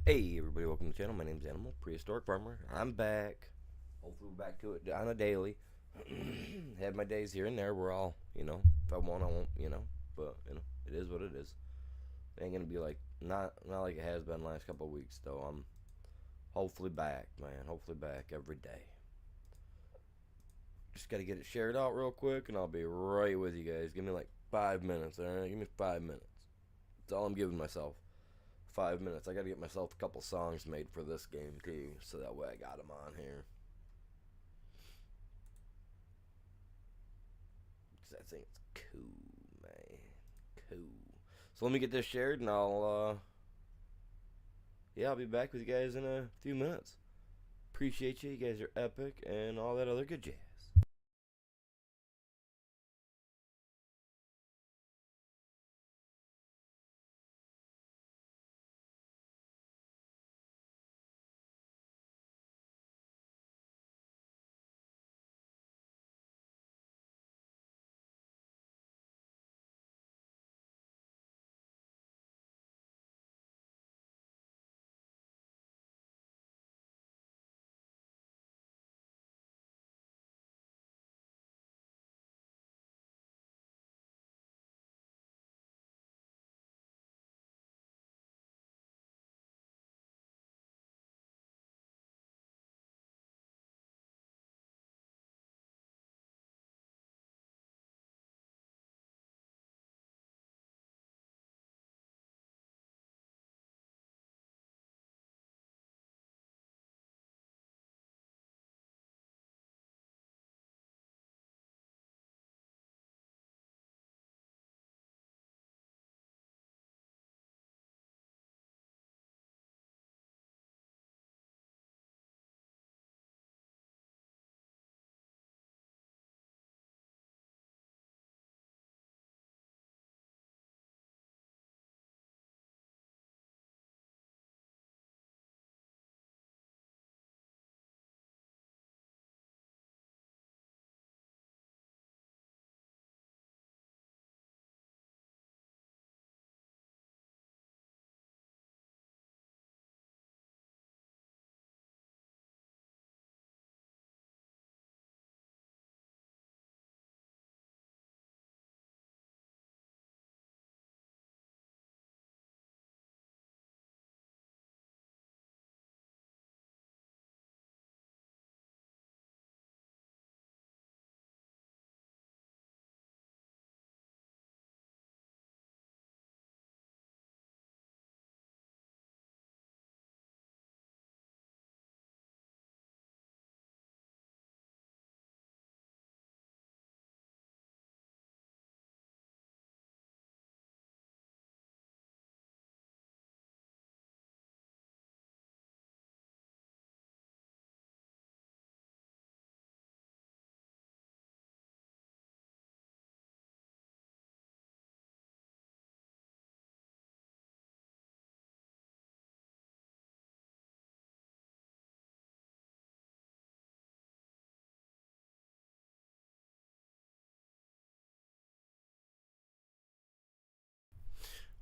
Hey everybody, welcome to the channel. My name's Animal, Prehistoric Farmer. I'm back. Hopefully we're back to it on a daily. Have my days here and there where I'll, if I want I won't, but it is what it is. It ain't gonna be like not like it has been last couple of weeks though. I'm hopefully back, man. Hopefully back every day. Just gotta get it shared out real quick and I'll be right with you guys. Give me like 5 minutes, alright? Give me 5 minutes. That's all I'm giving myself. 5 minutes. I gotta get myself a couple songs made for this game too, so that way I got them on here. Cause I think it's cool, man. Cool. So let me get this shared, and I'll be back with you guys in a few minutes. Appreciate you. You guys are epic, and all that other good jazz.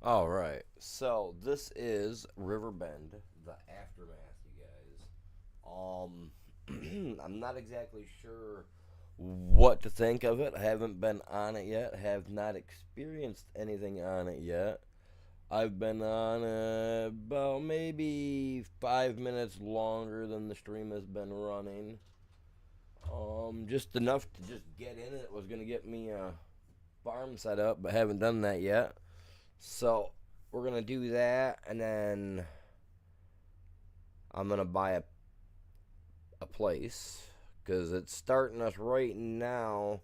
All right. So this is Riverbend the Aftermath, you guys. I'm not exactly sure what to think of it. I haven't been on it yet. Have not experienced anything on it yet. I've been on about maybe 5 minutes longer than the stream has been running. Just enough to just get in it. It was gonna get me a farm set up, but haven't done that yet. So we're gonna do that, and then I'm gonna buy a place because it's starting us right now,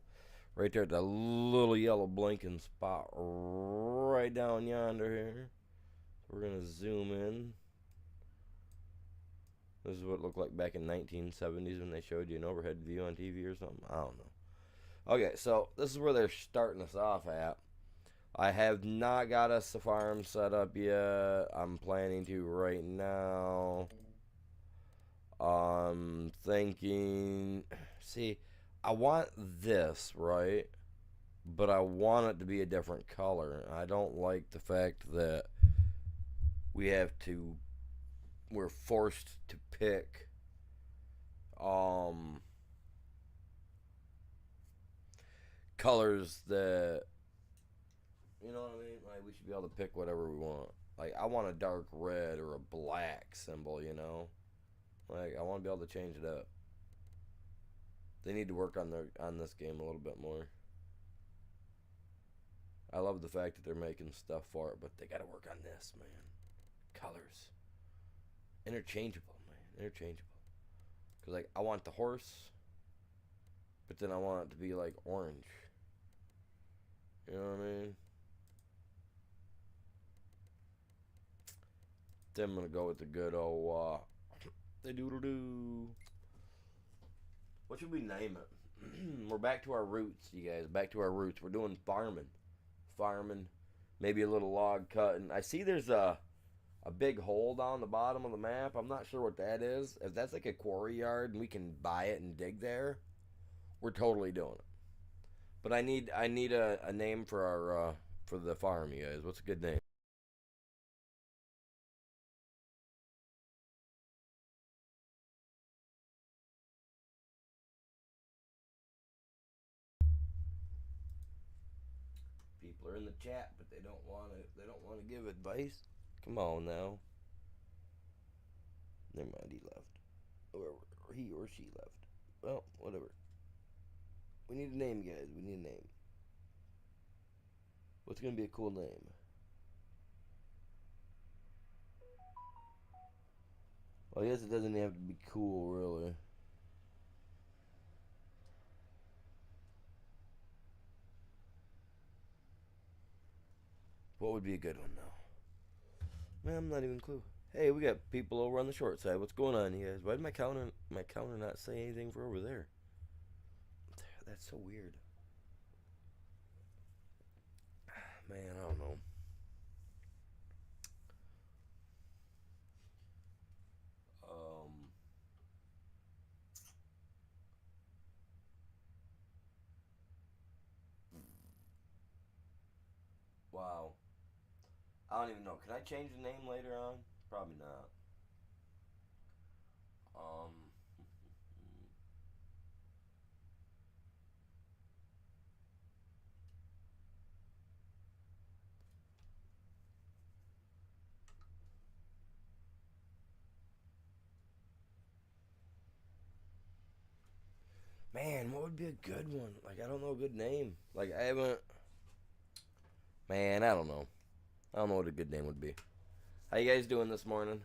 right there at the little yellow blinking spot, right down yonder here. We're gonna zoom in. This is what it looked like back in 1970s when they showed you an overhead view on TV or something. I don't know. Okay, so this is where they're starting us off at. I have not got us a farm set up yet. I'm planning to right now. I'm thinking. See, I want this, right? But I want it to be a different color. I don't like the fact that we have to we're forced to pick um colors that, you know what I mean? Like, we should be able to pick whatever we want. Like, I want a dark red or a black symbol, you know? Like, I want to be able to change it up. They need to work on this game a little bit more. I love the fact that they're making stuff for it, but they got to work on this, man. Colors. Interchangeable, man. Interchangeable. Because, like, I want the horse, but then I want it to be, like, orange. You know what I mean? Then I'm going to go with the good old, the doodle-doo. What should we name it? We're back to our roots, you guys. Back to our roots. We're doing farming. Farming. Maybe a little log cutting. I see there's a big hole down the bottom of the map. I'm not sure what that is. If that's like a quarry yard and we can buy it and dig there, we're totally doing it. But I need a name for our for the farm, you guys. What's a good name? People are in the chat, but they don't want to. They don't want to give advice. Come on now. Never mind. He left. Or he or she left. Well, whatever. We need a name, guys. We need a name. What's gonna be a cool name? Well, I guess it doesn't have to be cool, really. What would be a good one, though? Man, I'm not even clue. Hey, we got people over on the short side. What's going on, you guys? Why did my counter not say anything for over there? That's so weird. Man, I don't know. Um, wow. I don't even know. Can I change the name later on? Probably not. Um, man, what would be a good one? Like, I don't know a good name. Like, I haven't. Man, I don't know. I don't know what a good name would be. How you guys doing this morning?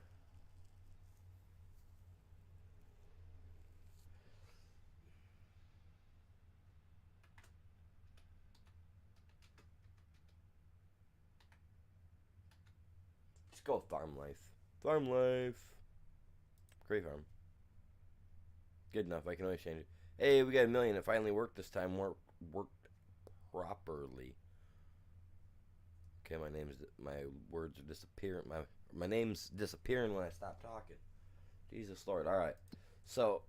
Just go with farm life. Farm life. Great farm. Good enough. I can always change it. Hey, we got a million. It finally worked this time. Worked properly. Okay, my words are disappearing. My name's disappearing when I stop talking. Jesus Lord. All right. So,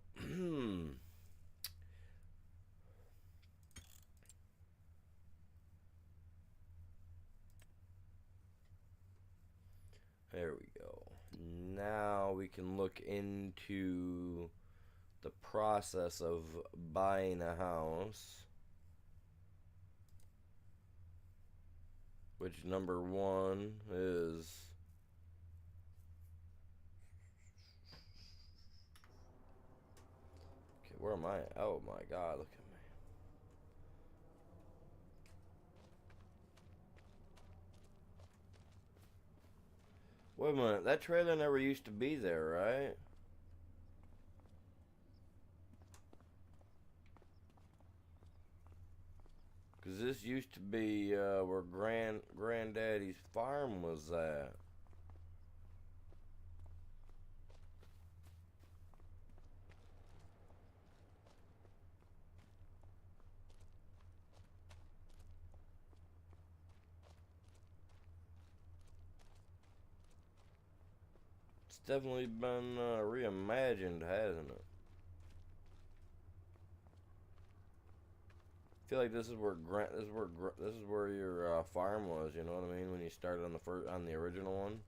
there we go. Now we can look into the process of buying a house. Which number one is. Okay, where am I? Oh my God, look at me. Wait a minute, that trailer never used to be there, right? Because this used to be where Granddaddy's farm was at. It's definitely been reimagined, hasn't it? I feel like this is where this is where your farm was. You know what I mean? When you started on the original one.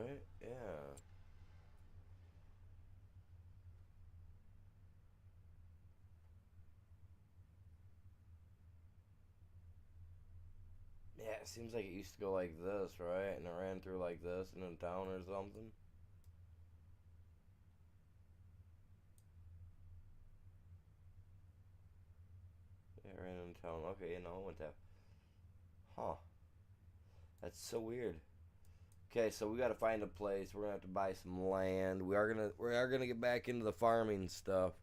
right? Yeah. Yeah, it seems like it used to go like this, right? And it ran through like this and in town or something. Yeah, it ran in town. Okay, you know, I went to. Huh. That's so weird. Okay, so we got to find a place. We're gonna have to buy some land. We are gonna get back into the farming stuff.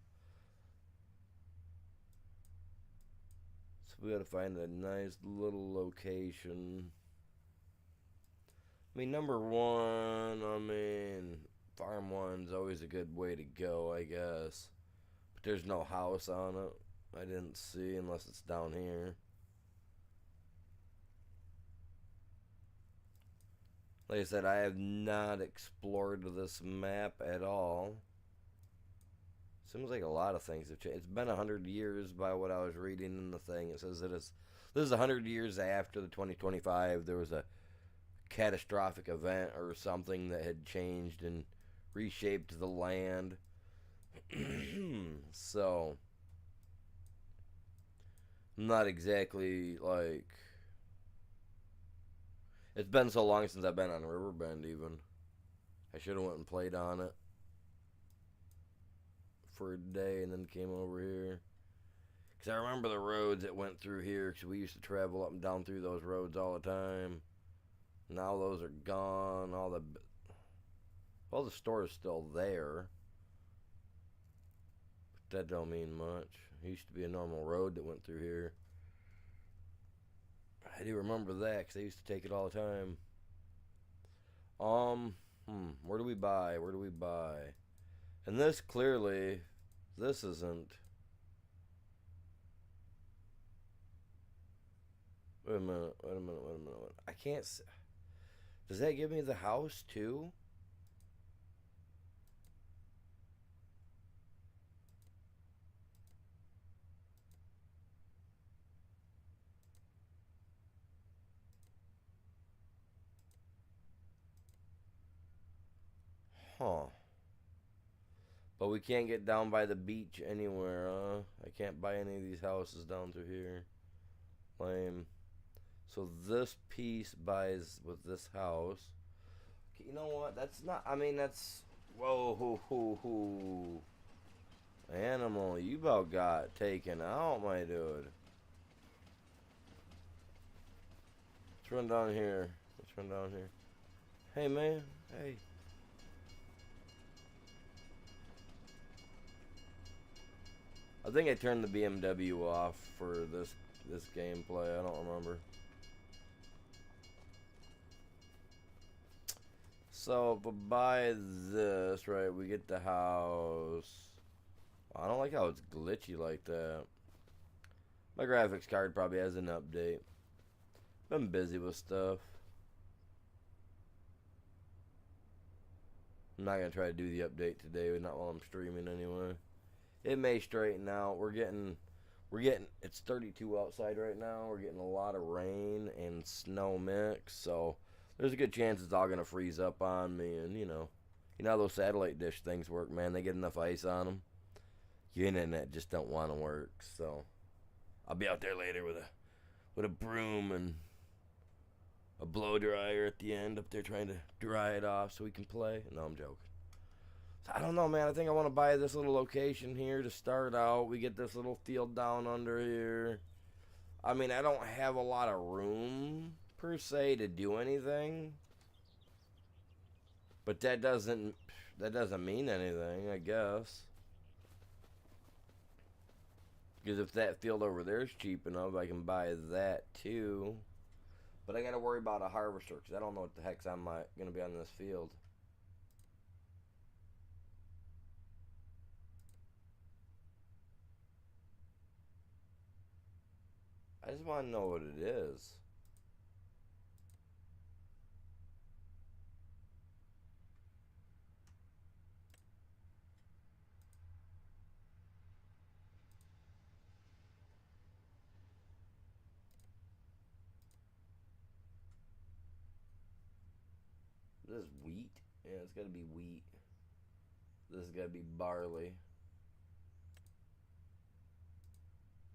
So we got to find a nice little location. I mean, number one. I mean, farm one's always a good way to go, I guess. But there's no house on it. I didn't see unless it's down here. Like I said, I have not explored this map at all. Seems like a lot of things have changed. It's been 100 years by what I was reading in the thing. It says that this is 100 years after the 2025. There was a catastrophic event or something that had changed and reshaped the land. So, I'm not exactly like. It's been so long since I've been on Riverbend, even. I should have went and played on it for a day and then came over here. Because I remember the roads that went through here because we used to travel up and down through those roads all the time. Now those are gone. All the store's still there. But that don't mean much. It used to be a normal road that went through here. I do remember that because I used to take it all the time. Where do we buy? Where do we buy? And this clearly, this isn't. Wait a minute. Wait a minute. Wait a minute. I can't. Does that give me the house too? Huh. But we can't get down by the beach anywhere, I can't buy any of these houses down through here. Lame. So this piece buys with this house. You know what? That's not. I mean, that's. Whoa, hoo, hoo, hoo. Animal, you about got taken out, my dude. Let's run down here. Let's run down here. Hey, man. Hey. I think I turned the BMW off for this gameplay. I don't remember. So, but by this, right, we get the house. I don't like how it's glitchy like that. My graphics card probably has an update. Been busy with stuff. I'm not gonna try to do the update today, not while I'm streaming anyway. It may straighten out. We're getting. It's 32 outside right now. We're getting a lot of rain and snow mix, so there's a good chance it's all gonna freeze up on me. And you know how those satellite dish things work, man. They get enough ice on them, your internet just don't want to work. So I'll be out there later with a broom and a blow dryer at the end up there trying to dry it off so we can play. No, I'm joking. So I don't know, man. I think I want to buy this little location here to start out. We get this little field down under here. I mean, I don't have a lot of room per se to do anything, but that doesn't mean anything, I guess. Because if that field over there is cheap enough, I can buy that too. But I gotta worry about a harvester because I don't know what the heck's gonna be on this field. I just want to know what it is. Is this wheat? Yeah, it's gotta be wheat. This is gotta be barley.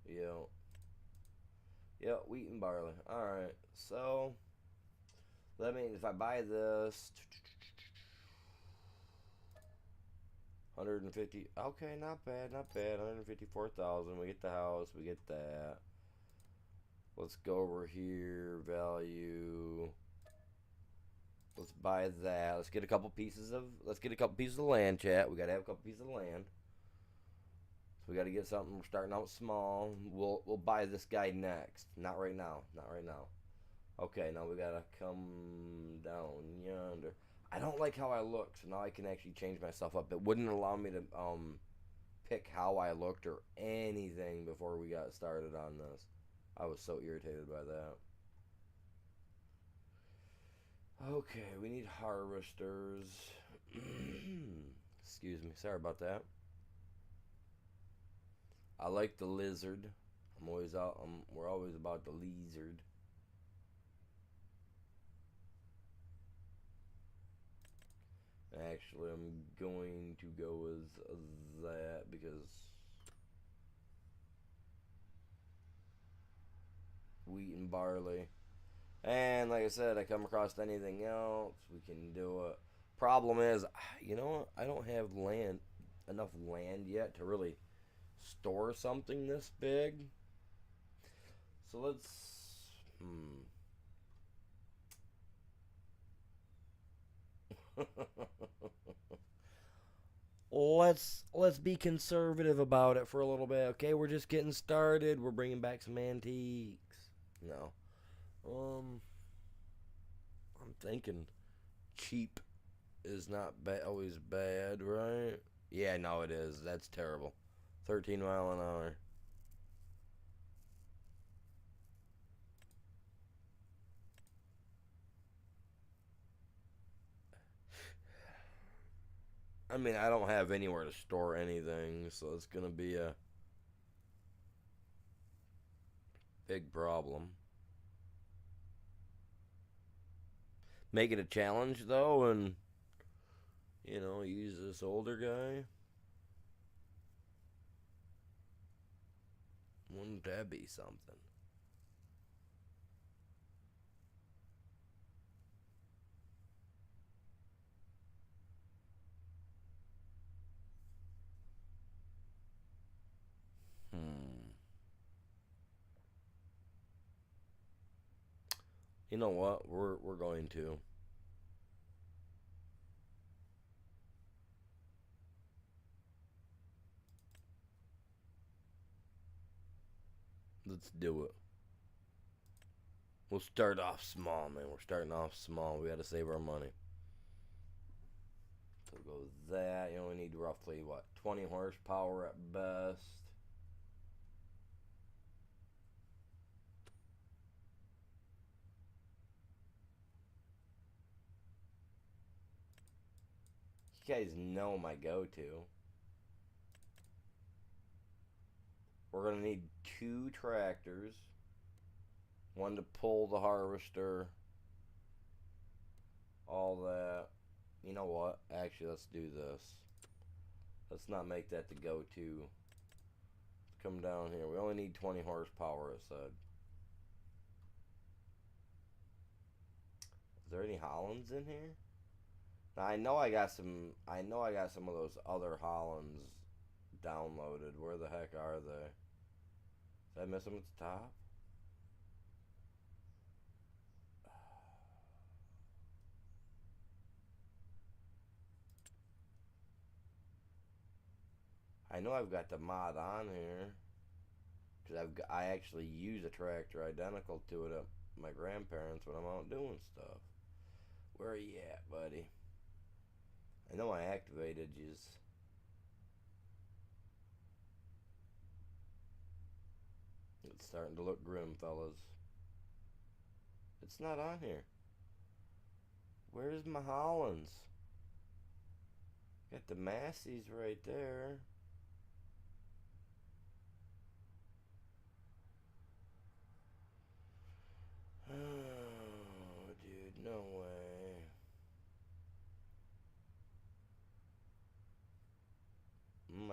Yeah. Yeah, wheat and barley. Alright, so that means if I buy this 150, okay, not bad, not bad. 154,000. We get the house, we get that. Let's go over here, value. Let's buy that. Let's get a couple pieces of land, chat. We gotta have a couple pieces of land. So we gotta get something. We're starting out small. We'll buy this guy next. Not right now. Not right now. Okay, now we gotta come down yonder. I don't like how I look, so now I can actually change myself up. It wouldn't allow me to pick how I looked or anything before we got started on this. I was so irritated by that. Okay, we need harvesters. Excuse me, sorry about that. I like the lizard. I'm always out. We're always about the lizard. Actually, I'm going to go as that because wheat and barley. And like I said, I come across anything else, we can do it. Problem is, you know what? I don't have enough land yet to really store something this big. So let's be conservative about it for a little bit. Okay, we're just getting started. We're bringing back some antiques. No. I'm thinking cheap is not always bad, right? Yeah, no, it is. That's terrible. 13 mile an hour. I mean, I don't have anywhere to store anything, so it's gonna be a big problem. Make it a challenge though, and use this older guy. Wouldn't that be something? Hmm. You know what? We're going to. Let's do it. We'll start off small, man. We're starting off small. We gotta save our money. So we'll go with that. You only need roughly, what, 20 horsepower at best. You guys know my go-to. We're gonna need 2 tractors. One to pull the harvester. All that. You know what? Actually, let's do this. Let's not make that the go-to. Let's come down here. We only need 20 horsepower, I said. Is there any Hollands in here? Now, I know I got some of those other Hollands downloaded. Where the heck are they? Did I miss them at the top? I know I've got the mod on here. Because I actually use a tractor identical to it at my grandparents when I'm out doing stuff. Where are you at, buddy? I know I activated yous. It's starting to look grim, fellas. It's not on here. Where's my Hollands? Got the Massies right there. Oh, dude, no way.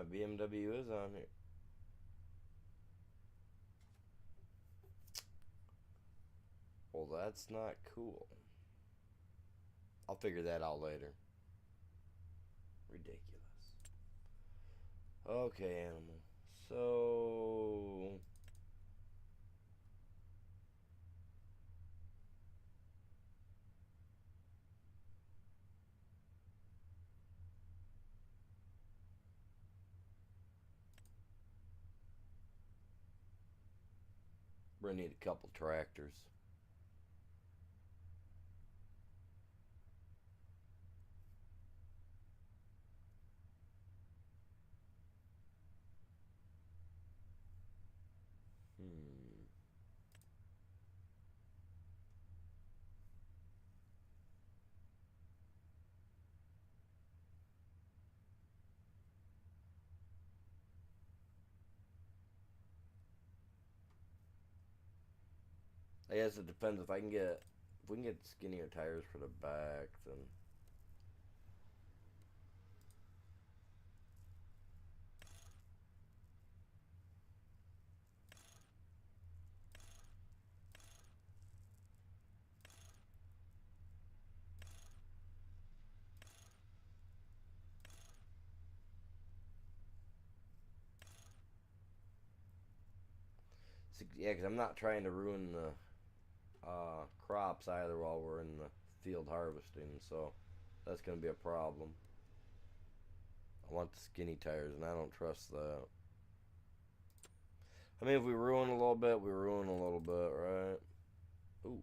my BMW is on here. Well, that's not cool. I'll figure that out later. Ridiculous. Okay, animal. So... we're gonna need a couple tractors. I guess it depends if we can get skinnier tires for the back, then yeah, because I'm not trying to ruin the crops either while we're in the field harvesting, so that's going to be a problem. I want the skinny tires, and I don't trust that. I mean, if we ruin a little bit, we ruin a little bit, right? Ooh.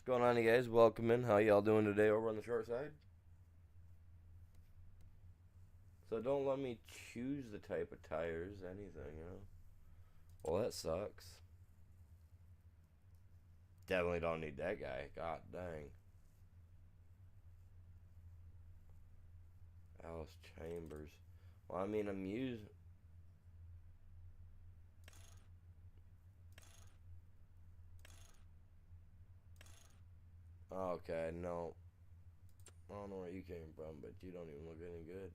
What's going on, you guys? Welcome in. How y'all doing today over on the short side? So don't let me choose the type of tires, anything, you know? Well, that sucks. Definitely don't need that guy. God dang. Alice Chambers. Well, I mean, I'm using... Okay, no. I don't know where you came from, but you don't even look any good.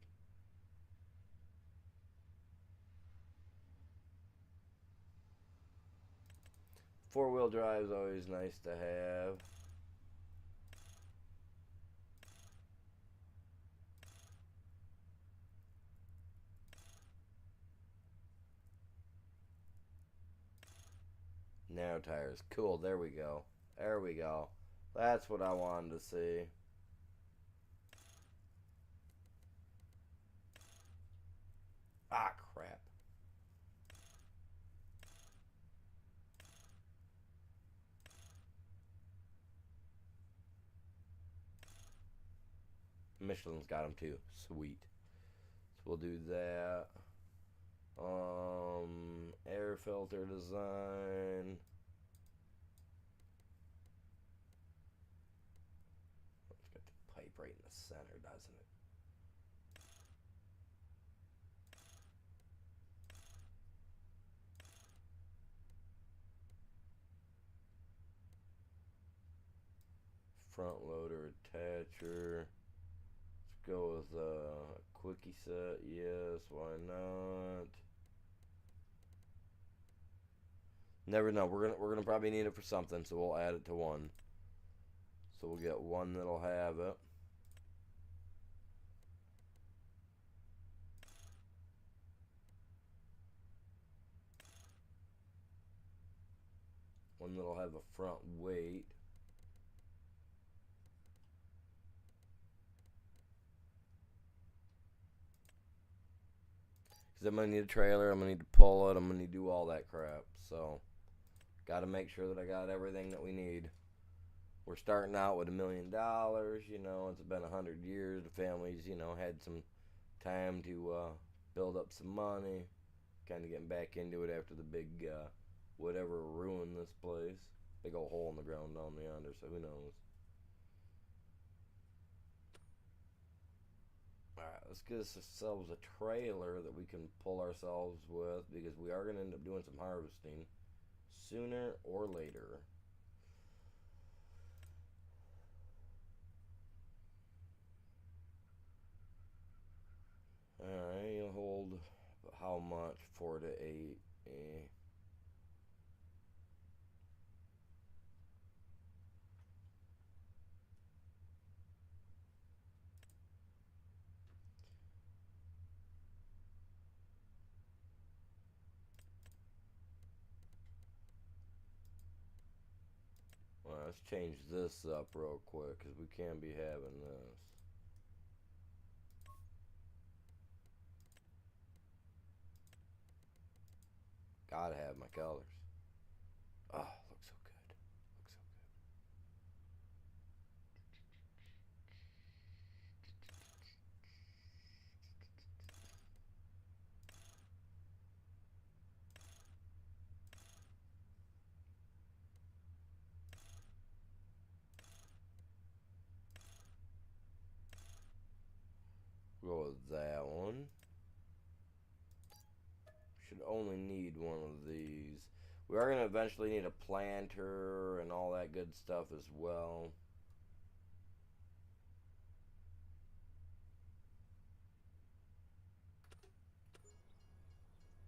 Four-wheel drive is always nice to have. Narrow tires. Cool, there we go. There we go. That's what I wanted to see. Ah, crap. Michelin's got them too. Sweet. So we'll do that. Air filter design. It's got the pipe right in the center, doesn't it? Front loader attacher. Let's go with a quickie set. Yes, why not? Never know. We're gonna probably need it for something, so we'll add it to one. So we'll get one that'll have it. One that'll have a front weight. Because I'm going to need a trailer, I'm going to need to pull it, I'm going to need to do all that crap. So, got to make sure that I got everything that we need. We're starting out with $1 million, you know, it's been 100 years. The family's, you know, had some time to build up some money. Kind of getting back into it after the big, whatever ruined this place. Big old hole in the ground down yonder, so who knows. Alright, let's get ourselves a trailer that we can pull ourselves with, because we are going to end up doing some harvesting sooner or later. Alright, you'll hold how much? 4 to 8. Well, let's change this up real quick, because we can't be having this. Gotta have my colors. Oh, looks so good. Looks so good. Go with that one. Should only need one of these. We are going to eventually need a planter and all that good stuff as well.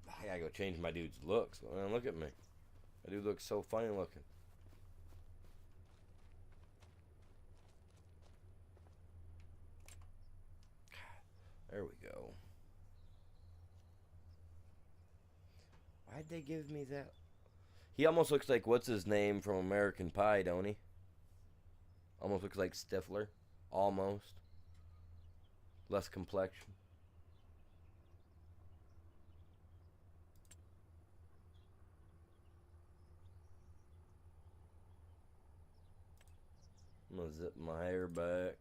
I gotta go change my dude's looks. Man, look at me. My dude looks so funny looking. There we go. Why'd they give me that? He almost looks like, what's his name from American Pie, don't he? Almost looks like Stifler. Almost. Less complexion. I'm gonna zip my hair back.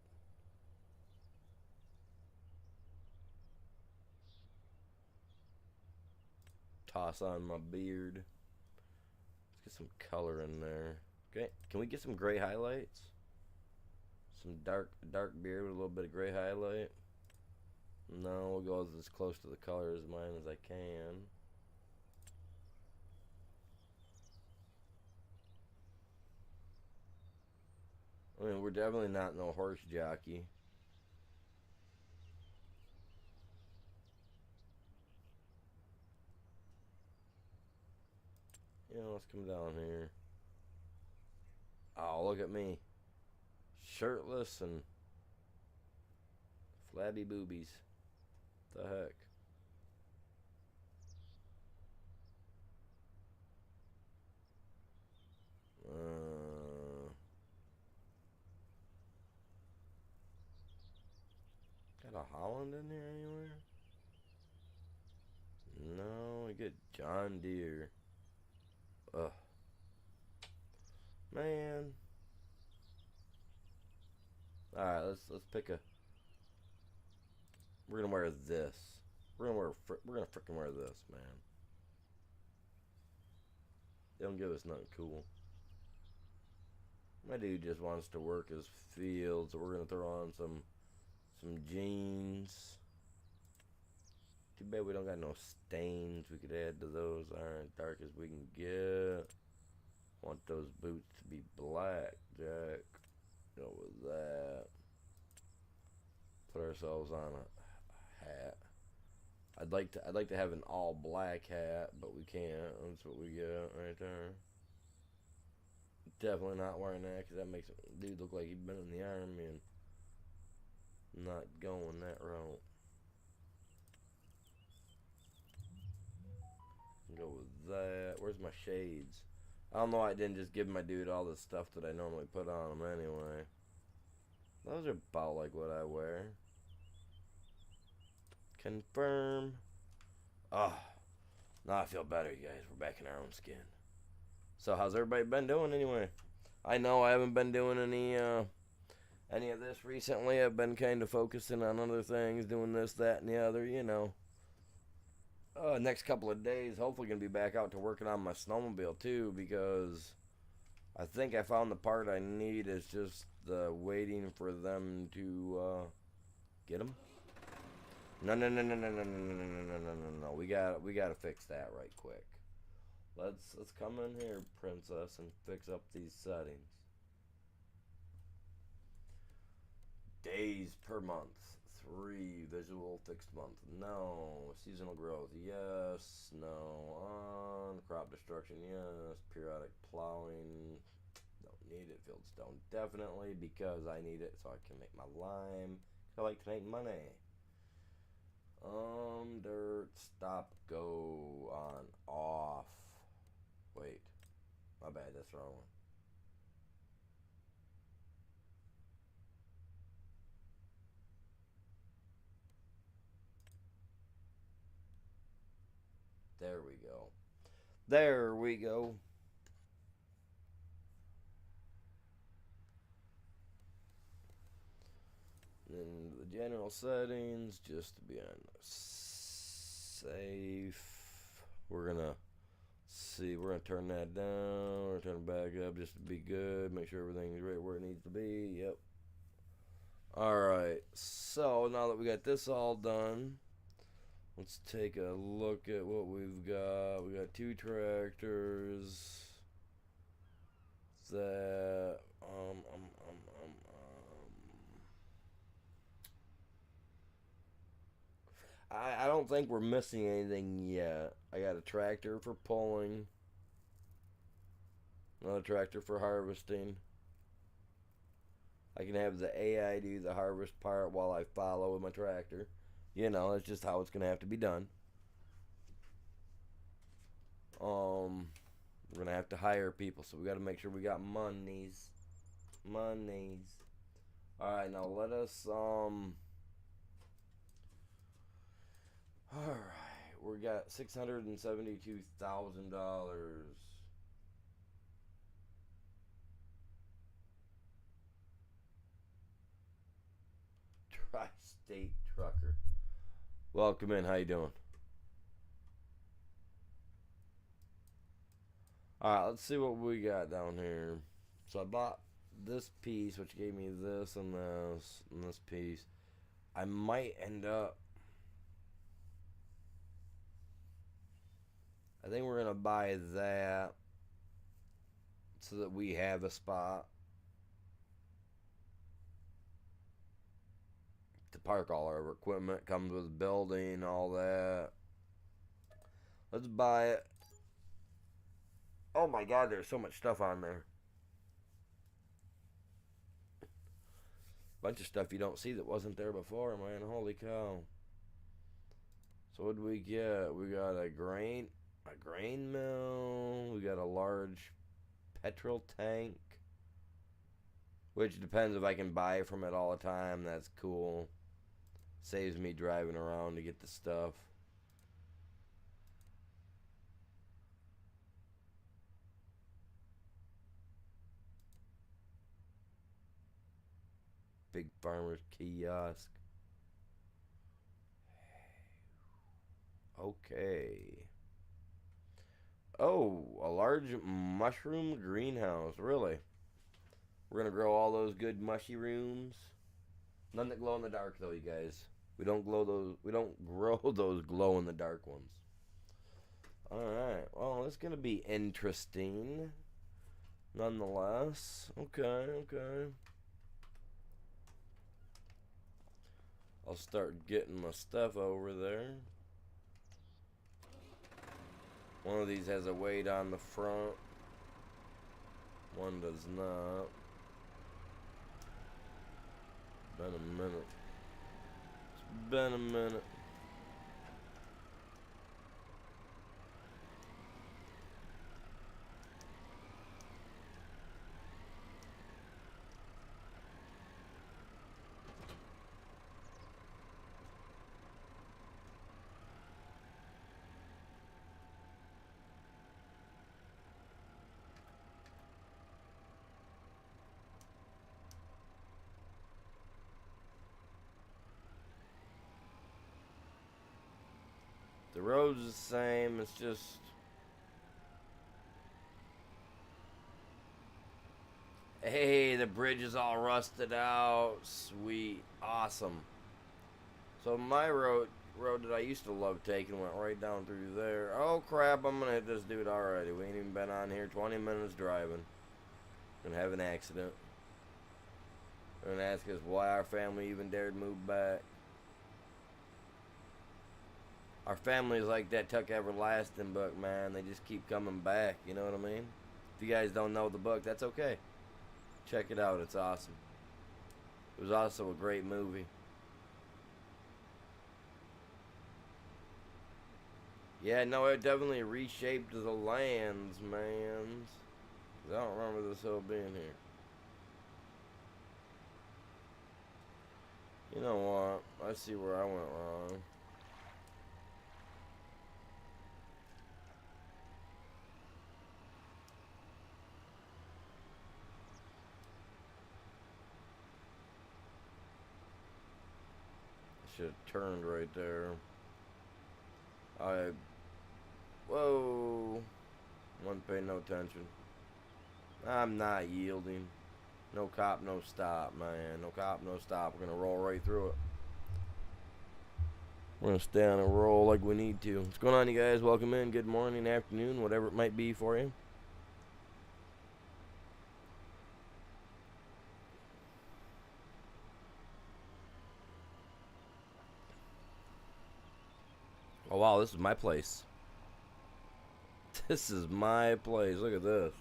Toss on my beard. Let's get some color in there. Okay, can we get some gray highlights? Some dark beard with a little bit of gray highlight. No, we'll go as close to the color as mine as I can. I mean, we're definitely not no horse jockey. You know, let's come down here. Oh, look at me. Shirtless and flabby boobies. The heck? Got a Holland in there anywhere? No, we get John Deere. Ugh. Man. Alright, let's pick a. We're gonna wear this. We're gonna freaking wear this, man. They don't give us nothing cool. My dude just wants to work his field, so we're gonna throw on some jeans. Too bad we don't got no stains we could add to those. Iron dark as we can get. Want those boots to be black, Jack. Go with that. Put ourselves on a hat. I'd like to have an all black hat, but we can't. That's what we get right there. Definitely not wearing that, because that makes a dude look like he'd been in the army and not going that route. Go with that. Where's my shades? I don't know why I didn't just give my dude all the stuff that I normally put on him anyway. Those are about like what I wear. Confirm. Oh, now I feel better, you guys. We're back in our own skin. So how's everybody been doing anyway? I know I haven't been doing any of this recently. I've been kind of focusing on other things, doing this, that, and the other, you know. Next couple of days, hopefully gonna be back out to working on my snowmobile too, because I think I found the part I need. Is just waiting for them to get them. No, no, no, no, no, no, no, no, no, no, no, no, no. We gotta fix that right quick. Let's come in here, princess, and fix up these settings. Days per month. 3. Visual fixed month. No. Seasonal growth. Yes. No. On. Crop destruction. Yes. Periodic plowing. Don't need it. Fieldstone. Definitely, because I need it so I can make my lime. I like to make money. Dirt. Stop. Go. On. Off. Wait. My bad. That's the wrong one. There we go. There we go. In the general settings, just to be on safe, we're gonna see. We're gonna turn that down. We're gonna turn it back up just to be good. Make sure everything's right where it needs to be. Yep. All right. So now that we got this all done, let's take a look at what we've got. We got 2 tractors. That I don't think we're missing anything yet. I got a tractor for pulling, another tractor for harvesting. I can have the AI do the harvest part while I follow with my tractor. You know, that's just how it's gonna have to be done. We're gonna have to hire people, so we got to make sure we got monies. All right, now let us All right, we got $672,000. Tri-state trucker. Welcome in. How you doing? All right, let's see what we got down here. So I bought this piece, which gave me this and this piece. I might end up. I think we're gonna buy that so that we have a spot to park all our equipment. Comes with a building, all that. Let's buy it. Oh my God, there's so much stuff on there. Bunch of stuff you don't see that wasn't there before, man. Holy cow. So what do we get? We got a grain mill. We got a large petrol tank, which depends if I can buy from it all the time. That's cool. Saves me driving around to get the stuff. Big farmer's kiosk. Okay. Oh, a large mushroom greenhouse. Really? We're gonna grow all those good mushy rooms. None that glow in the dark, though, you guys. We don't glow those. We don't grow those glow in the dark ones. All right. Well, it's gonna be interesting, nonetheless. Okay. I'll start getting my stuff over there. One of these has a weight on the front. One does not. Been a minute. It's been a minute. The road's the same. It's just hey, the bridge is all rusted out. Sweet, awesome. So my road that I used to love taking went right down through there. Oh crap, I'm gonna hit this dude already. We ain't even been on here 20 minutes driving. Gonna have an accident. And ask us why our family even dared move back. Our family's like that Tuck Everlasting book, man. They just keep coming back, you know what I mean? If you guys don't know the book, that's okay. Check it out, it's awesome. It was also a great movie. Yeah, no, it definitely reshaped the lands, man. I don't remember this hill being here. You know what? I see where I went wrong. I should have turned right there. Whoa. Wasn't paying no attention. I'm not yielding. No cop, no stop, man. No cop, no stop. We're gonna roll right through it. We're gonna stay on a roll like we need to. What's going on, you guys? Welcome in. Good morning, afternoon, whatever it might be for you. Oh wow, this is my place. This is my place. Look at this.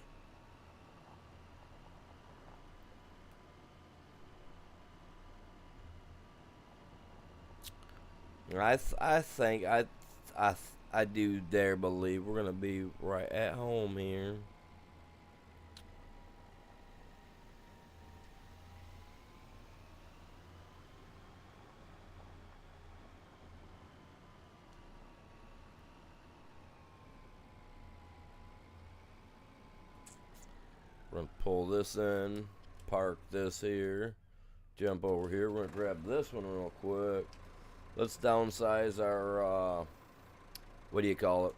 I think I do dare believe we're gonna be right at home here. We're gonna pull this in, park this here, jump over here. We're gonna grab this one real quick. Let's downsize our what do you call it?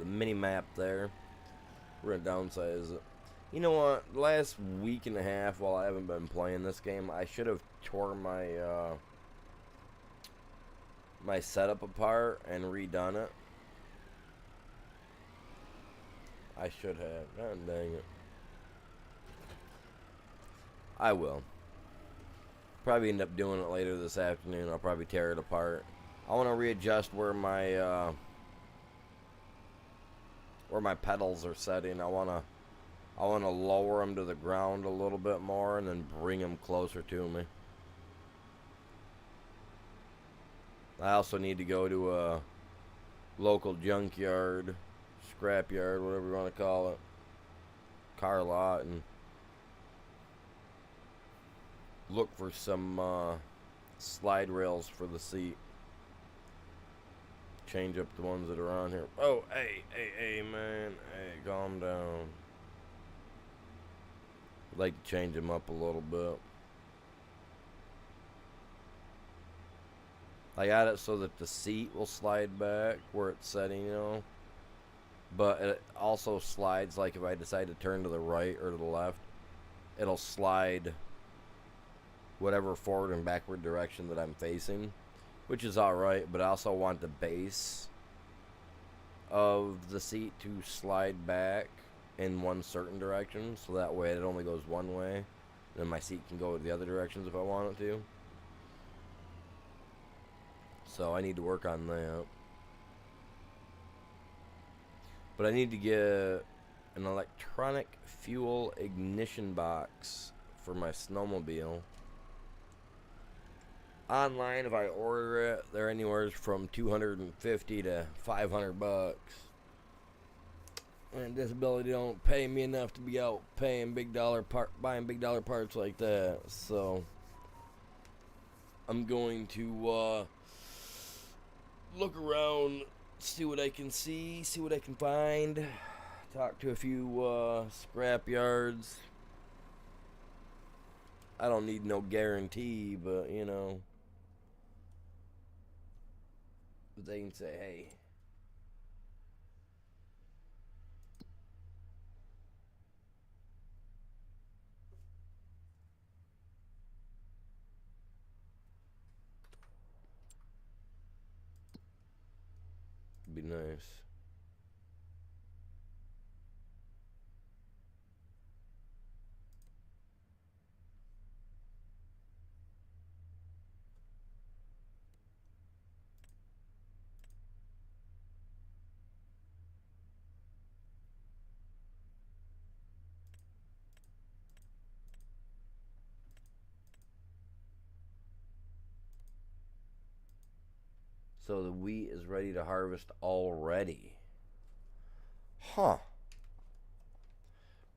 The mini map there. We're gonna downsize it. You know what? Last week and a half, while I haven't been playing this game, I should have tore my my setup apart and redone it. I should have. God dang it. I will. Probably end up doing it later this afternoon. I'll probably tear it apart. I want to readjust where my pedals are setting. I wanna lower them to the ground a little bit more and then bring them closer to me. I also need to go to a local junkyard, scrapyard, whatever you want to call it, car lot, and look for some slide rails for the seat. Change up the ones that are on here. Oh, hey, man. Hey, calm down. I'd like to change them up a little bit. I got it so that the seat will slide back where it's setting, you know. But it also slides, like if I decide to turn to the right or to the left, it'll slide whatever forward and backward direction that I'm facing, which is alright, but I also want the base of the seat to slide back in one certain direction, so that way it only goes one way. Then my seat can go the other directions if I want it to. So I need to work on that. But I need to get an electronic fuel ignition box for my snowmobile. Online, if I order it, they're anywhere from $250 to $500. And disability don't pay me enough to be out paying buying big dollar parts like that. So I'm going to look around, see what I can see what I can find, talk to a few scrap yards. I don't need no guarantee, but you know, they can say, hey, nice. So the wheat is ready to harvest already. Huh.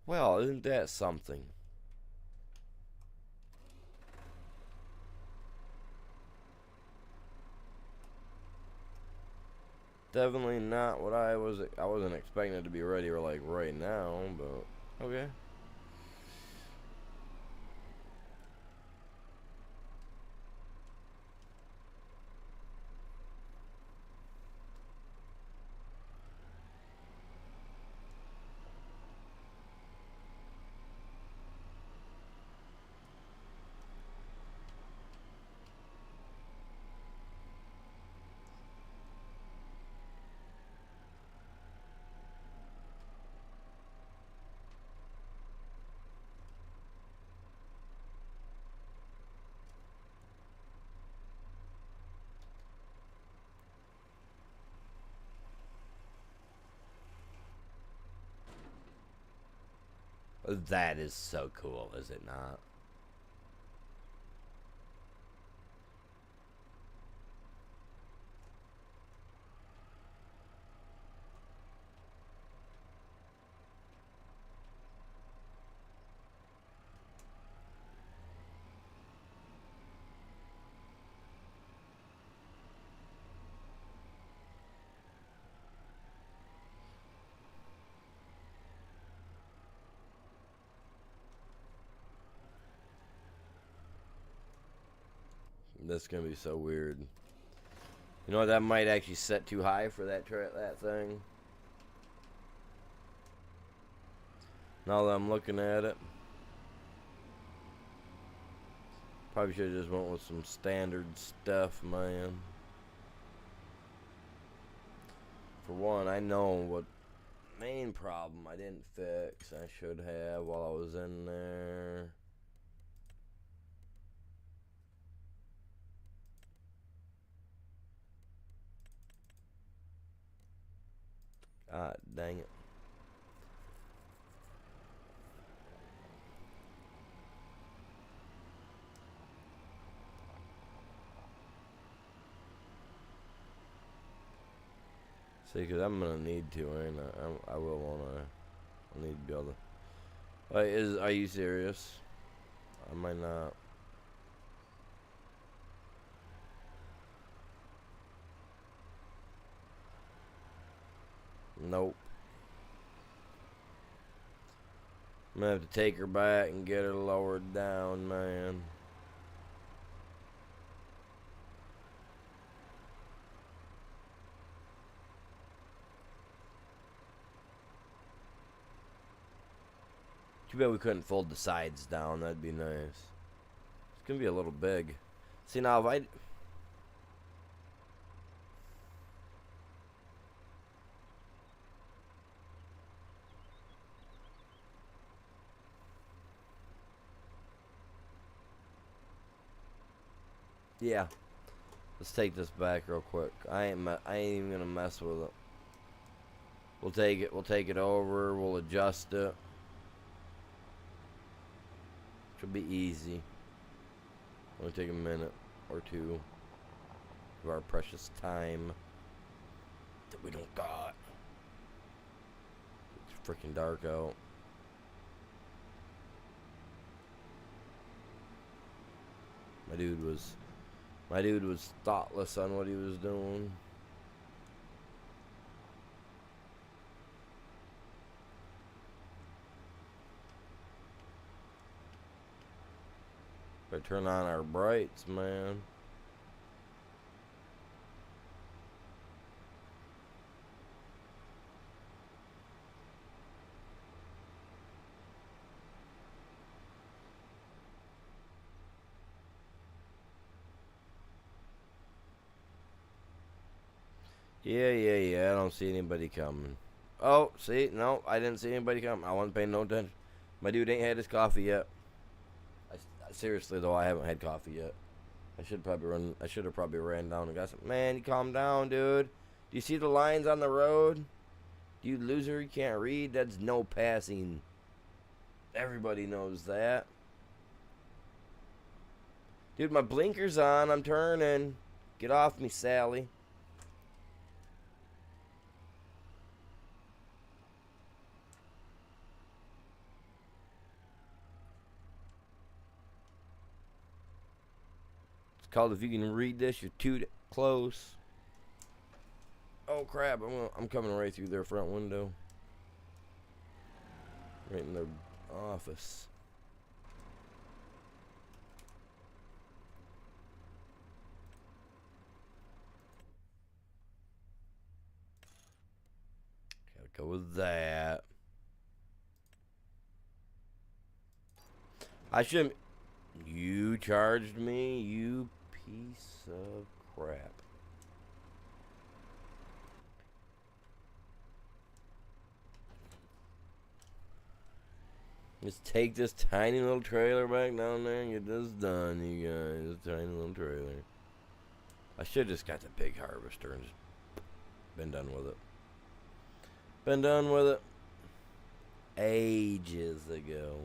Well, isn't that something? Definitely not what I wasn't expecting it to be ready or like right now, but okay. That is so cool, is it not? That's gonna be so weird. You know what? That might actually set too high for that thing. Now that I'm looking at it, probably should have just went with some standard stuff, man. For one, I know what main problem I didn't fix. I should have while I was in there. Ah, dang it. See, because I'm gonna need to, ain't I will wanna. I need to be able to. Like, are you serious? I might not. Nope. I'm gonna have to take her back and get her lowered down, man. Too bad we couldn't fold the sides down. That'd be nice. It's gonna be a little big. See, now if I. Yeah. Let's take this back real quick. I ain't even gonna mess with it. We'll take it. We'll take it over. We'll adjust it. Should be easy. Only take a minute or two of our precious time that we don't got. It's freaking dark out. My dude was thoughtless on what he was doing. Better turn on our brights, man. Yeah. I don't see anybody coming. Oh, see? No, I didn't see anybody coming. I wasn't paying no attention. My dude ain't had his coffee yet. Seriously, though, I haven't had coffee yet. I should have probably ran down and got some. Man, you calm down, dude. Do you see the lines on the road? You loser, you can't read? That's no passing. Everybody knows that. Dude, my blinker's on. I'm turning. Get off me, Sally. It's called, if you can read this, you're too close. Oh, crap. I'm coming right through their front window. Right in their office. Gotta go with that. I shouldn't. You charged me, you piece of crap. Just take this tiny little trailer back down there and get this done, you guys. This tiny little trailer. I should have just got the big harvester and just been done with it. Been done with it ages ago.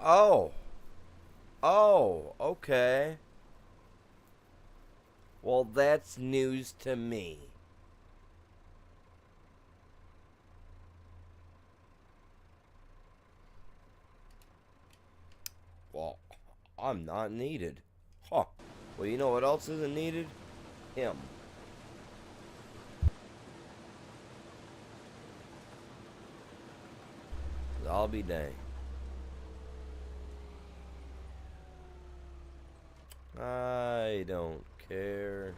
Oh. Oh, okay. Well, that's news to me. Well, I'm not needed. Huh. Well, you know what else isn't needed? Him. I'll be dang. I don't care.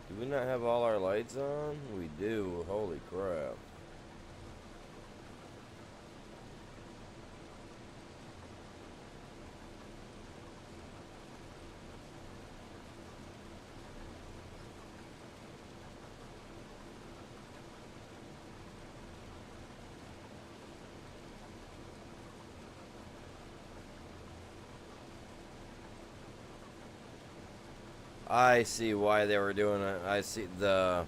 Do we not have all our lights on? We do. Holy crap. I see why they were doing it. I see the,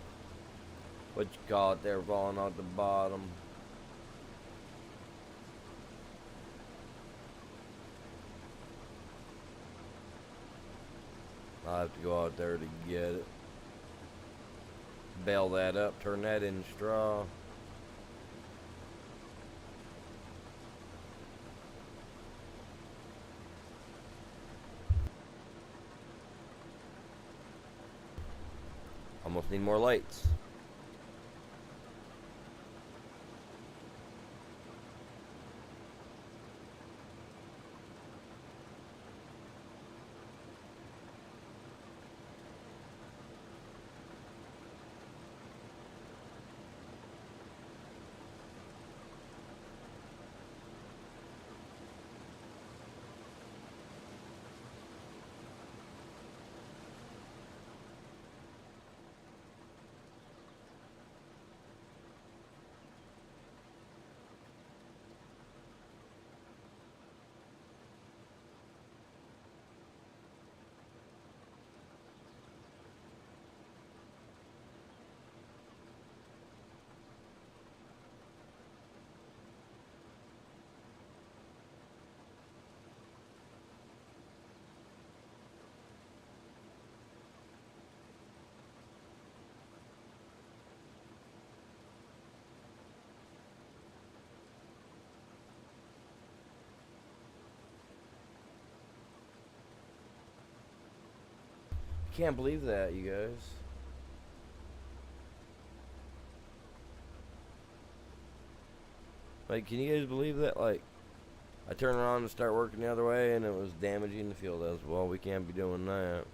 what you call it, they're falling out the bottom. I'll have to go out there to get it. Bale that up, turn that in straw. Almost need more lights. Can't believe that, you guys. Like, can you guys believe that? Like, I turn around and start working the other way, and it was damaging the field as well. We can't be doing that.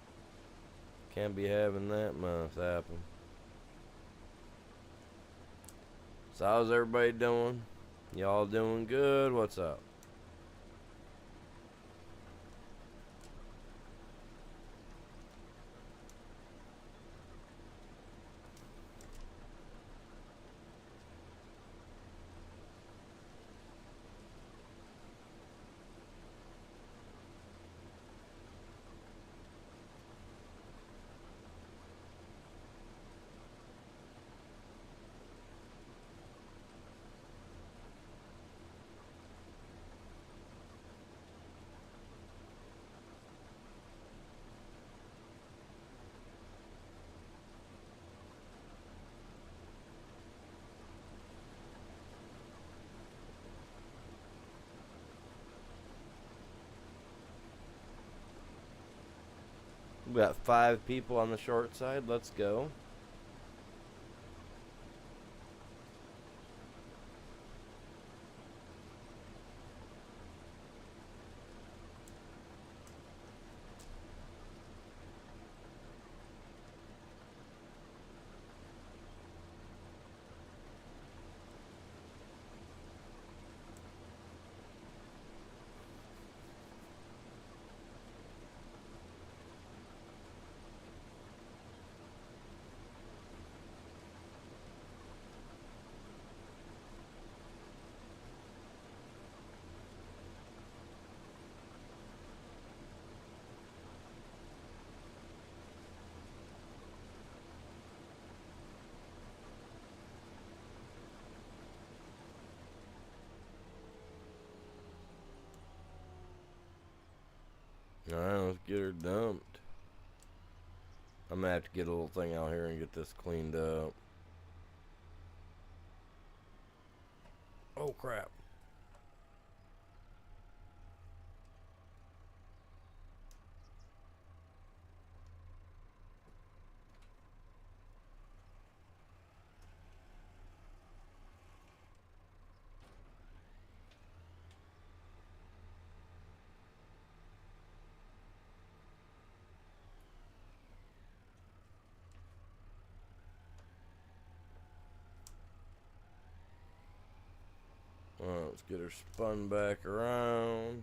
Can't be having that mess happen. So how's everybody doing? Y'all doing good? What's up? We got 5 people on the short side. Let's go. Alright, let's get her dumped. I'm gonna have to get a little thing out here and get this cleaned up. Oh crap. Alright, let's get her spun back around.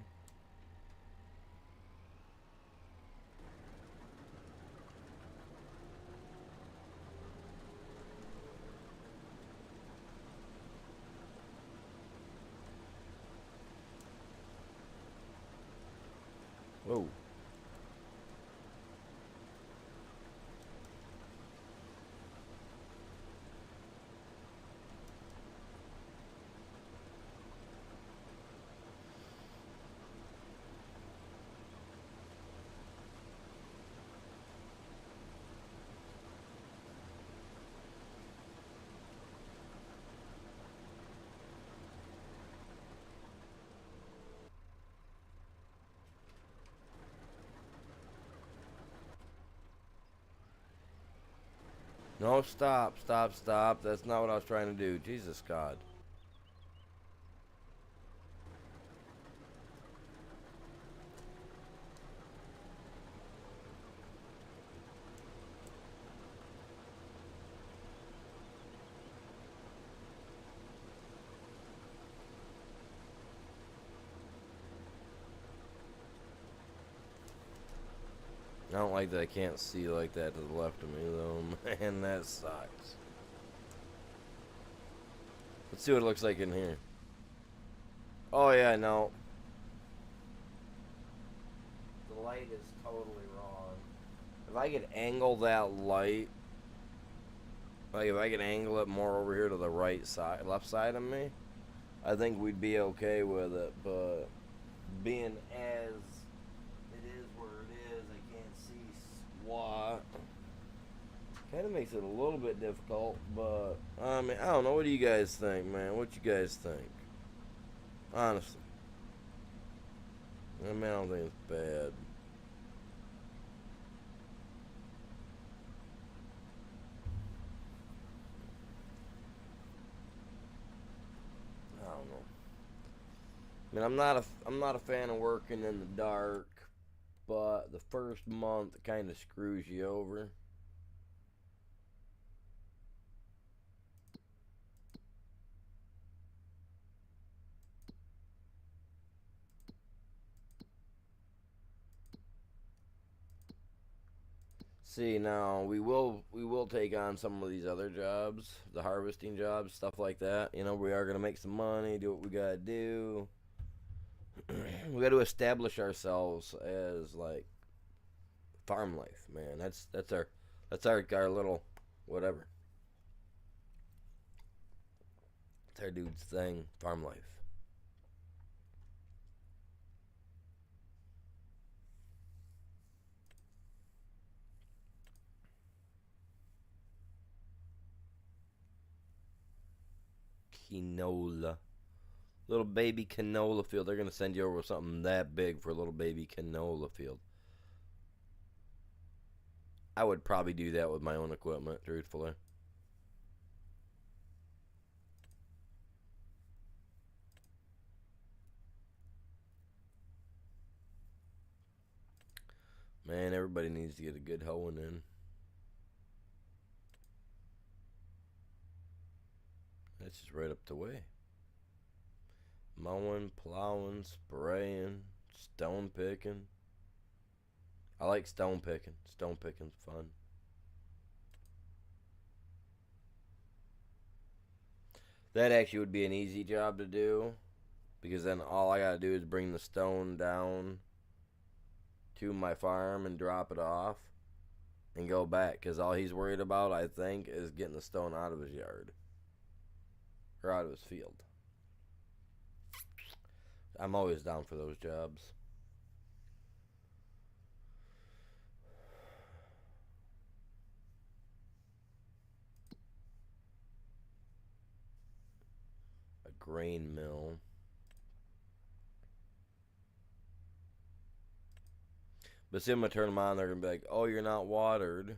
Whoa. No, stop, stop, stop. That's not what I was trying to do. Jesus God. I don't like that I can't see like that to the left of me, though. Man, that sucks. Let's see what it looks like in here. Oh, yeah, no. The light is totally wrong. If I could angle that light, like if I could angle it more over here to the right side, left side of me, I think we'd be okay with it. But being as it is where it is, I can't see squat. Kind of makes it a little bit difficult, but I mean, I don't know. What do you guys think, man? What you guys think? Honestly, I mean, I don't think it's bad. I don't know. I mean, I'm not a fan of working in the dark, but the first month kind of screws you over. See, now we will take on some of these other jobs, the harvesting jobs, stuff like that. You know, we are gonna make some money, do what we gotta do. We got to establish ourselves as like farm life, man. That's our little whatever. It's our dude's thing, farm life. Canola. Little baby canola field. They're gonna send you over something that big for a little baby canola field. I would probably do that with my own equipment, truthfully. Man, everybody needs to get a good hoeing in. That's just right up the way. Mowing, plowing, spraying, stone picking. I like stone picking. Stone picking's fun. That actually would be an easy job to do because then all I gotta do is bring the stone down to my farm and drop it off and go back because all he's worried about, I think, is getting the stone out of his yard or out of his field. I'm always down for those jobs. A grain mill. But see, I'm going to turn them on. They're going to be like, oh, you're not watered.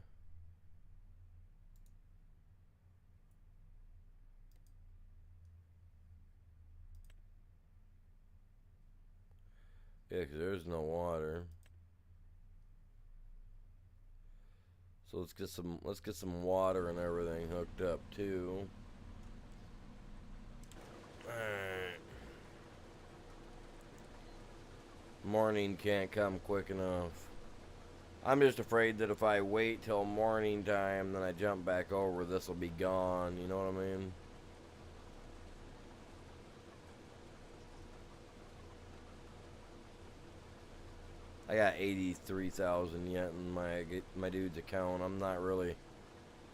Yeah, because there's no water. So let's get some water and everything hooked up too. Alright. Morning can't come quick enough. I'm just afraid that if I wait till morning time, then I jump back over, this will be gone. You know what I mean? I got 83,000 yet in my dude's account. I'm not really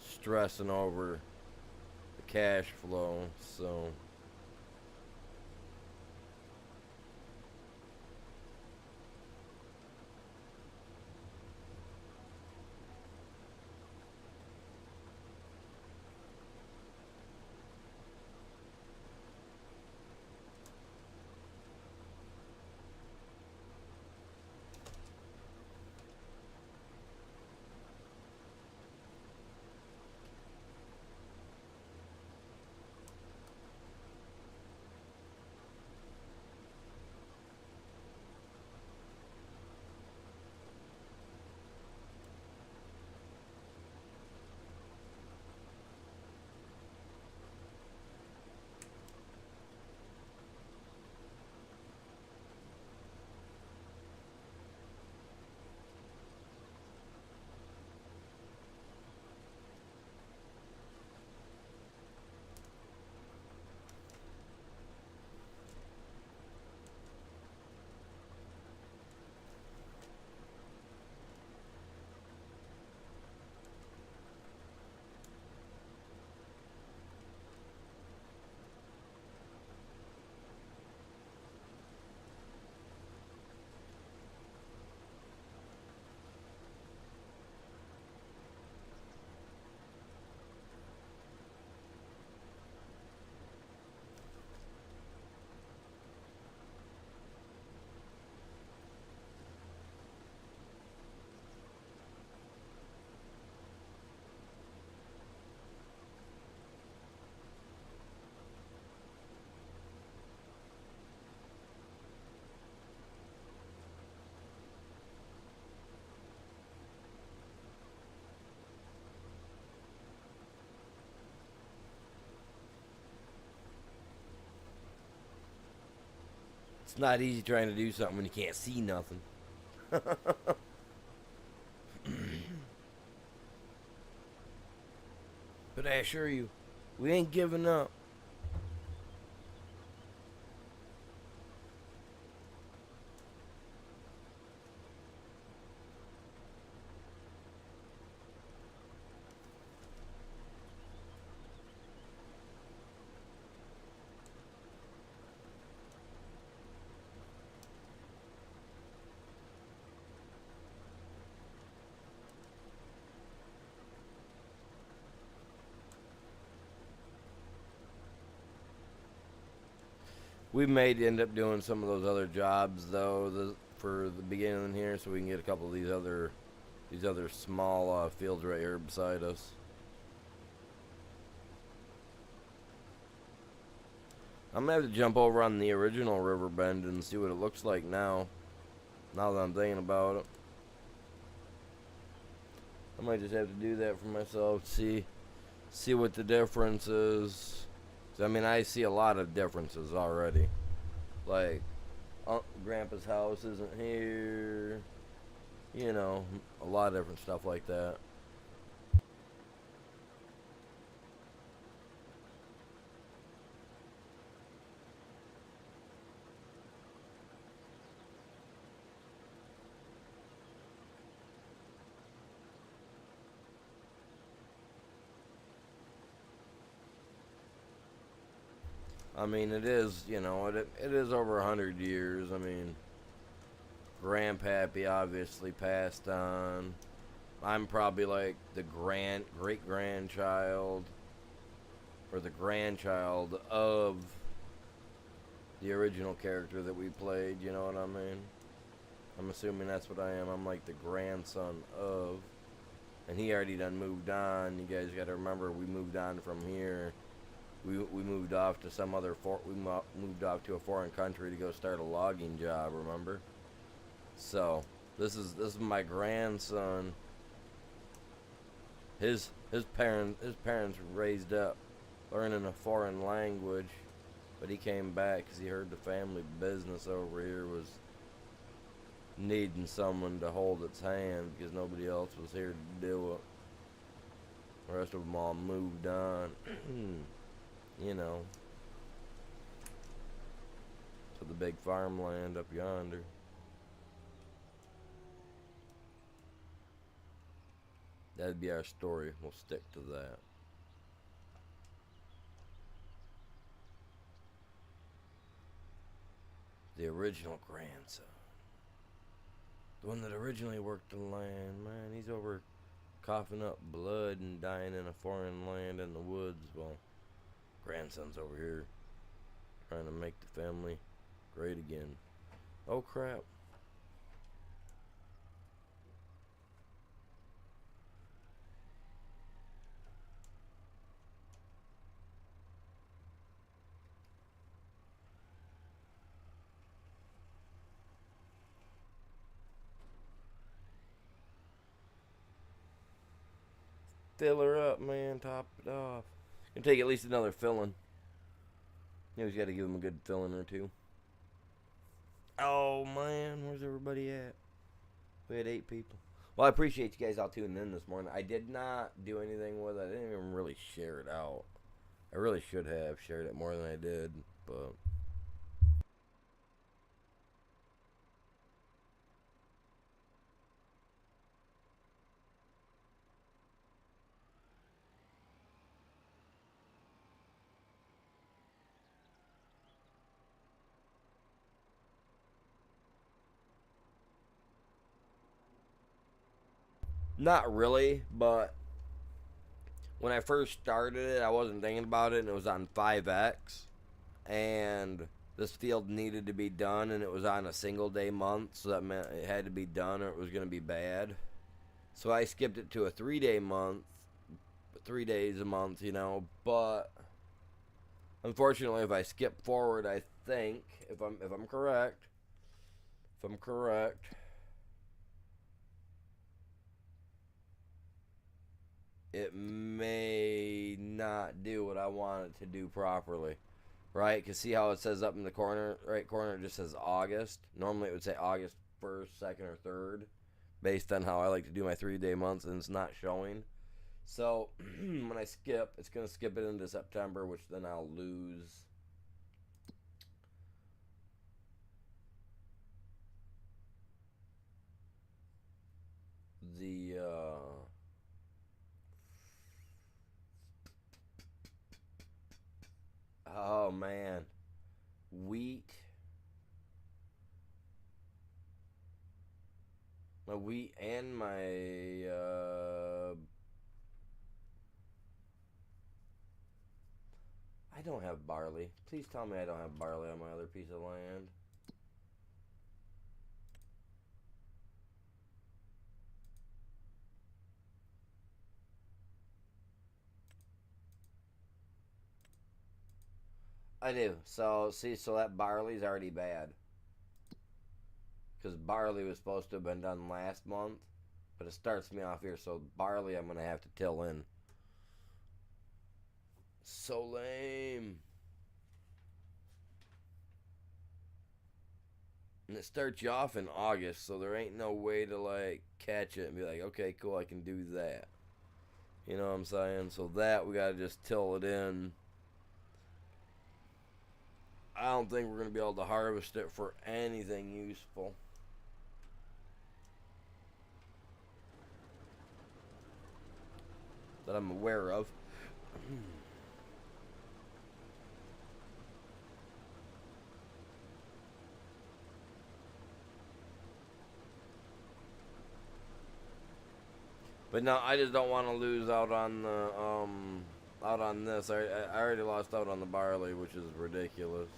stressing over the cash flow, so. It's not easy trying to do something when you can't see nothing. But I assure you, we ain't giving up. We may end up doing some of those other jobs though, for the beginning here, so we can get a couple of these other small fields right here beside us. I'm gonna have to jump over on the original Riverbend and see what it looks like now. Now that I'm thinking about it, I might just have to do that for myself. See what the difference is. I mean, I see a lot of differences already. Like, Grandpa's house isn't here. You know, a lot of different stuff like that. I mean, it is, you know, it is over 100 years. I mean, Grandpappy obviously passed on. I'm probably like the great grandchild or the grandchild of the original character that we played, you know what I mean? I'm assuming that's what I am. I'm like the grandson of. And he already done moved on. You guys got to remember, we moved on from here. We moved off to some other moved off to a foreign country to go start a logging job, remember? So, this is my grandson. His parents raised up learning a foreign language, but he came back because he heard the family business over here was needing someone to hold its hand because nobody else was here to do it. The rest of them all moved on, you know, to the big farmland up yonder. That'd be our story. We'll stick to that. The original grandson. The one that originally worked the land, man, he's over coughing up blood and dying in a foreign land in the woods while grandson's over here trying to make the family great again. Oh crap. Fill her up, man. Top it off. Gonna take at least another filling. You always gotta give them a good filling or two. Oh man, where's everybody at? We had 8 people. Well, I appreciate you guys all tuning in this morning. I did not do anything with it. I didn't even really share it out. I really should have shared it more than I did, but not really. But when I first started it, I wasn't thinking about it, and it was on 5X, and this field needed to be done, and it was on a single day month, so that meant it had to be done or it was going to be bad. So I skipped it to a 3-day month, 3 days a month, you know. But unfortunately, if I skip forward, I think if I'm correct, it may not do what I want it to do properly. right? Because see how it says up in the corner, right corner, it just says August. Normally it would say August 1st, 2nd, or 3rd, based on how I like to do my 3-day months, and it's not showing. So when I skip, it's going to skip it into September, which then I'll lose the oh man, wheat, my wheat and my I don't have barley. Please tell me I don't have barley on my other piece of land. I do. So see, so that barley's already bad because barley was supposed to have been done last month, but it starts me off here. So barley, I'm gonna have to till in. So lame. And it starts you off in August, so there ain't no way to like catch it and be like, okay, cool, I can do that. You know what I'm saying? So that we gotta just till it in. I don't think we're gonna be able to harvest it for anything useful that I'm aware of. But no, I just don't want to lose out on the out on this. I already lost out on the barley, which is ridiculous.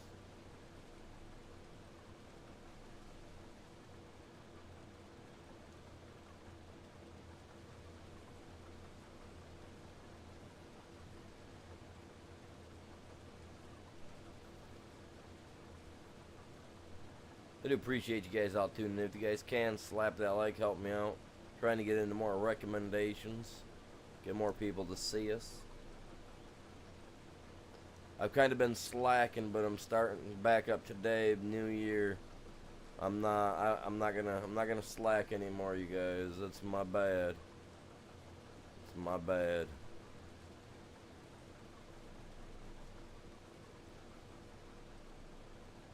I do appreciate you guys all tuning in. If you guys can, slap that like, help me out. Trying to get into more recommendations, get more people to see us. I've kind of been slacking, but I'm starting back up today, New Year. I'm not gonna slack anymore, you guys. That's my bad. It's my bad.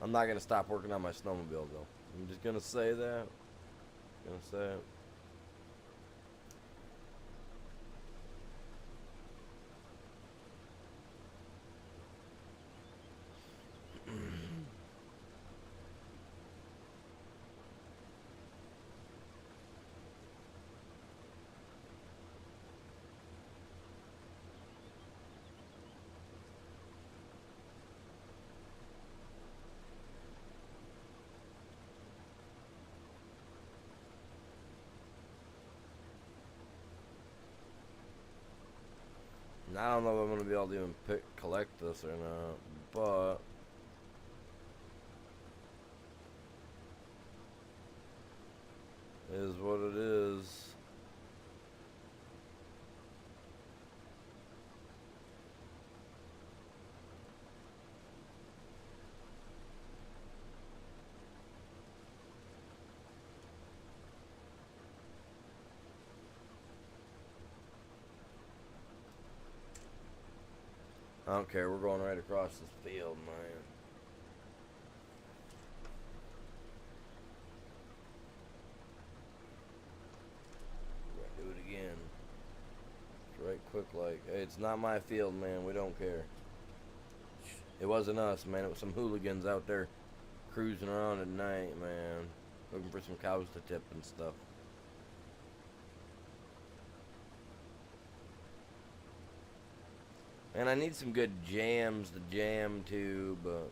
I'm not gonna stop working on my snowmobile though. I'm just gonna say that. Gonna say it. And I don't know if I'm gonna be able to even collect this or not, but it is what it is. I don't care. We're going right across this field, man. We're gonna do it again. It's right quick like. Hey, it's not my field, man. We don't care. It wasn't us, man. It was some hooligans out there cruising around at night, man. Looking for some cows to tip and stuff. And I need some good jams to jam to, but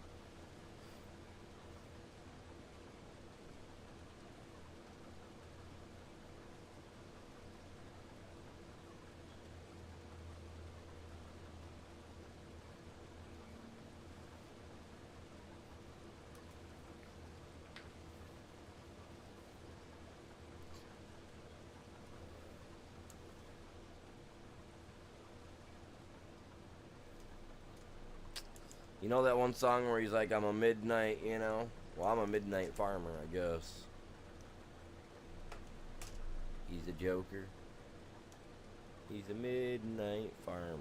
You know that one song where he's like, I'm a midnight, you know? Well, I'm a midnight farmer, I guess. He's a joker. He's a midnight farmer.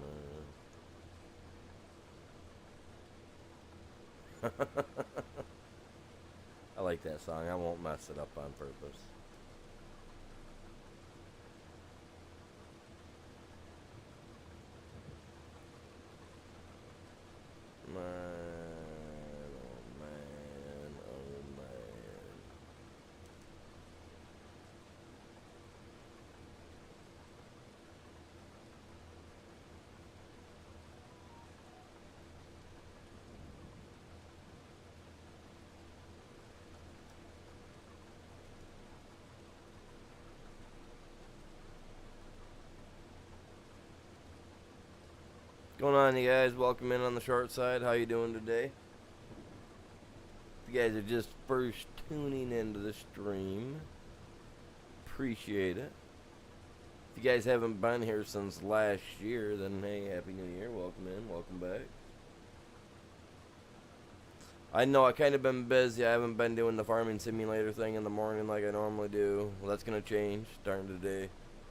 I like that song. I won't mess it up on purpose. Man, oh man, oh man. What's going on, you guys? Welcome in on the short side. How you doing today? If you guys are just first tuning into the stream, appreciate it. If you guys haven't been here since last year, then hey, Happy New Year. Welcome in. Welcome back. I know I kind of been busy. I haven't been doing the farming simulator thing in the morning like I normally do. Well, that's going to change starting today.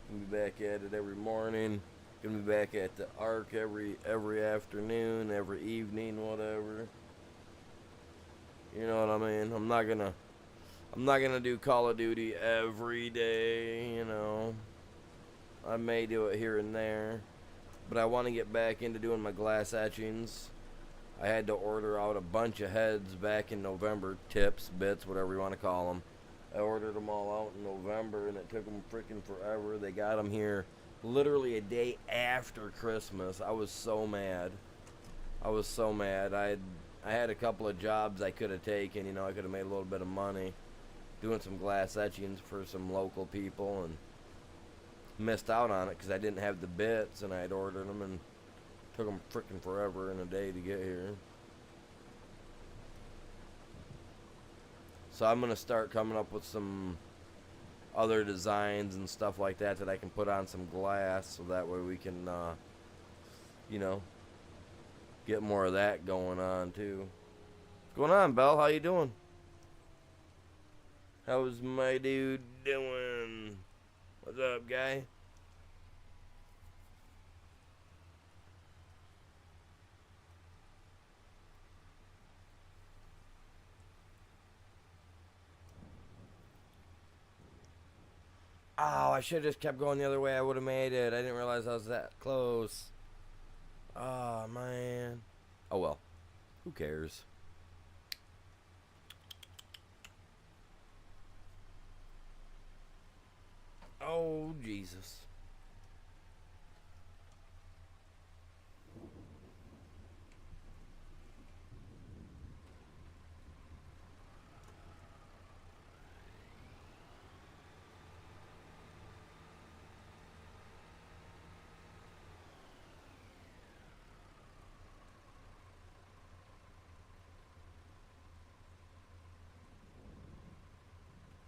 Gonna be back at it every morning. Gonna be back at the Ark every afternoon, every evening, whatever. You know what I mean? I'm not gonna do Call of Duty every day, you know. I may do it here and there, but I want to get back into doing my glass etchings. I had to order out a bunch of heads back in November, tips, bits, whatever you want to call them. I ordered them all out in November, and it took them freaking forever. They got them here literally a day after Christmas. I was so mad. I had a couple of jobs I could have taken. You know, I could have made a little bit of money doing some glass etchings for some local people, and missed out on it because I didn't have the bits, and I had ordered them, and took them freaking forever in a day to get here. So I'm gonna start coming up with some other designs and stuff like that I can put on some glass, so that way we can, you know, get more of that going on too. What's going on, Belle? How you doing? How's my dude doing? What's up, guy? Oh, I should have just kept going the other way. I would have made it. I didn't realize I was that close. Oh, man. Oh, well. Who cares? Oh, Jesus.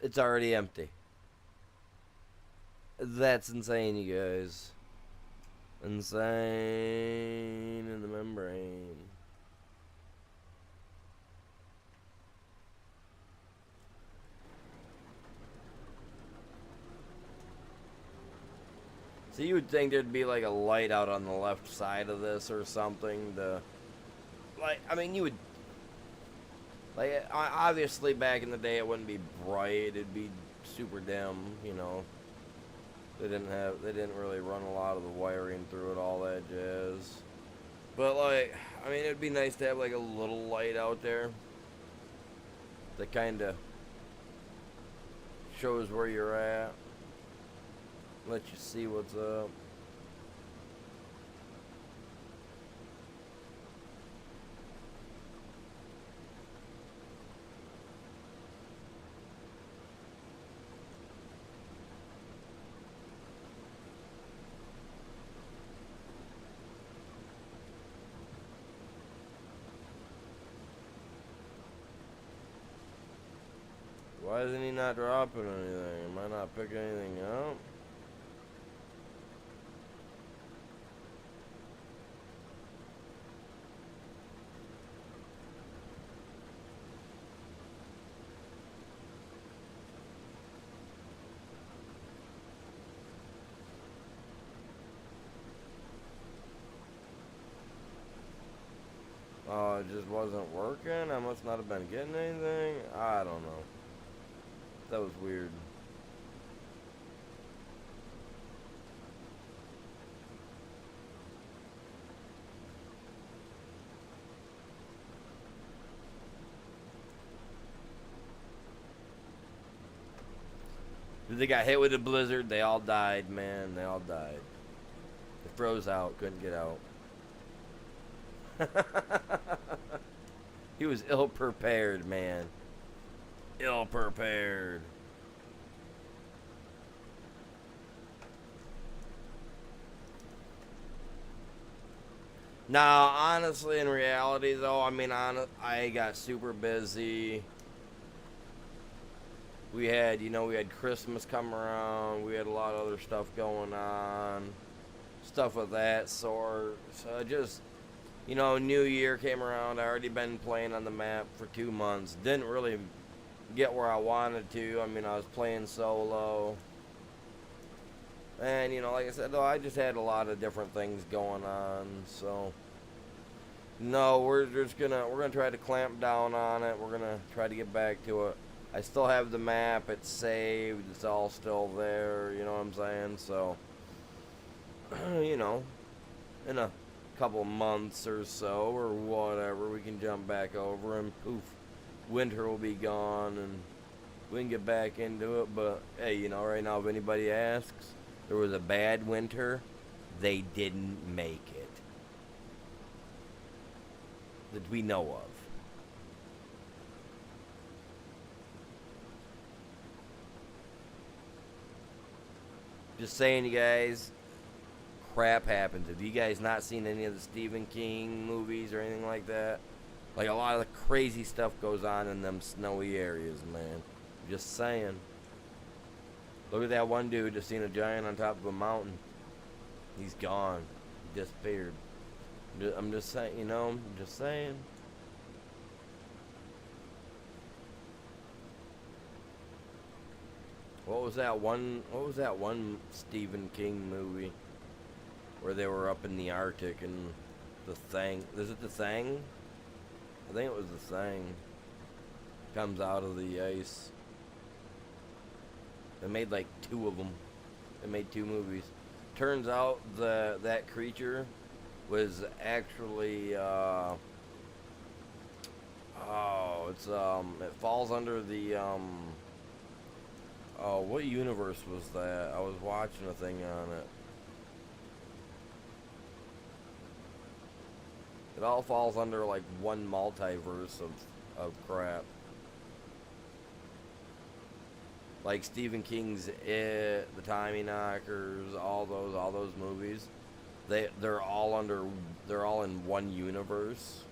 It's already empty. That's insane, you guys. Insane in the membrane. So you would think there'd be like a light out on the left side of this or something to, like, I mean, you would, like, obviously back in the day it wouldn't be bright, it'd be super dim, you know. They didn't really run a lot of the wiring through it, all that jazz. But, like, I mean, it'd be nice to have like a little light out there that kind of shows where you're at, let you see what's up. Why isn't he not dropping anything? Am I not picking anything up? it just wasn't working. I must not have been getting anything. I don't know. That was weird. They got hit with a blizzard. They all died, man. They all died. They froze out. Couldn't get out. He was ill prepared, man. Ill prepared. Now, honestly, in reality, though, I mean, I got super busy. We had, we had Christmas come around. We had a lot of other stuff going on. Stuff of that sort. So just, New Year came around. I already been playing on the map for 2 months. Didn't really get where I wanted to. I mean, I was playing solo. And, like I said, though, I just had a lot of different things going on. So, no, we're gonna try to clamp down on it. We're gonna try to get back to it. I still have the map. It's saved. It's all still there. You know what I'm saying? So, in a couple months or so or whatever, we can jump back over and poof, winter will be gone and we can get back into it. But hey, right now, if anybody asks, there was a bad winter. They didn't make it that we know of. Just saying, you guys, crap happens. Have you guys not seen any of the Stephen King movies or anything like that? Like, a lot of the crazy stuff goes on in them snowy areas, man. Just saying. Look at that one dude just seen a giant on top of a mountain. He's gone. He disappeared. I'm just saying, I'm just saying. What was that one Stephen King movie where they were up in the Arctic and the Thing? Is it the Thing? I think it was the Thing. Comes out of the ice. They made like 2 of them. They made 2 movies. Turns out that creature was actually it falls under the what universe was that? I was watching a thing on it. It all falls under like one multiverse of crap. Like Stephen King's It, The Tommyknockers, all those movies. They're all in one universe.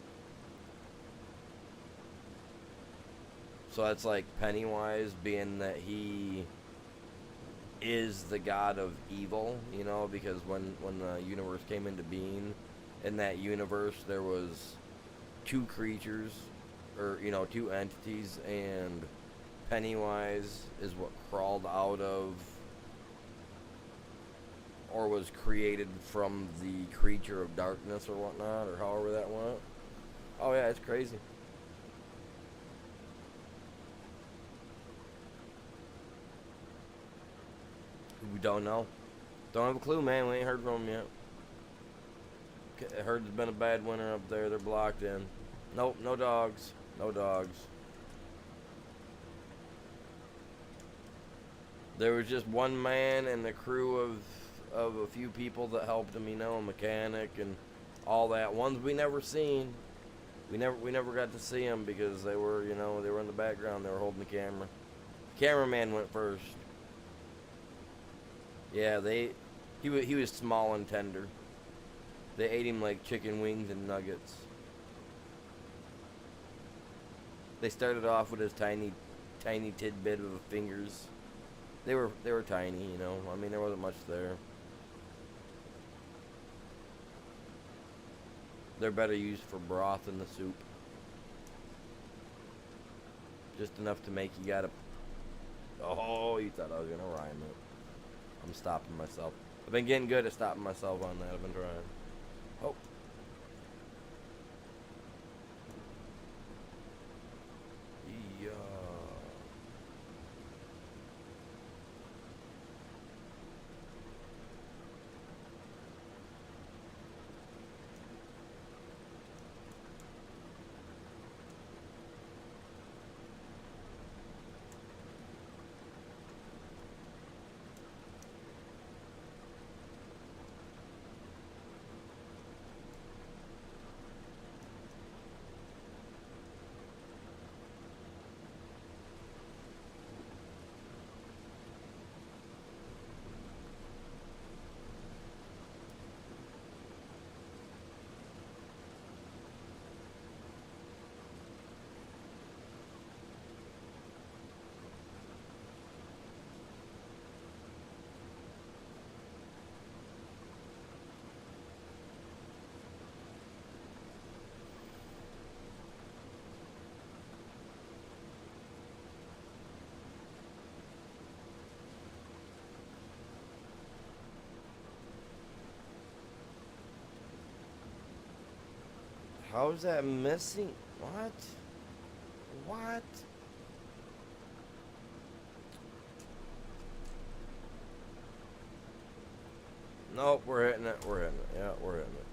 So that's like Pennywise, being that he is the god of evil, because when the universe came into being, in that universe there was 2 creatures, or 2 entities, and Pennywise is what crawled out of, or was created from, the creature of darkness or whatnot, or however that went. Oh yeah, it's crazy. We don't know. Don't have a clue, man. We ain't heard from them yet. I heard there's been a bad winter up there. They're blocked in. Nope, no dogs. No dogs. There was just one man and the crew of a few people that helped him, a mechanic and all that. Ones we never seen. We never got to see them because they were, they were in the background. They were holding the camera. Cameraman went first. Yeah, he was small and tender. They ate him like chicken wings and nuggets. They started off with his tiny tidbit of fingers. They were tiny, I mean, there wasn't much there. They're better used for broth in the soup. Just enough to make you gotta... Oh, you thought I was gonna rhyme it. I'm stopping myself. I've been getting good at stopping myself on that. I've been trying. Oh. How is that missing? What? What? Nope, we're hitting it. We're hitting it. Yeah, we're hitting it.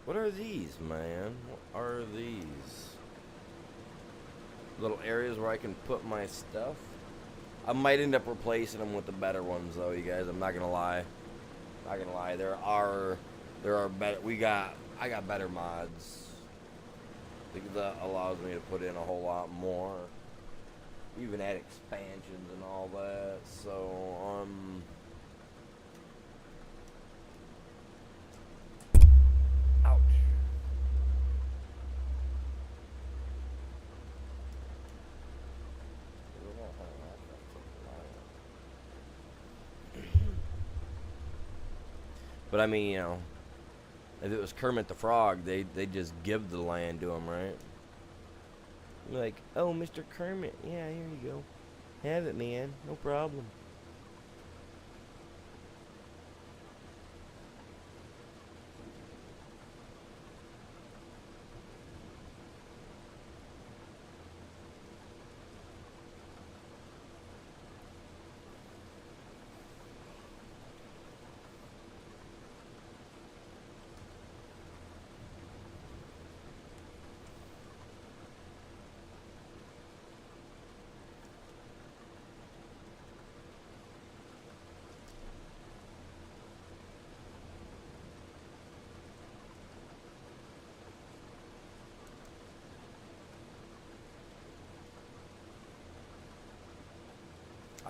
What are these, man? What are these? Little areas where I can put my stuff? I might end up replacing them with the better ones, though, you guys. I'm not gonna lie. Not gonna lie. There are better. I got better mods. I think that allows me to put in a whole lot more. Even add expansions and all that. So, ouch. But I mean, you know, if it was Kermit the Frog, they just give the land to him, right? Like, oh, Mr. Kermit, yeah, here you go, have it, man, no problem.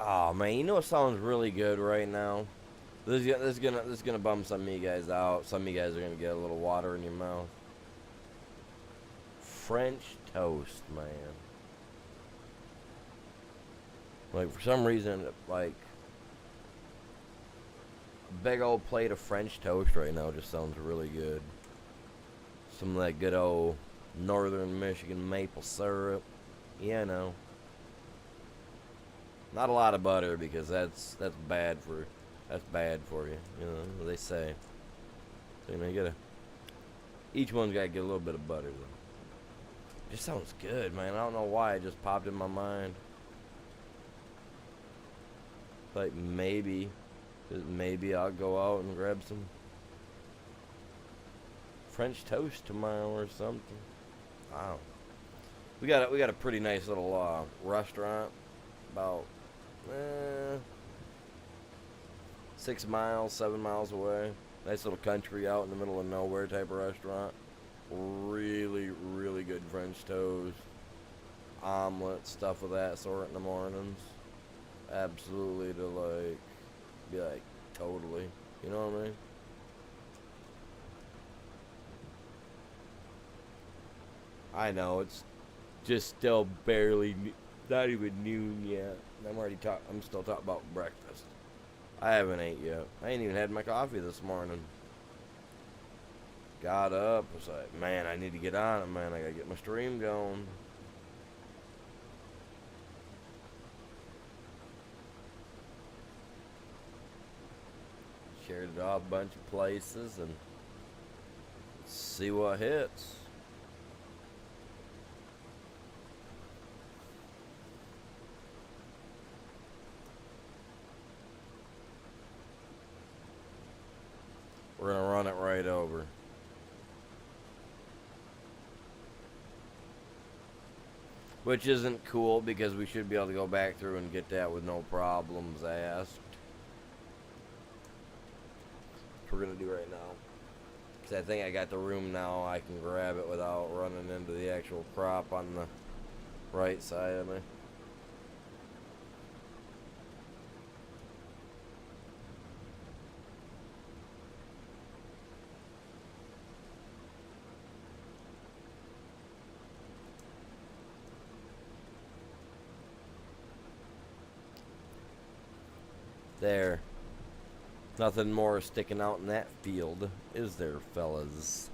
Oh man, you know what sounds really good right now? This is gonna bum some of you guys out. Some of you guys are gonna get a little water in your mouth. French toast, man. Like for some reason, like a big old plate of French toast right now just sounds really good. Some of that good old Northern Michigan maple syrup. Yeah, no. Not a lot of butter because that's bad for you. You know what they say. So you know you gotta. Each one's gotta get a little bit of butter though. Just sounds good, man. I don't know why it just popped in my mind. Like maybe I'll go out and grab some French toast tomorrow or something. Wow. We got a pretty nice little restaurant about 6 miles, 7 miles away. Nice little country out in the middle of nowhere type of restaurant. Really, really good French toast, omelet, stuff of that sort in the mornings. Absolutely to like, be like, totally. You know what I mean? I know, it's just still barely, not even noon yet. I'm still talking about breakfast. I haven't ate yet. I ain't even had my coffee this morning. Got up, was like, man, I need to get on it, man. I gotta get my stream going. Shared it off a bunch of places and see what hits. We're gonna run it right over. Which isn't cool because we should be able to go back through and get that with no problems asked. That's what we're gonna do right now. Because I think I got the room now, I can grab it without running into the actual crop on the right side of me. There. Nothing more sticking out in that field, is there, fellas?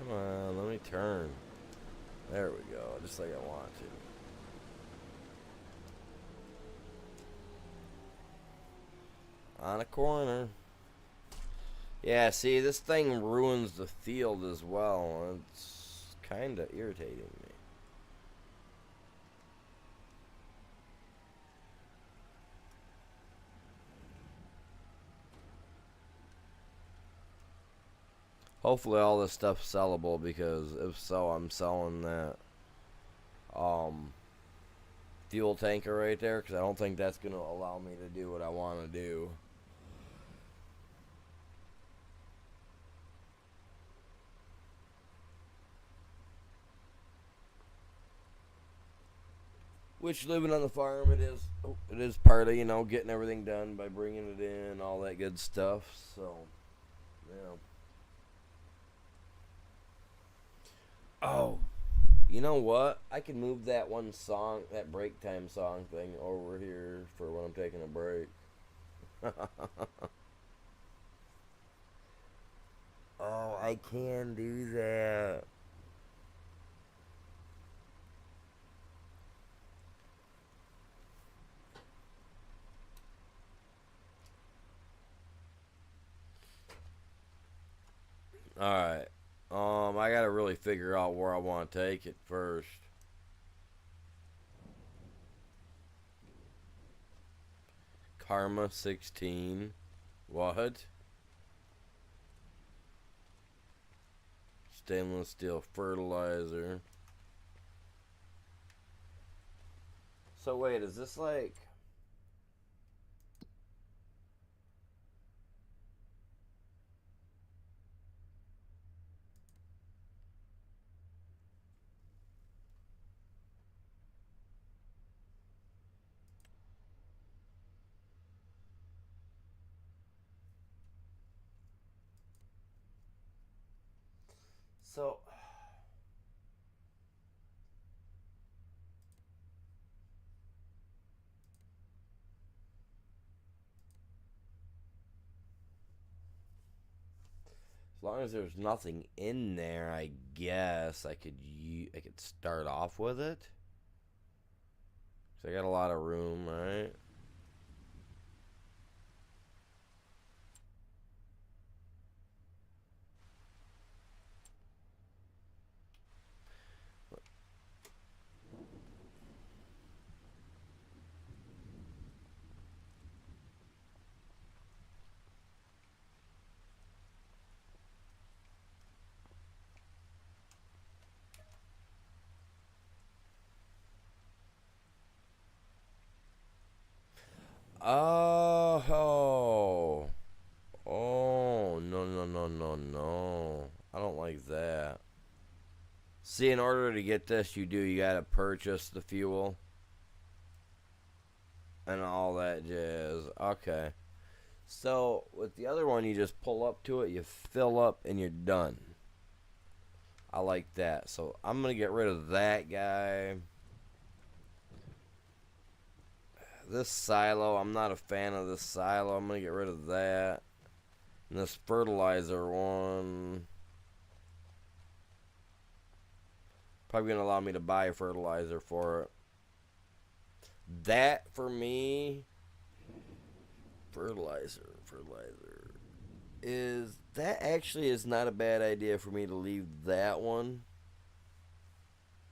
Come on, let me turn. There we go, just like I want to. On a corner. Yeah, see, this thing ruins the field as well. It's kind of irritating me. Hopefully all this stuff's sellable, because if so, I'm selling that fuel tanker right there, because I don't think that's going to allow me to do what I want to do. Which, living on the farm, it is part of, getting everything done by bringing it in, all that good stuff. So, yeah. Oh, you know what? I can move that one song, that break time song thing, over here for when I'm taking a break. Oh, I can do that. Alright. I gotta really figure out where I want to take it first. Karma 16. What? Stainless steel fertilizer. So wait, is this like... So... As long as there's nothing in there, I guess I could start off with it. So I got a lot of room, right? Oh, oh, no, no, no, no, no. I don't like that. See, in order to get this, you gotta purchase the fuel and all that jazz. Okay. So, with the other one, you just pull up to it, you fill up, and you're done. I like that. So, I'm gonna get rid of that guy. This silo, I'm not a fan of this silo. I'm gonna get rid of that. And this fertilizer one, probably gonna allow me to buy fertilizer for it. That for me, fertilizer is that actually is not a bad idea for me to leave that one,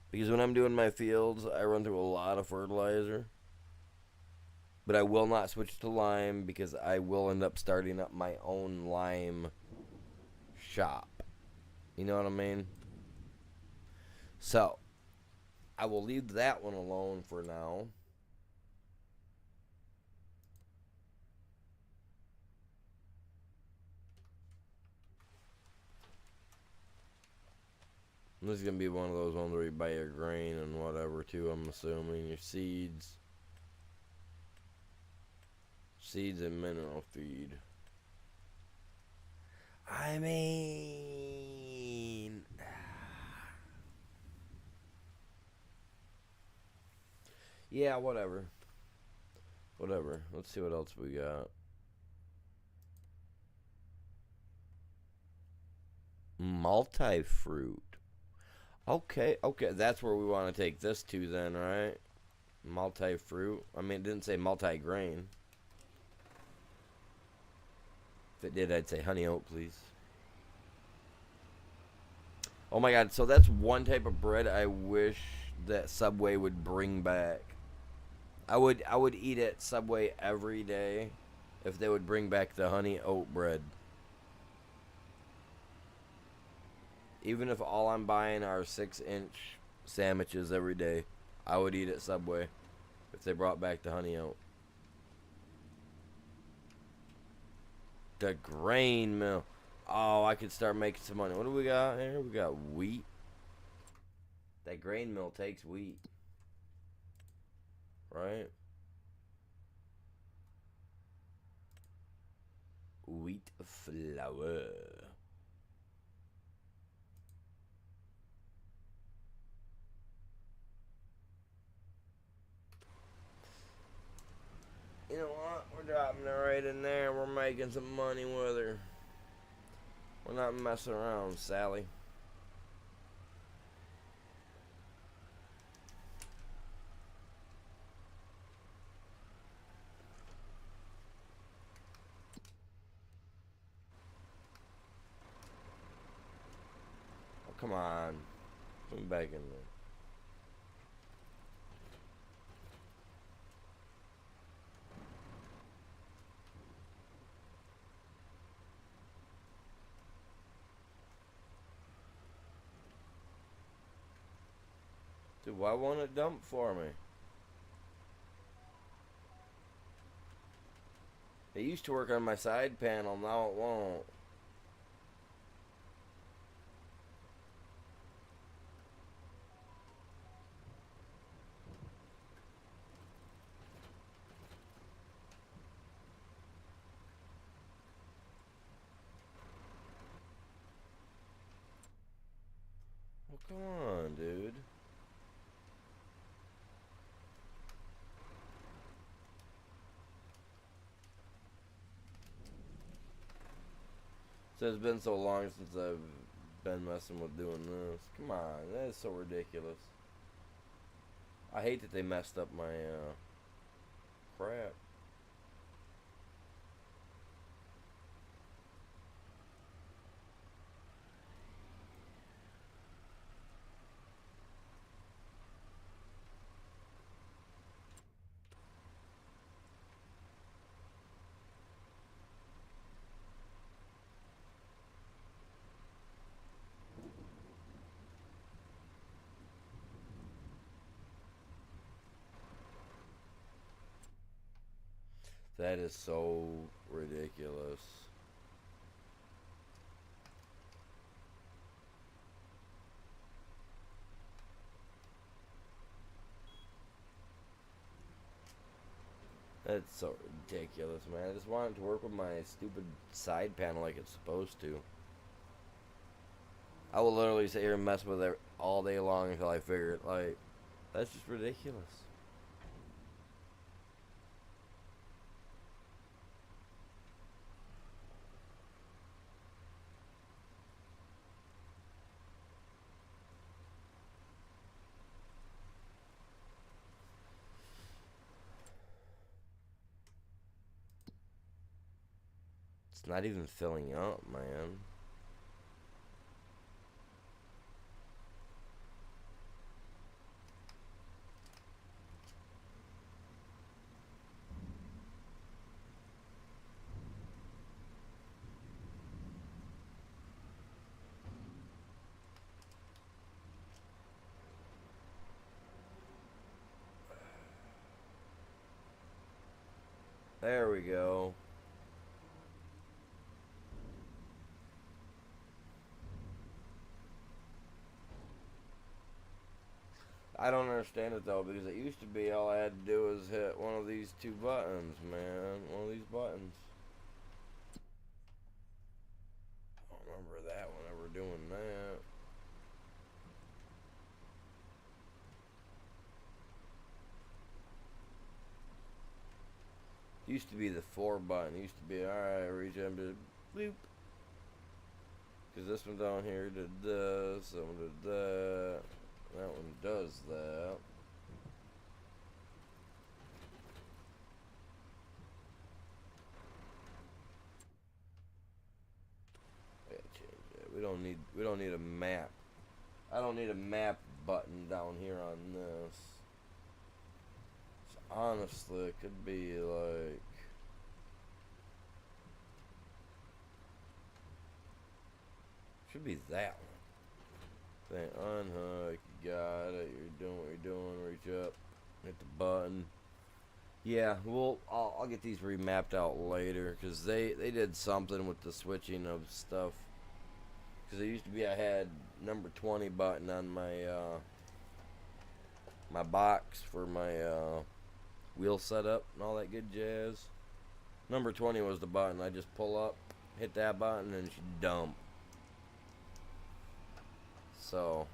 because when I'm doing my fields, I run through a lot of fertilizer. But I will not switch to lime, because I will end up starting up my own lime shop. You know what I mean? So, I will leave that one alone for now. This is going to be one of those ones where you buy your grain and whatever, too, I'm assuming. Your seeds. Seeds and mineral feed. I mean... Yeah, whatever. Whatever. Let's see what else we got. Multi-fruit. Okay, okay. That's where we want to take this to then, right? Multi-fruit. I mean, it didn't say multi-grain. If it did, I'd say honey oat, please. Oh my god, so that's one type of bread I wish that Subway would bring back. I would eat at Subway every day if they would bring back the honey oat bread. Even if all I'm buying are 6-inch sandwiches every day, I would eat at Subway if they brought back the honey oat. The grain mill. Oh, I could start making some money. What do we got here? We got wheat. That grain mill takes wheat. Right? Wheat flour. You know what? We're dropping it right in there. We're making some money with her. We're not messing around, Sally. Oh, come on. Put me back in there. Dude, why won't it dump for me? It used to work on my side panel, now it won't. Well, come on, dude. So it's been so long since I've been messing with doing this. Come on, that is so ridiculous. I hate that they messed up my crap. That is so ridiculous. That's so ridiculous, man. I just wanted to work with my stupid side panel like it's supposed to. I will literally sit here and mess with it all day long until I figure it. Like, that's just ridiculous. It's not even filling up, man. There we go. I don't understand it though, because it used to be all I had to do was hit one of these two buttons, man. One of these buttons. I don't remember that one ever doing that. Used to be the 4 button. Used to be, alright, reach up to bloop. Because this one down here did this, that one did that, that one does that. I gotta change that. We don't need a map. I don't need a map button down here on this. So honestly, it could be like, should be that one. Then unhook, you got it. You're doing what you're doing. Reach up, hit the button. Yeah, well, I'll get these remapped out later because they did something with the switching of stuff. Because it used to be I had number 20 button on my my box for my wheel setup and all that good jazz. Number 20 was the button. I just pull up, hit that button, and she dump. So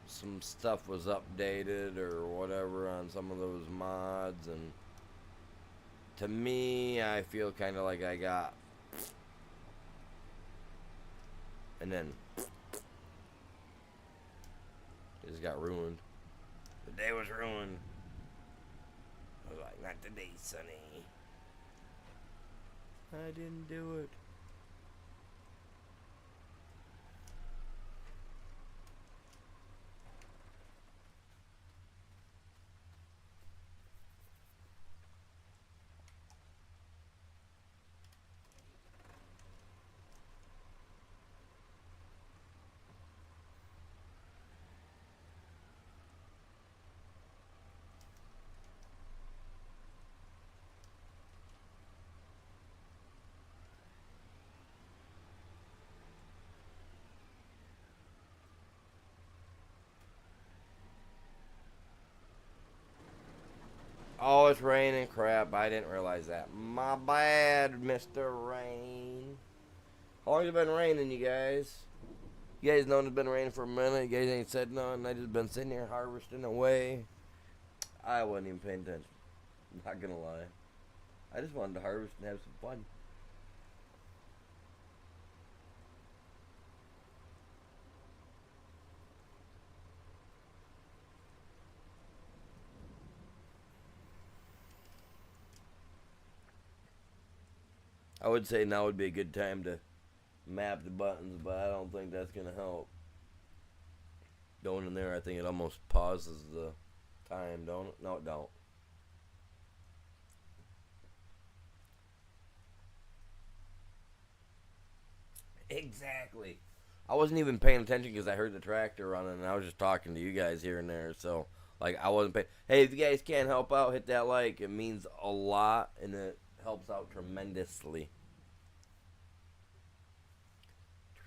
some stuff was updated or whatever on some of those mods, and to me, I feel kind of like I got, and then it just got ruined. The day was ruined. I was like, not today, Sonny. I didn't do it. Oh, it's raining. Crap, I didn't realize that. My bad, Mr. Rain. How long has it been raining, you guys? You guys know it's been raining for a minute. You guys ain't said nothing. I just been sitting here harvesting away. I wasn't even paying attention. I'm not gonna lie. I just wanted to harvest and have some fun. I would say now would be a good time to map the buttons, but I don't think that's gonna help. Going in there, I think it almost pauses the time, don't it? No, it don't. Exactly. I wasn't even paying attention because I heard the tractor running, and I was just talking to you guys here and there. So, like, I wasn't paying. Hey, if you guys can't help out, hit that like. It means a lot, and it helps out tremendously.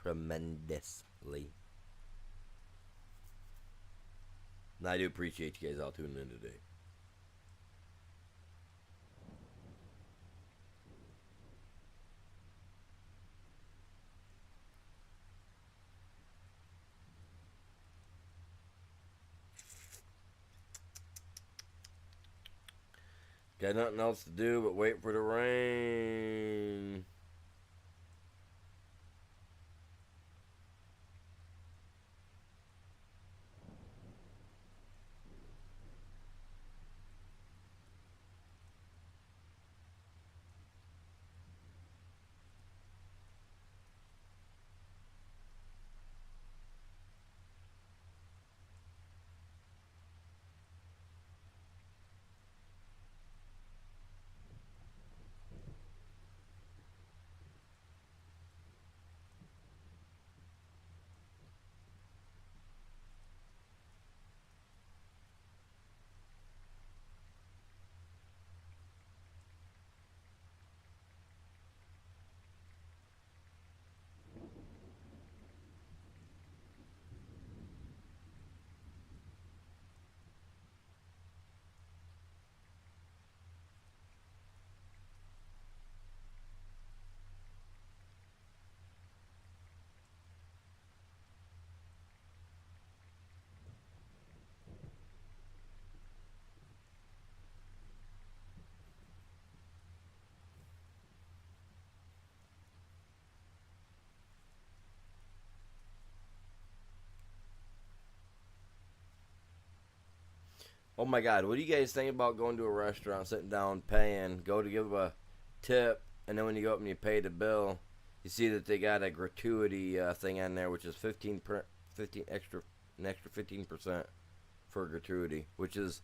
Tremendously. And I do appreciate you guys all tuning in today. Got nothing else to do but wait for the rain. Oh my God, what do you guys think about going to a restaurant, sitting down, paying, go to give a tip, and then when you go up and you pay the bill, you see that they got a gratuity thing on there, which is 15 extra, an extra 15% for gratuity, which is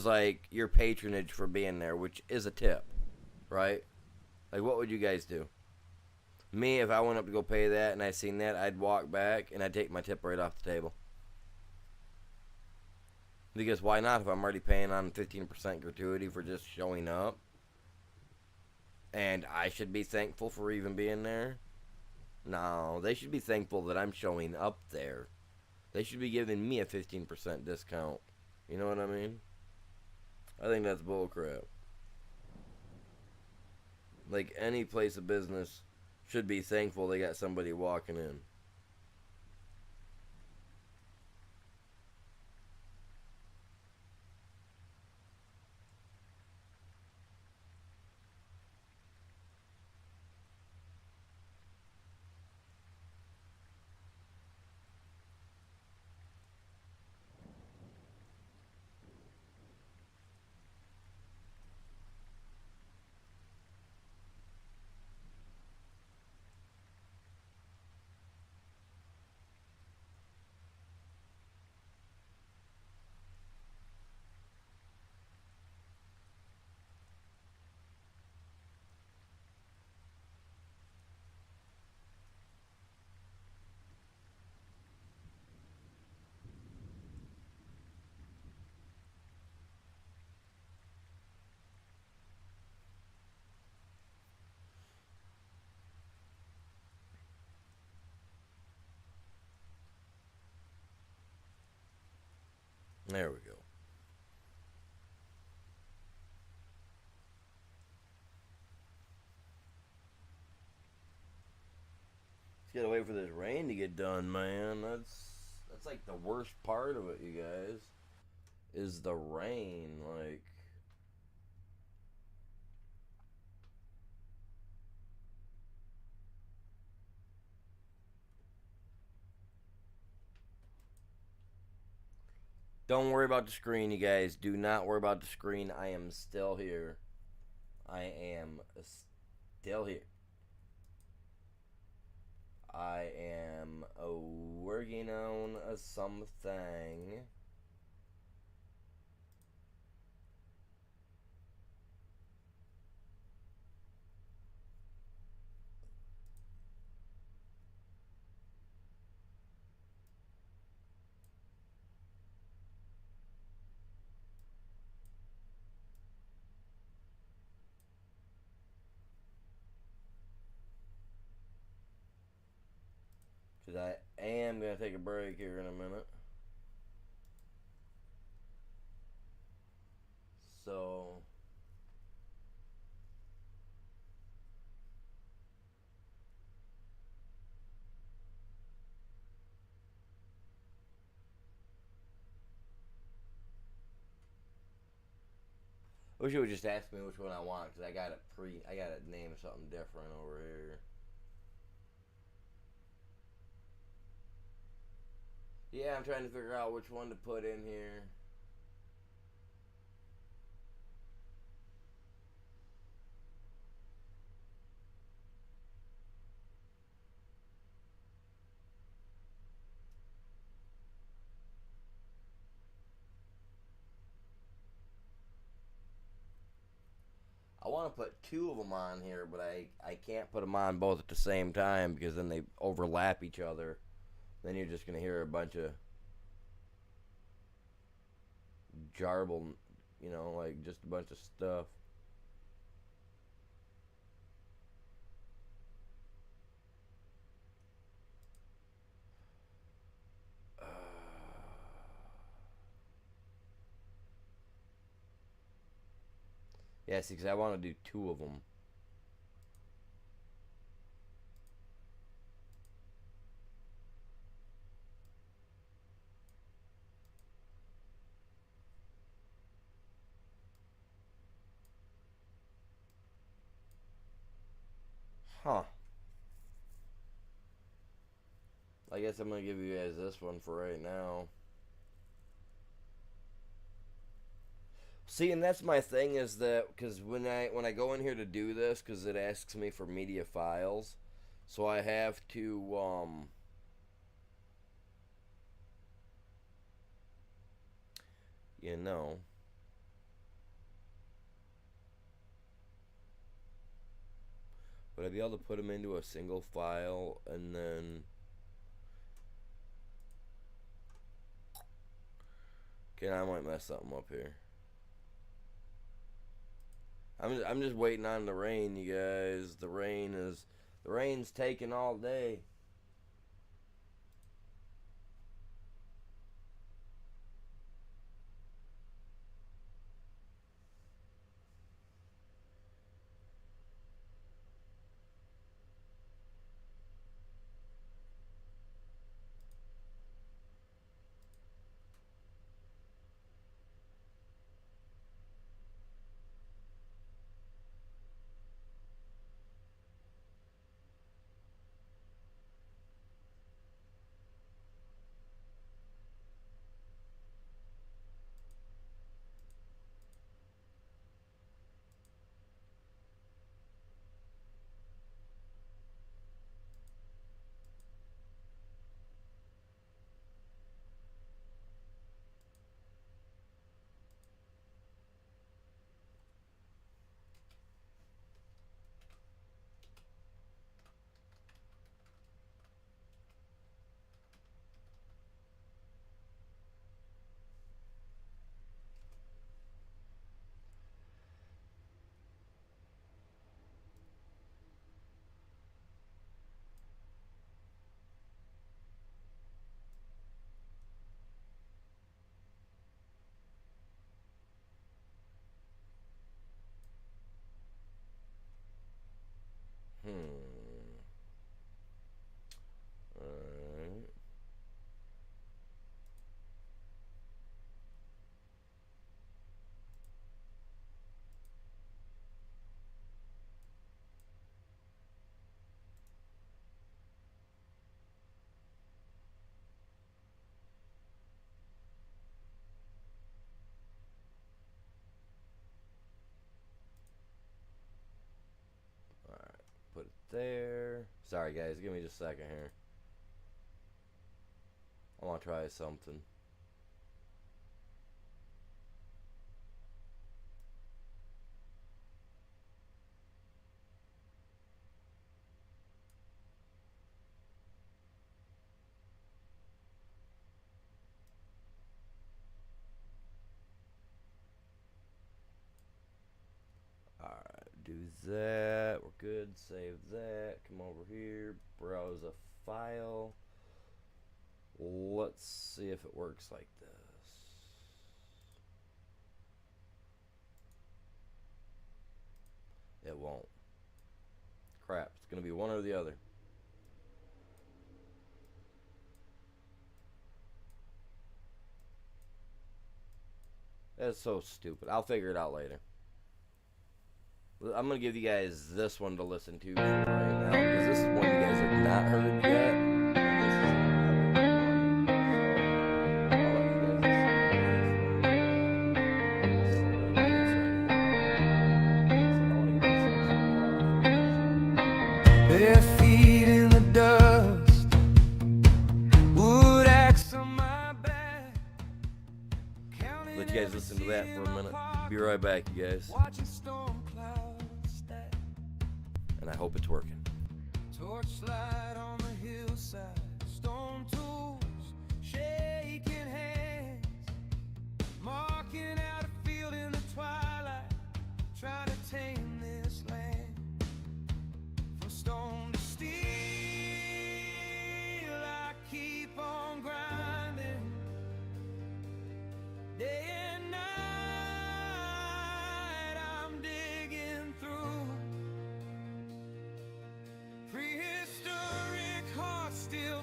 like your patronage for being there, which is a tip, right? Like, what would you guys do? Me, if I went up to go pay that and I seen that, I'd walk back and I'd take my tip right off the table. Because why not? If I'm already paying on 15% gratuity for just showing up, and I should be thankful for even being there. No, they should be thankful that I'm showing up there. They should be giving me a 15% discount. You know what I mean? I think that's bullcrap. Like, any place of business should be thankful they got somebody walking in. There we go. Just gotta wait for this rain to get done, man. That's like the worst part of it, you guys. Is the rain. Like, don't worry about the screen, you guys. Do not worry about the screen. I am still here. I am still here. I am working on something. Because I am going to take a break here in a minute. So, I wish you would just ask me which one I want because I got it named something different over here. Yeah, I'm trying to figure out which one to put in here. I want to put two of them on here, but I can't put them on both at the same time because then they overlap each other. Then you're just going to hear a bunch of jarble, like just a bunch of stuff. Uh, yeah, see, because I want to do two of them. Huh. I guess I'm going to give you guys this one for right now. See, and that's my thing is that because when I go in here to do this, because it asks me for media files, so I have to you know, would I be able to put them into a single file and then? Okay, I might mess something up here. I'm just waiting on the rain, you guys. The rain's taking all day. Hmm. Alright. Alright. Put it there. Sorry, guys. Give me just a second here. I want to try something. Alright, do that. We're good. Save that. Come over here. Browse a file. Let's see if it works like this. It won't. Crap. It's going to be one or the other. That's so stupid. I'll figure it out later. I'm going to give you guys this one to listen to for right now, because this is one you guys have not heard yet. Bare feet in the dust, wood axe on my back. Let you guys listen to that for a minute. Be right back, you guys. Watching storm clouds stack. And I hope it's working. Torchlight on the hillside, stone tools, shaking hands, marking out a field in the twilight, trying to tame this land. From stone to steel, I keep on grinding, day and night. I'm digging through prehistoric hearts, still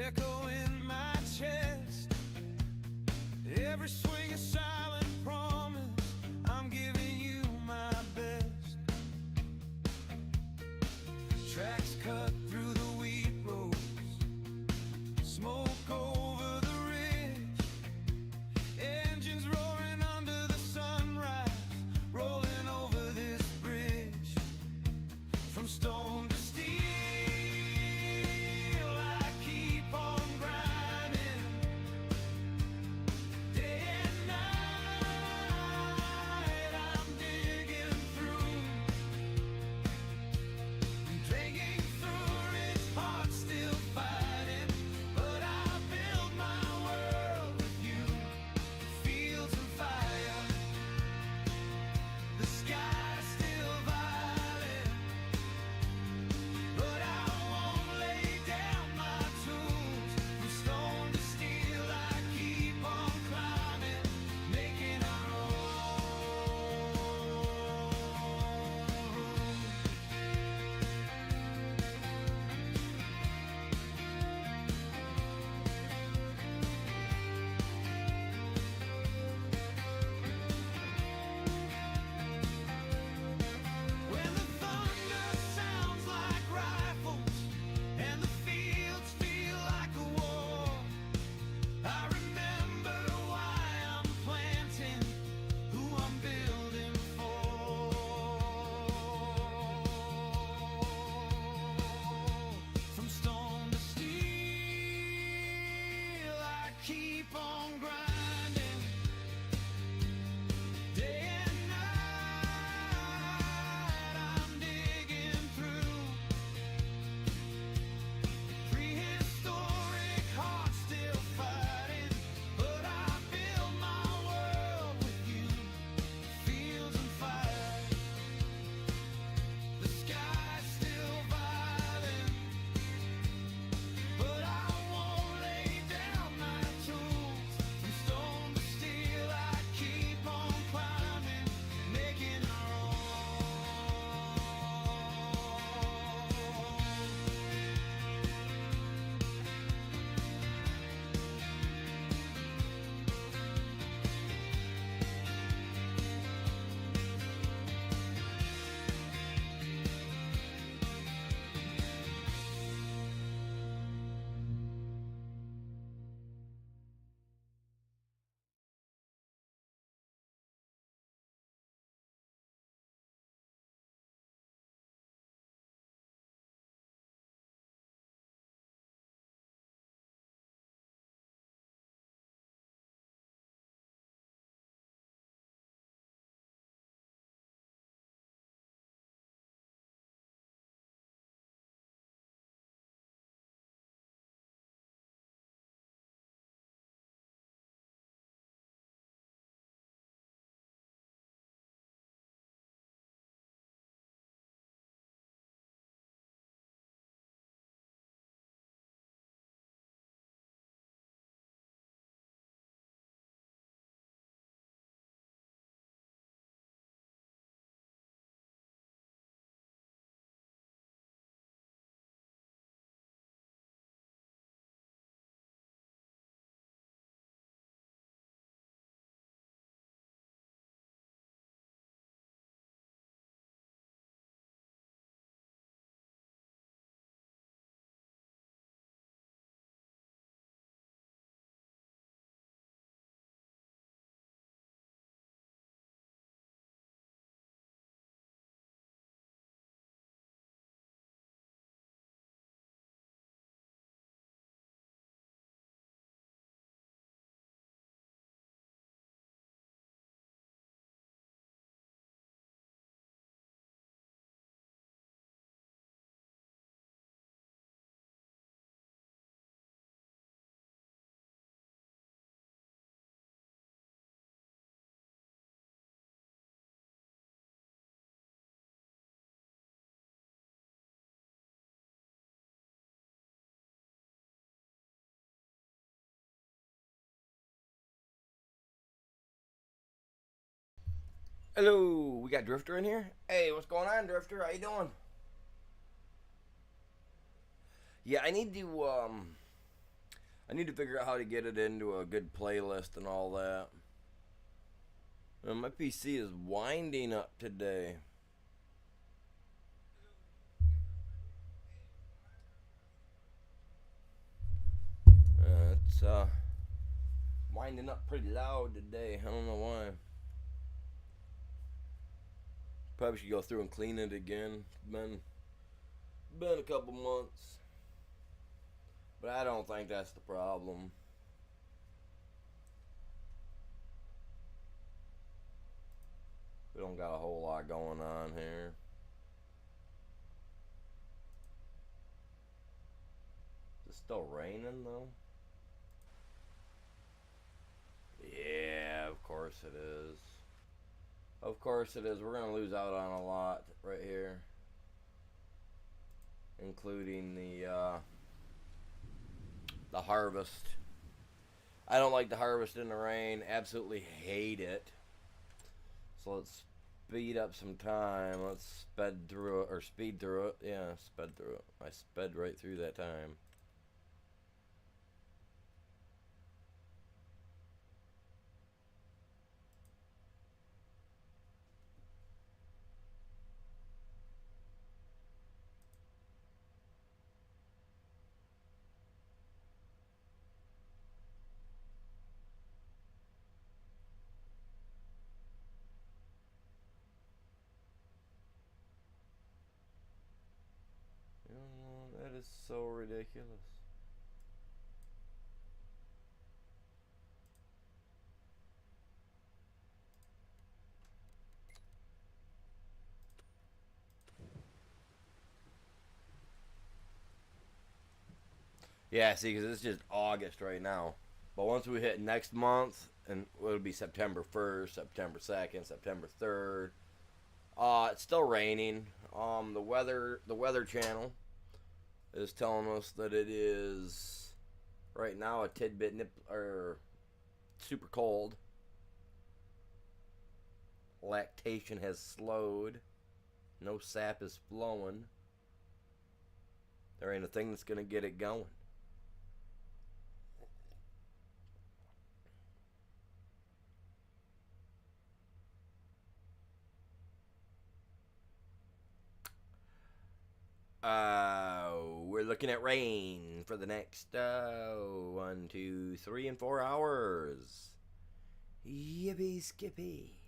echo in my chest. Every swing a silent promise. I'm giving you my best. Tracks cut through the wheat rows, smoke over the ridge, engines roaring under the sunrise, rolling over this bridge. From stone to steel, I keep on grinding. Day and night, I'm digging through, digging through rich hearts still fighting. But I build my world with you, fields and fire, the sky still violet. But I won't lay down my tools. From stone to steel, I keep on climbing, making our own room. When the thunder sounds like rifles and the fields feel like a war, I remember why I'm planting, who I'm building for. From stone to steel, I keep on grinding. Day and night, I'm digging through prehistoric hearts still fighting. But I build my world with you, fields and fire, the sky still violet. But I won't lay down my tools. From stone to steel, I keep on climbing, making our own. Hello, we got Drifter in here. Hey, what's going on, Drifter? How you doing? Yeah, I need to I need to figure out how to get it into a good playlist and all that. And my PC is winding up today. It's winding up pretty loud today. I don't know why. Probably should go through and clean it again. Been a couple months. But I don't think that's the problem. We don't got a whole lot going on here. Is it still raining though? Yeah, of course it is. Of course it is. We're gonna lose out on a lot right here, including the harvest. I don't like the harvest in the rain. Absolutely hate it. So let's speed up some time. Let's sped through it, or speed through it. Yeah, sped through it. I sped right through that time. That is so ridiculous. Yeah, see, because it's just August right now. But once we hit next month, and it'll be September 1st, September 2nd, September 3rd. It's still raining. The weather channel is telling us that it is right now a tidbit or super cold. Lactation has slowed. No sap is flowing. There ain't a thing that's gonna get it going. We're looking at rain for the next 1, 2, 3, and 4 hours. Yippee skippy.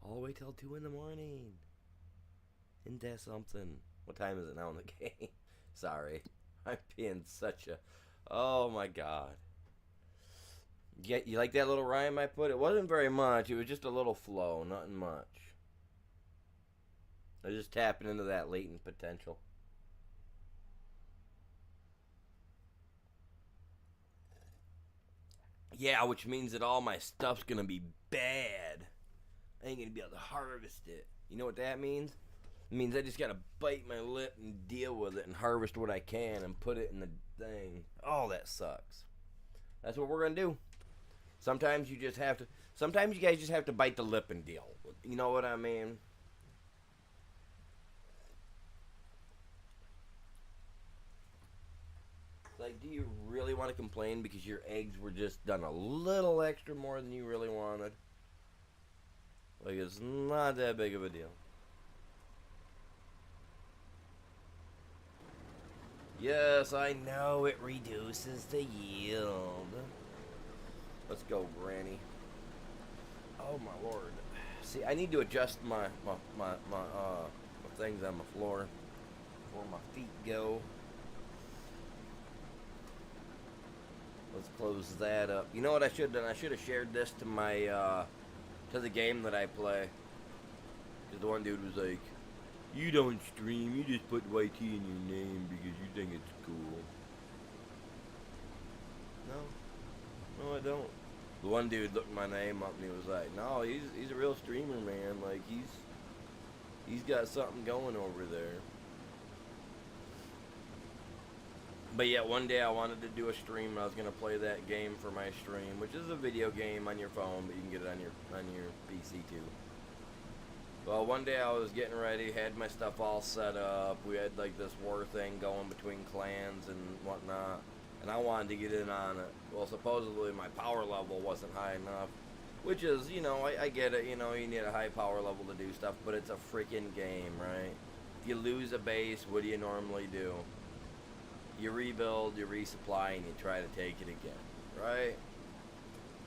All the way till 2 in the morning. Isn't that something? What time is it now in the game? Sorry. I'm being such a... Oh my god. You like that little rhyme I put? It wasn't very much. It was just a little flow. Nothing much. I was just tapping into that latent potential. Yeah, which means that all my stuff's gonna be bad. I ain't gonna be able to harvest it. You know what that means? It means I just gotta bite my lip and deal with it and harvest what I can and put it in the thing. Oh, that sucks. That's what we're gonna do. Sometimes you just have to. Sometimes you guys just have to bite the lip and deal. You know what I mean? Like, do you really want to complain because your eggs were just done a little extra more than you really wanted? Like, it's not that big of a deal. Yes, I know it reduces the yield. Let's go, Granny. Oh my lord. See, I need to adjust my things on the floor where my feet go. Let's close that up. You know what I should have done? I should have shared this to my to the game that I play. Cause the one dude was like, "You don't stream. You just put YT in your name because you think it's cool." No, I don't. The one dude looked my name up and he was like, "No, he's a real streamer, man. Like he's got something going over there." But yeah, one day I wanted to do a stream and I was gonna play that game for my stream, which is a video game on your phone, but you can get it on your PC too. Well, one day I was getting ready, had my stuff all set up. We had like this war thing going between clans and whatnot. and I wanted to get in on it. Well, supposedly my power level wasn't high enough, which is, I get it. You need a high power level to do stuff, but it's a freaking game, right? If you lose a base, what do you normally do? You rebuild, you resupply, and you try to take it again, right?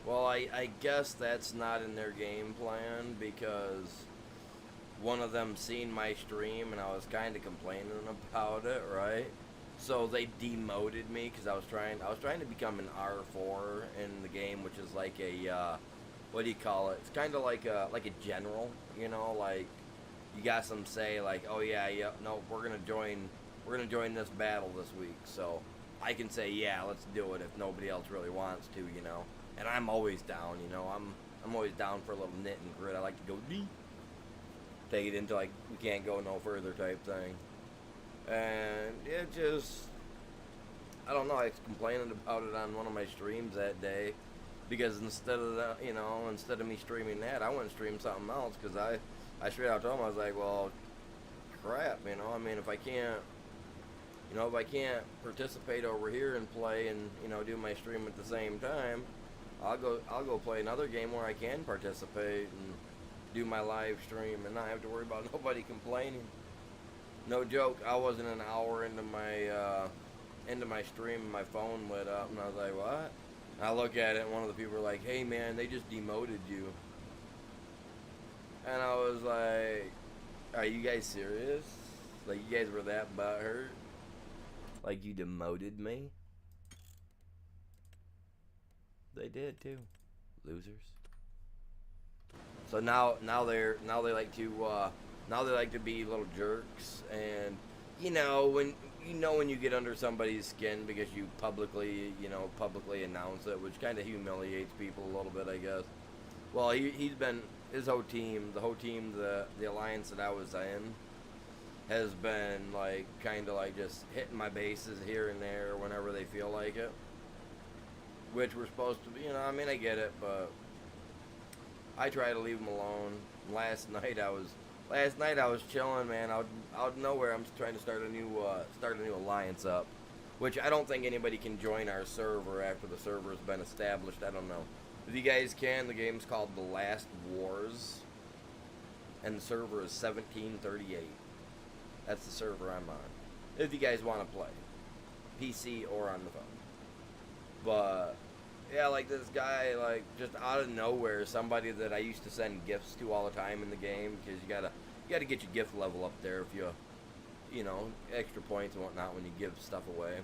Well, I guess that's not in their game plan, because one of them seen my stream and I was kind of complaining about it, right? So they demoted me because I was trying to become an R4 in the game, which is like a what do you call it? It's kind of like a general, like you got some say, like, oh yeah, yeah, no, we're gonna join this battle this week, so I can say, yeah, let's do it if nobody else really wants to. And I'm always down, I'm always down for a little knit and grit. I like to go deep, take it into like we can't go no further type thing, and it just, I don't know. I was complaining about it on one of my streams that day, because instead of that, instead of me streaming that, I went and streamed something else, because I straight out told him, I was like, well, crap, I mean, if I can't participate over here and play and do my stream at the same time, I'll go play another game where I can participate and do my live stream and not have to worry about nobody complaining. No joke, I wasn't an hour into my stream and my phone lit up, and I was like, what? And I look at it, and one of the people were like, hey man, they just demoted you. And I was like, are you guys serious? Like, you guys were that butthurt? Like, you demoted me? They did too, losers. So now they like to be little jerks, and when you get under somebody's skin because you publicly announce it, which kind of humiliates people a little bit, I guess. Well, he's been, his whole team, the alliance that I was in, has been like kind of like just hitting my bases here and there whenever they feel like it, which we're supposed to be. I mean, I get it, but I try to leave them alone. Last night I was chilling, man. Out of nowhere, I'm trying to start a new alliance up, which I don't think anybody can join our server after the server's been established. I don't know. If you guys can, the game's called The Last Wars, and the server is 1738. That's the server I'm on. If you guys want to play, PC or on the phone. But yeah, like this guy, like just out of nowhere, somebody that I used to send gifts to all the time in the game, because you gotta get your gift level up there if you extra points and whatnot when you give stuff away.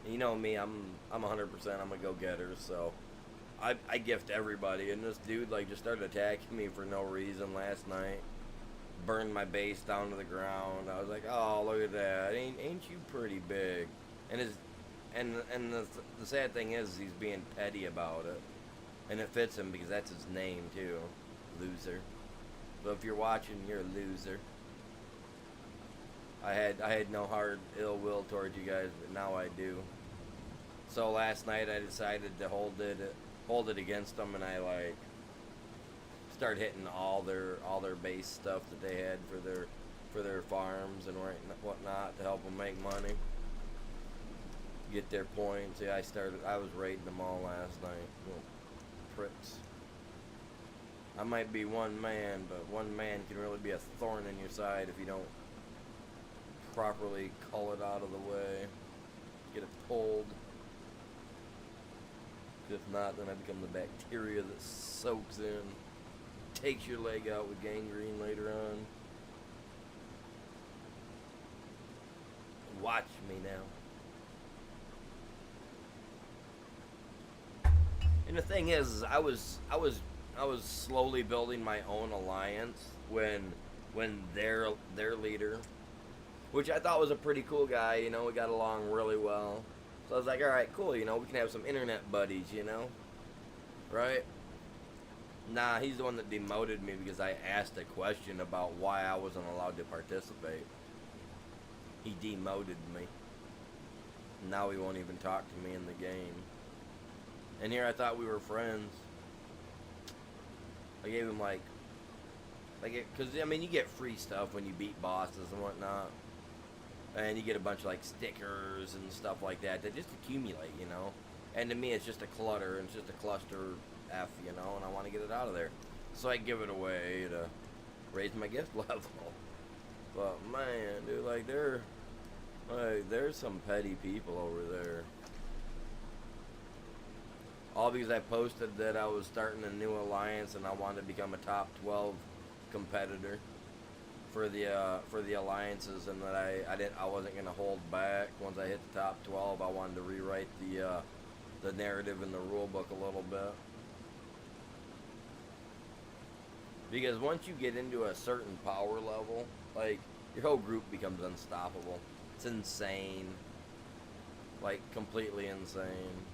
And you know me, I'm 100%. I'm a go-getter, so I gift everybody. And this dude like just started attacking me for no reason last night. Burned my base down to the ground. I was like, oh, look at that. Ain't you pretty big? And the sad thing is he's being petty about it. And it fits him because that's his name too. Loser. So if you're watching, you're a loser. I had no hard ill will towards you guys, but now I do. So last night I decided to hold it against them, and I like start hitting all their base stuff that they had for their farms and whatnot to help them make money, get their points. Yeah, I was raiding them all last night. Little pricks. I might be one man, but one man can really be a thorn in your side if you don't properly cull it out of the way, get it pulled. If not, then I become the bacteria that soaks in, takes your leg out with gangrene later on. Watch me now. And the thing is, I was slowly building my own alliance when their leader, which I thought was a pretty cool guy, we got along really well. So I was like, all right, cool, we can have some internet buddies, right? Nah, he's the one that demoted me because I asked a question about why I wasn't allowed to participate. He demoted me. Now he won't even talk to me in the game. And here I thought we were friends. I gave him because I mean, you get free stuff when you beat bosses and whatnot. and you get a bunch of like stickers and stuff like that that just accumulate, you know. And to me, it's just a clutter and it's just a cluster F, you know. And I want to get it out of there, so I give it away to raise my gift level. But man, dude, like there's some petty people over there. All because I posted that I was starting a new alliance and I wanted to become a top 12 competitor for the alliances, and that I wasn't gonna hold back. Once I hit the top 12, I wanted to rewrite the narrative in the rule book a little bit. Because once you get into a certain power level, like, your whole group becomes unstoppable. It's insane. Like, completely insane.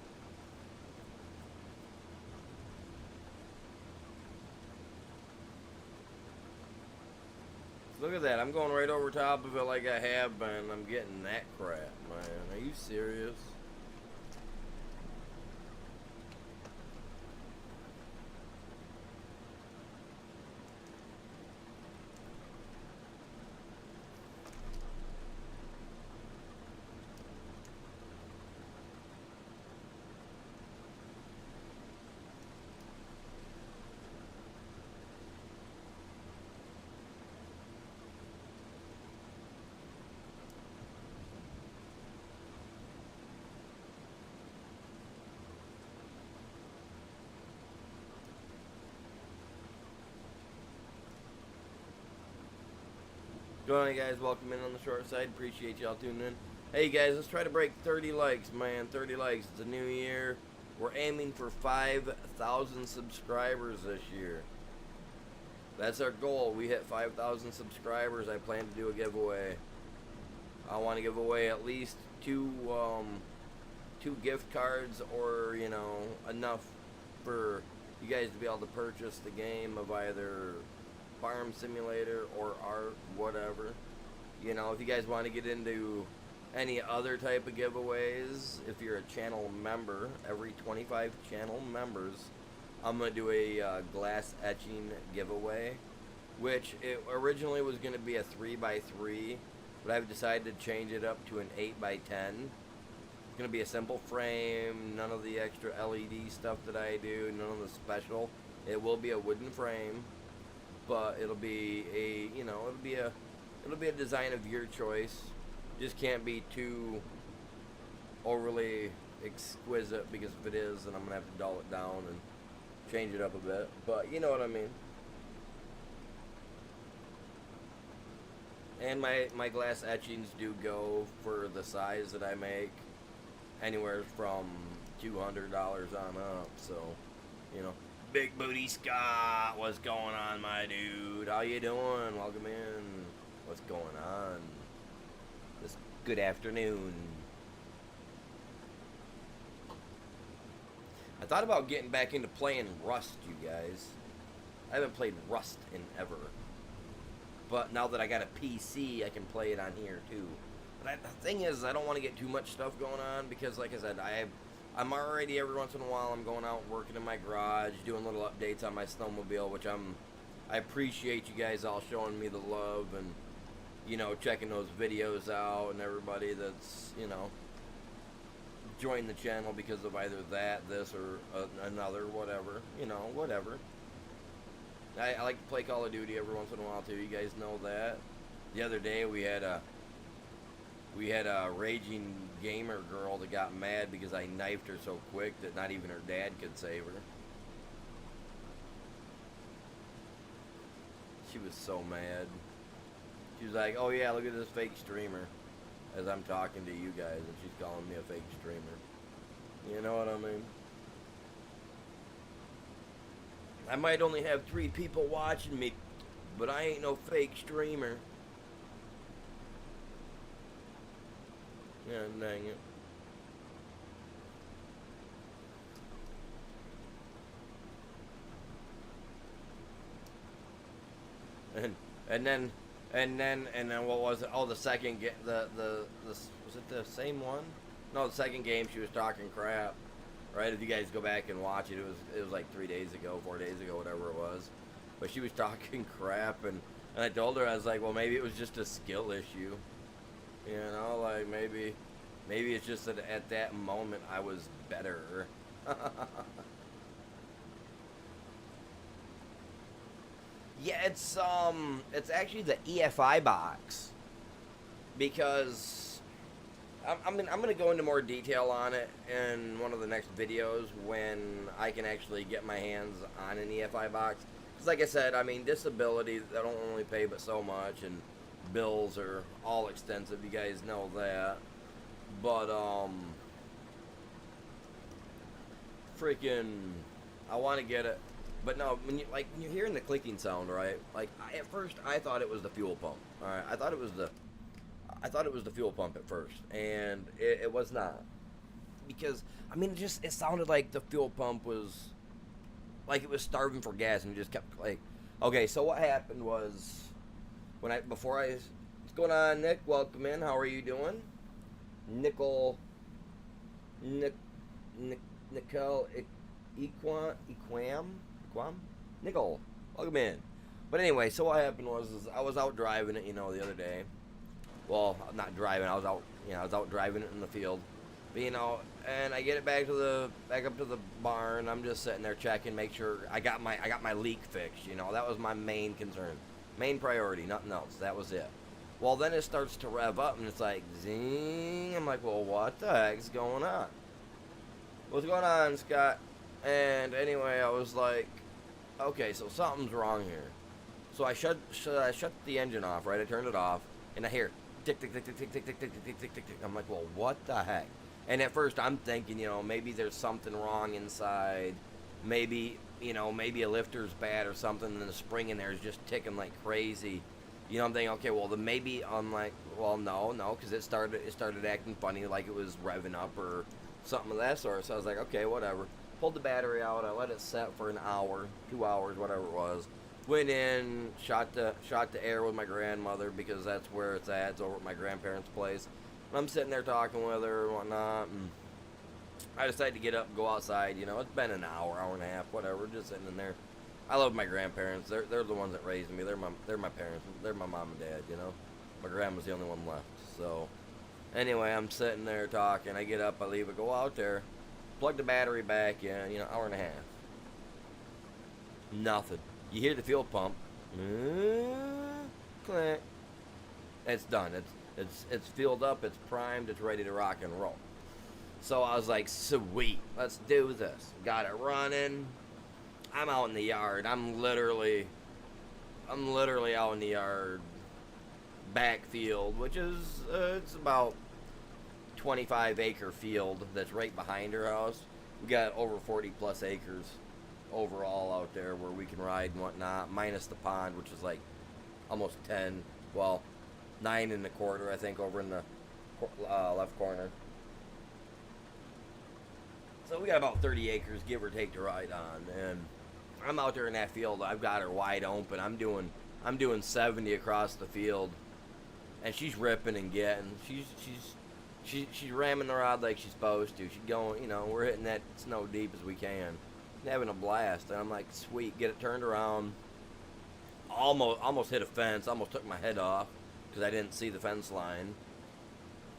Look at that. I'm going right over top of it like I have been. I'm getting that crap, man. Are you serious? Going on, guys, welcome in on the short side. Appreciate y'all tuning in. Hey guys, let's try to break 30 likes, man. 30 likes. It's a new year. We're aiming for 5,000 subscribers this year. That's our goal. We hit 5,000 subscribers. I plan to do a giveaway. I want to give away at least two gift cards, or, you know, enough for you guys to be able to purchase the game of either Farm Simulator or art, whatever. You know, if you guys want to get into any other type of giveaways, if you're a channel member, every 25 channel members, I'm going to do a glass etching giveaway, which it originally was going to be a 3x3, but I've decided to change it up to an 8x10. It's going to be a simple frame, none of the extra LED stuff that I do, none of the special. It will be a wooden frame, but it'll be a, you know, it'll be a design of your choice. Just can't be too overly exquisite, because if it is, then I'm gonna have to dull it down and change it up a bit. But you know what I mean. And my glass etchings do go, for the size that I make, anywhere from $200 on up. So, you know. Big Booty Scott, what's going on, my dude? How you doing? Welcome in. What's going on this good afternoon? I thought about getting back into playing Rust, you guys. I haven't played Rust in ever. But now that I got a PC, I can play it on here too. But the thing is, I don't want to get too much stuff going on, because, like I said, I'm already, every once in a while, I'm going out working in my garage, doing little updates on my snowmobile, which I appreciate you guys all showing me the love and, you know, checking those videos out, and everybody that's, you know, joined the channel because of either that, this, or another, whatever, you know, whatever. I like to play Call of Duty every once in a while too, you guys know that. The other day we had a raging gamer girl that got mad because I knifed her so quick that not even her dad could save her. She was so mad. She was like, oh yeah, look at this fake streamer, as I'm talking to you guys, and she's calling me a fake streamer. You know what I mean? I might only have 3 people watching me, but I ain't no fake streamer. Yeah, dang it. And then what was it? Oh, the second game, the was it the same one? No, the second game she was talking crap. Right? If you guys go back and watch it, it was like 3 days ago, 4 days ago, whatever it was. But she was talking crap, and I told her, I was like, well, maybe it was just a skill issue. You know, like maybe it's just that at that moment I was better. Yeah, it's actually the EFI box because I'm gonna go into more detail on it in one of the next videos when I can actually get my hands on an EFI box. Because like I said, I mean disability, they don't only pay but so much, and bills are all extensive. You guys know that. But freaking, I want to get it. But no, when you're hearing the clicking sound, right? Like at first I thought it was the fuel pump. All right, I thought it was the fuel pump at first, and it was not. Because I mean, it sounded like the fuel pump was like it was starving for gas, and it just kept like. Okay, so what happened was what's going on, Nick? Welcome in. How are you doing, Nickel? Nick, Nick, Nicole, Equam, Nickel. Welcome in. But anyway, so what happened was is I was out driving it, the other day. Well, not driving. I was out driving it in the field. But, and I get it back up to the barn. I'm just sitting there checking, make sure I got my leak fixed. That was my main concern, main priority, nothing else. That was it. Well, then it starts to rev up, and it's like zing. I'm like, well, what the heck's going on? What's going on, Scott? And anyway, I was like, okay, so something's wrong here. So I shut the engine off, right? I turned it off, and I hear tick tick tick tick tick tick tick tick tick tick tick tick. I'm like, well, what the heck? And at first I'm thinking, maybe there's something wrong inside. Maybe a lifter's bad or something, and the spring in there is just ticking like crazy. I'm thinking, okay, well, then maybe I'm like, well, no, because it started acting funny, like it was revving up or something of that sort. So I was like, okay, whatever. Pulled the battery out. I let it set for an hour, 2 hours, whatever it was. Went in, shot the air with my grandmother because that's where it's at. It's over at my grandparents' place. And I'm sitting there talking with her and whatnot, and I decided to get up and go outside. It's been an hour and a half, whatever, just sitting in there. I love my grandparents. They're the ones that raised me. They're my parents. They're my mom and dad. My grandma's the only one left. So anyway, I'm sitting there talking. I get up, I leave it, go out there, plug the battery back in. Hour and a half. Nothing. You hear the fuel pump. Click. It's done. It's filled up. It's primed. It's ready to rock and roll. So I was like, sweet, let's do this. Got it running. I'm out in the yard. I'm literally out in the yard, backfield, which is it's about 25-acre field that's right behind her house. We got over 40 plus acres overall out there where we can ride and whatnot, minus the pond, which is like almost 10, well, 9.25, I think, over in the left corner. So we got about 30 acres, give or take, to ride on, and I'm out there in that field. I've got her wide open. I'm doing 70 across the field, and she's ripping and getting. She's ramming the rod like she's supposed to. She's going, we're hitting that snow deep as we can, having a blast. And I'm like, sweet, get it turned around. Almost hit a fence. Almost took my head off because I didn't see the fence line.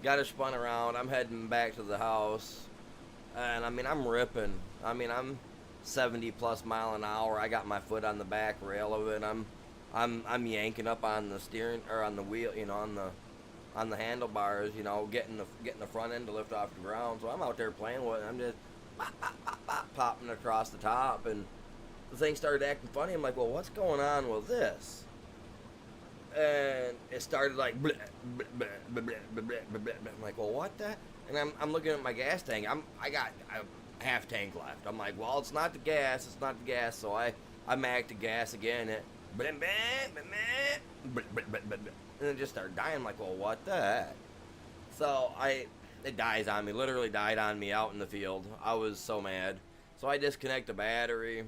Got her spun around. I'm heading back to the house. And I'm ripping. I'm 70 plus mile an hour. I got my foot on the back rail of it. I'm yanking up on the steering or on the wheel, on the handlebars, getting the front end to lift off the ground. So I'm out there playing with it. I'm just popping across the top, and the thing started acting funny. I'm like, well, what's going on with this? And it started like bleh, bleh, bleh, bleh, bleh, bleh, bleh, bleh. I'm like, well, what the? And I'm looking at my gas tank. I got a half tank left. I'm like, well, it's not the gas. So I macked the gas again. And it just started dying. I'm like, well, what the heck? So it dies on me. Literally died on me out in the field. I was so mad. So I disconnect the battery.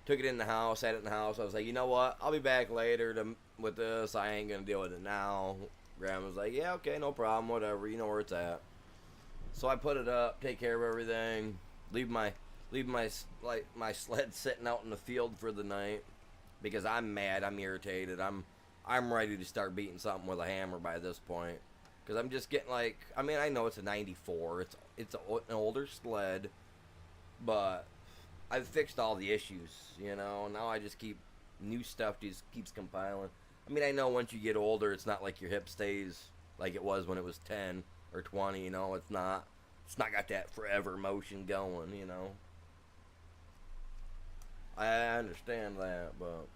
Took it in the house. Had it in the house. I was like, you know what? I'll be back later with this. I ain't gonna deal with it now. Grandma was like, yeah, okay, no problem, whatever. You know where it's at. So I put it up, take care of everything, leave my sled sitting out in the field for the night because I'm mad, I'm irritated, I'm ready to start beating something with a hammer by this point. Because I'm just getting like, I mean, I know it's a '94. An older sled, but I've fixed all the issues. You know, now I just keep new stuff just keeps compiling. I mean, I know once you get older, it's not like your hip stays like it was when it was 10 or 20. You know, it's not. It's not got that forever motion going. You know, I understand that, but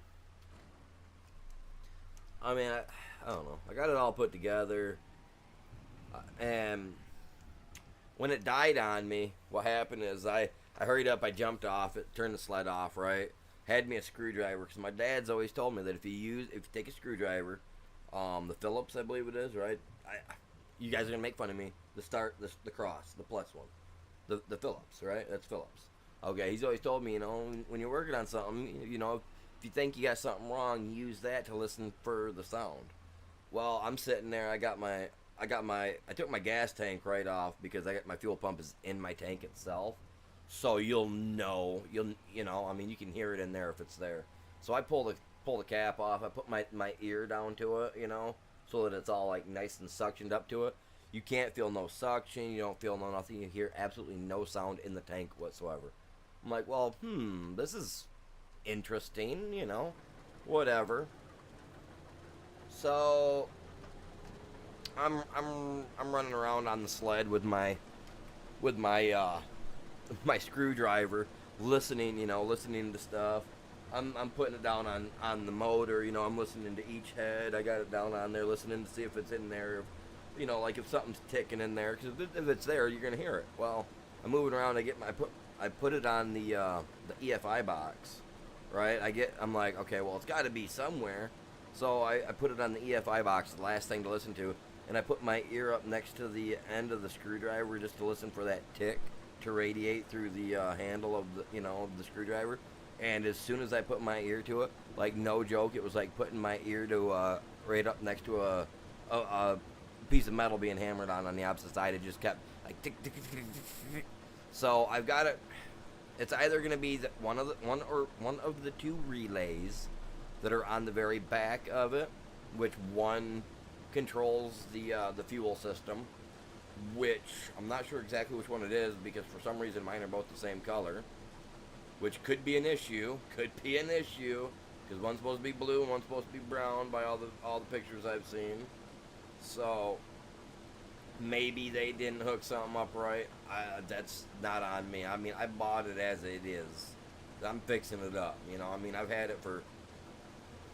I mean, I don't know. I got it all put together, and when it died on me, what happened is I hurried up, I jumped off it, turned the sled off, right? Had me a screwdriver, because my dad's always told me that if you take a screwdriver, the Phillips, I believe it is, right? You guys are gonna make fun of me. The cross, the plus one, the Phillips, right? That's Phillips. Okay, he's always told me, you know, when you're working on something, you know, if you think you got something wrong, use that to listen for the sound. Well, I'm sitting there. I took my gas tank right off because I got my fuel pump is in my tank itself, so you know, I mean, you can hear it in there if it's there. So I pull the cap off. I put my ear down to it, you know, so that it's all like nice and suctioned up to it. You can't feel no suction. You don't feel no nothing. You hear absolutely no sound in the tank whatsoever. I'm like, well, this is interesting, you know, whatever. So I'm running around on the sled with my screwdriver, listening, you know, listening to stuff. I'm putting it down on the motor, you know. I'm listening to each head. I got it down on there, listening to see if it's in there, you know, like if something's ticking in there. Because if it's there, you're gonna hear it. Well, I'm moving around. I put it on the EFI box, right? I'm like, okay, well, it's got to be somewhere. So I put it on the EFI box, the last thing to listen to, and I put my ear up next to the end of the screwdriver just to listen for that tick to radiate through the handle of the screwdriver. And as soon as I put my ear to it, like no joke, it was like putting my ear to right up next to a piece of metal being hammered on the opposite side. It just kept like tick tick tick tick tick tick. So I've got it. It's either going to be one of the two relays that are on the very back of it, which one controls the fuel system, which I'm not sure exactly which one it is because for some reason mine are both the same color, which could be an issue. Because one's supposed to be blue and one's supposed to be brown by all the pictures I've seen. So maybe they didn't hook something up right. That's not on me. I mean, I bought it as it is. I'm fixing it up. You know, I mean, I've had it for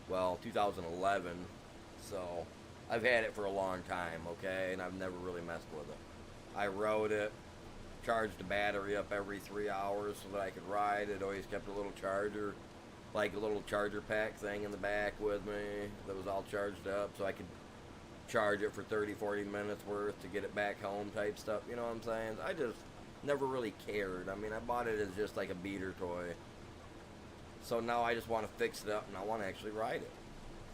2011, so I've had it for a long time, okay, and I've never really messed with it. I rode it, charged the battery up every 3 hours so that I could ride it. Always kept a little charger, like a little charger pack thing in the back with me that was all charged up so I could charge it for 30-40 minutes worth to get it back home type stuff, you know what I'm saying? I just never really cared. I mean, I bought it as just like a beater toy. So now I just want to fix it up and I want to actually ride it.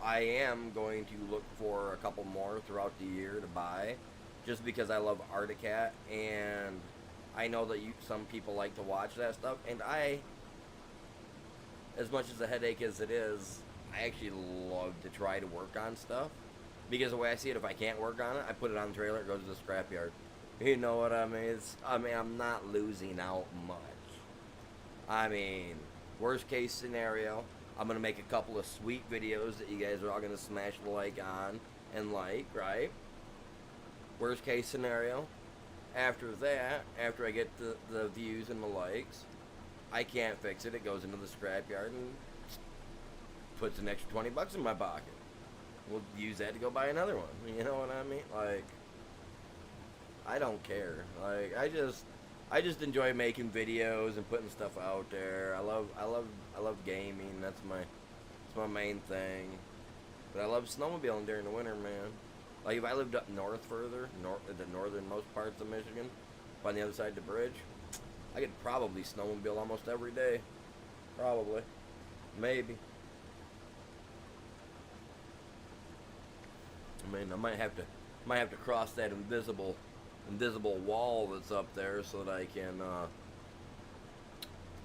I am going to look for a couple more throughout the year to buy, just because I love Arctic Cat, and I know that some people like to watch that stuff, and as much as a headache as it is, I actually love to try to work on stuff, because the way I see it, if I can't work on it, I put it on the trailer, it goes to the scrapyard. You know what I mean? I'm not losing out much. I mean, worst case scenario, I'm going to make a couple of sweet videos that you guys are all going to smash the like on and like, right? Worst case scenario, after that, after I get the views and the likes, I can't fix it. It goes into the scrapyard and puts an extra 20 bucks in my pocket. We'll use that to go buy another one. You know what I mean? Like, I don't care. Like, I just enjoy making videos and putting stuff out there. I love gaming. That's my main thing. But I love snowmobiling during the winter, man. Like if I lived up north further, the northernmost parts of Michigan, on the other side of the bridge, I could probably snowmobile almost every day. Probably. Maybe. I mean, I might have to cross that invisible wall that's up there so that I can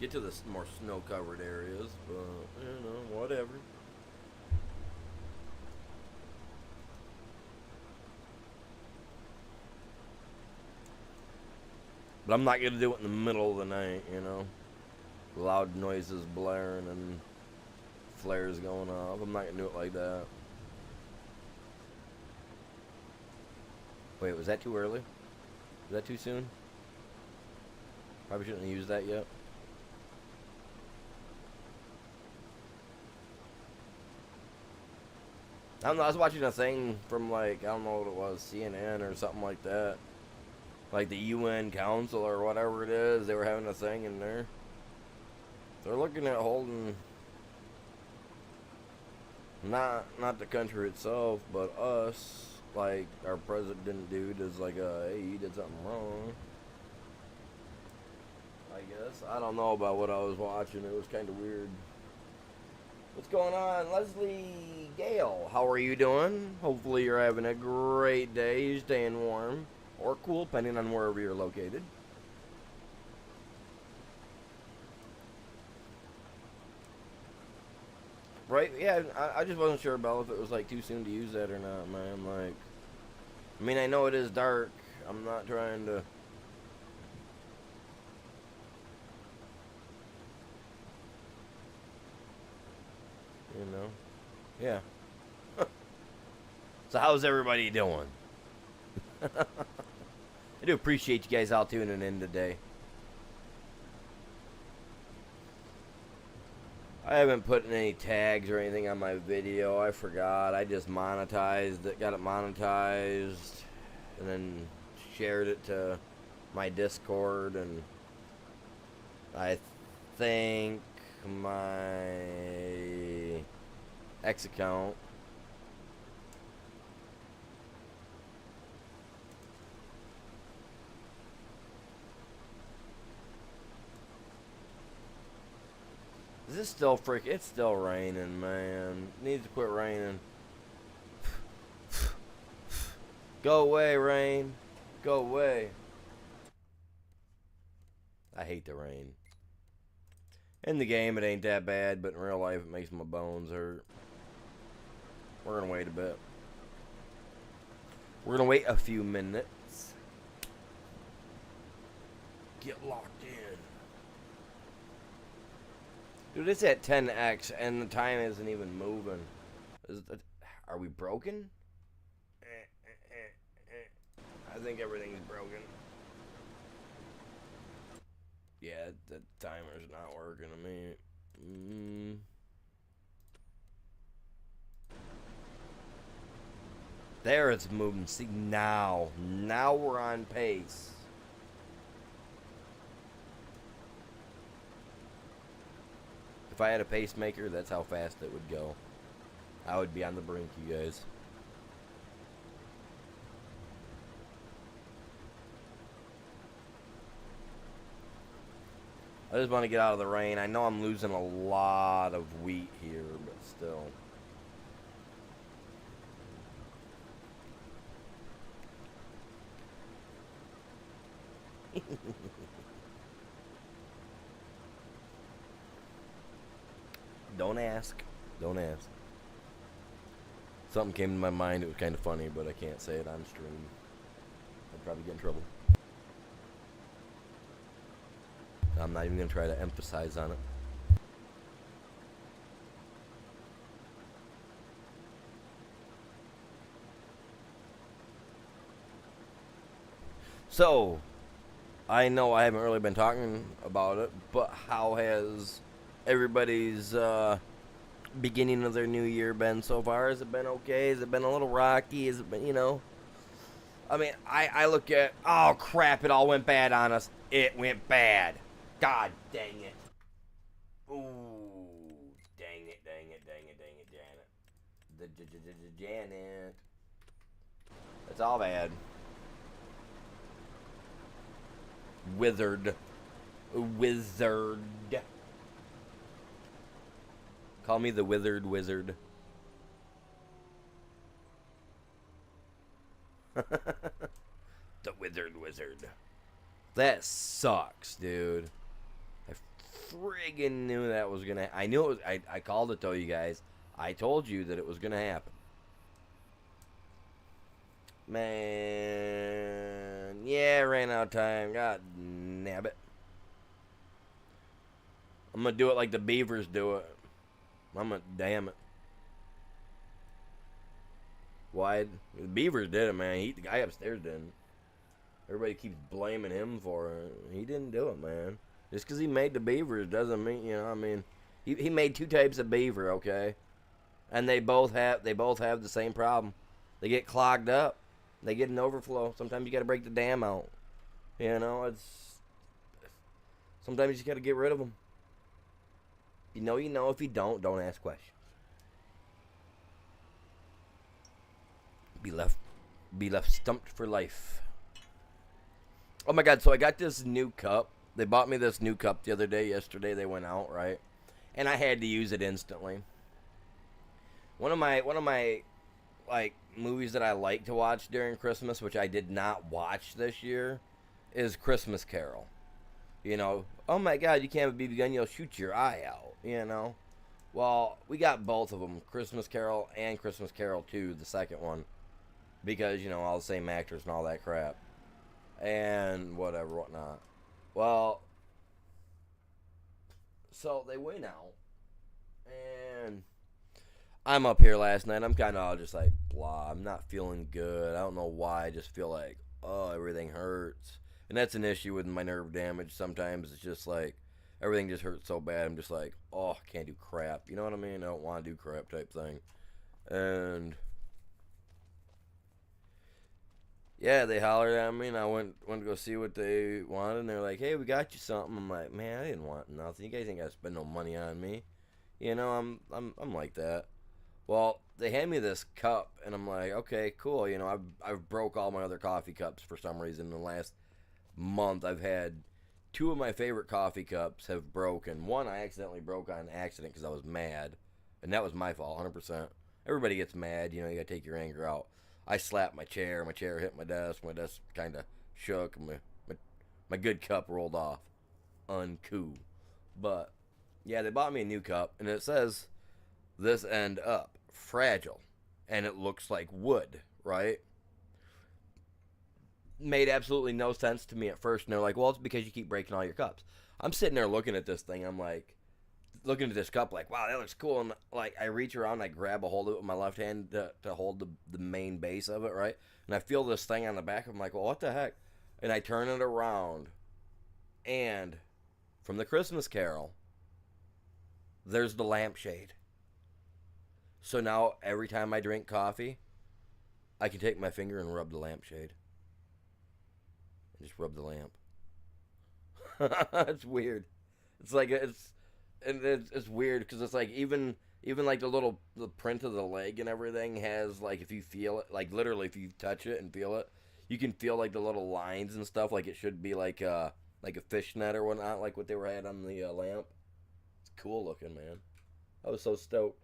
get to the more snow-covered areas, but, you know, whatever. But I'm not gonna do it in the middle of the night, you know. Loud noises blaring and flares going off. I'm not gonna do it like that. Wait, was that too early? Was that too soon? Probably shouldn't have used that yet. I don't know, I was watching a thing from, like, I don't know what it was, CNN or something like that. Like the UN Council or whatever it is, they were having a thing in there. They're looking at holding not the country itself, but us, like our president dude is like, hey, you did something wrong. I guess. I don't know about what I was watching. It was kind of weird. What's going on, Leslie Gale? How are you doing? Hopefully you're having a great day. You're staying warm or cool, depending on wherever you're located. Right? Yeah, I just wasn't sure about if it was like too soon to use that or not, man. Like, I mean, I know it is dark. I'm not trying to. You know? Yeah. So how's everybody doing? I do appreciate you guys all tuning in today. I haven't put any tags or anything on my video. I forgot. I just monetized it, got it monetized, and then shared it to my Discord, and I think my X account. Is this still it's still raining, man. It needs to quit raining. Go away, rain. Go away. I hate the rain. In the game, it ain't that bad, but in real life, it makes my bones hurt. We're gonna wait a bit. We're gonna wait a few minutes. Get locked in. Dude, it's at 10x and the time isn't even moving. Are we broken? I think everything's broken. Yeah, the timer's not working to me. There it's moving. See, now we're on pace. If I had a pacemaker, that's how fast it would go. I would be on the brink, you guys. I just want to get out of the rain. I know I'm losing a lot of wheat here, but still. Don't ask. Don't ask. Something came to my mind. It was kind of funny, but I can't say it on stream. I'd probably get in trouble. I'm not even going to try to emphasize on it. So, I know I haven't really been talking about it, but how has everybody's beginning of their new year been so far? Has it been okay? Has it been a little rocky? Has it been, you know? I mean, I look at, oh crap, it all went bad on us. It went bad. God dang it. Ooh, dang it, dang it, dang it, dang it, Janet. It's all bad. Wizard. Call me the withered wizard. The withered wizard. That sucks, dude. I friggin' knew that was gonna. I knew it was. I called it though, you guys. I told you that it was gonna happen. Man, Yeah, ran out of time. God nabbit. I'm gonna do it like the Beavers do it. I'm gonna damn it. Why? The Beavers did it, man. The guy upstairs didn't. Everybody keeps blaming him for it. He didn't do it, man. Just because he made the Beavers doesn't mean, I mean, he made two types of beaver, okay? And they both have the same problem. They get clogged up. They get an overflow. Sometimes you got to break the dam out. It's sometimes you just got to get rid of them. You know. If you don't ask questions. Be left stumped for life. Oh my God! So I got this new cup. They bought me this new cup the other day. Yesterday they went out, right? And I had to use it instantly. One of my like movies that I like to watch during Christmas, which I did not watch this year, is Christmas Carol. Oh my God, you can't have a BB gun, you'll shoot your eye out. Well, we got both of them, Christmas Carol and Christmas Carol 2, the second one, because all the same actors and all that crap, and whatnot. Well, so they went out, and I'm up here last night. I'm kind of all just like, blah. I'm not feeling good. I don't know why. I just feel like, oh, everything hurts. And that's an issue with my nerve damage. Sometimes it's just like, everything just hurts so bad. I'm just like, oh, I can't do crap. You know what I mean? I don't want to do crap type thing. And yeah, they hollered at me, and I went to go see what they wanted. And they're like, hey, we got you something. I'm like, man, I didn't want nothing. You guys ain't got to spend no money on me. I'm like that. Well, they hand me this cup, and I'm like, okay, cool. I've broke all my other coffee cups for some reason. In the last month, I've had two of my favorite coffee cups have broken. One I accidentally broke on accident because I was mad, and that was my fault, 100%. Everybody gets mad, you gotta take your anger out. I slapped my chair hit my desk kind of shook, and my good cup rolled off. Uncool. But, yeah, they bought me a new cup, and it says, this end up, fragile, and it looks like wood, right? Made absolutely no sense to me at first, and they're like, well, it's because you keep breaking all your cups. I'm sitting there looking at this thing, I'm like, looking at this cup like, wow, that looks cool, and like, I reach around, I grab a hold of it with my left hand to hold the main base of it, right? And I feel this thing on the back, I'm like, well, what the heck? And I turn it around, and from the Christmas Carol, there's the lampshade. So now, every time I drink coffee, I can take my finger and rub the lampshade. And just rub the lamp. It's weird. It's like, it's weird, because it's like, even like the print of the leg and everything has, like, if you feel it, like, literally, if you touch it and feel it, you can feel, like, the little lines and stuff, like it should be, like a fishnet or whatnot, like what they were had on the lamp. It's cool looking, man. I was so stoked.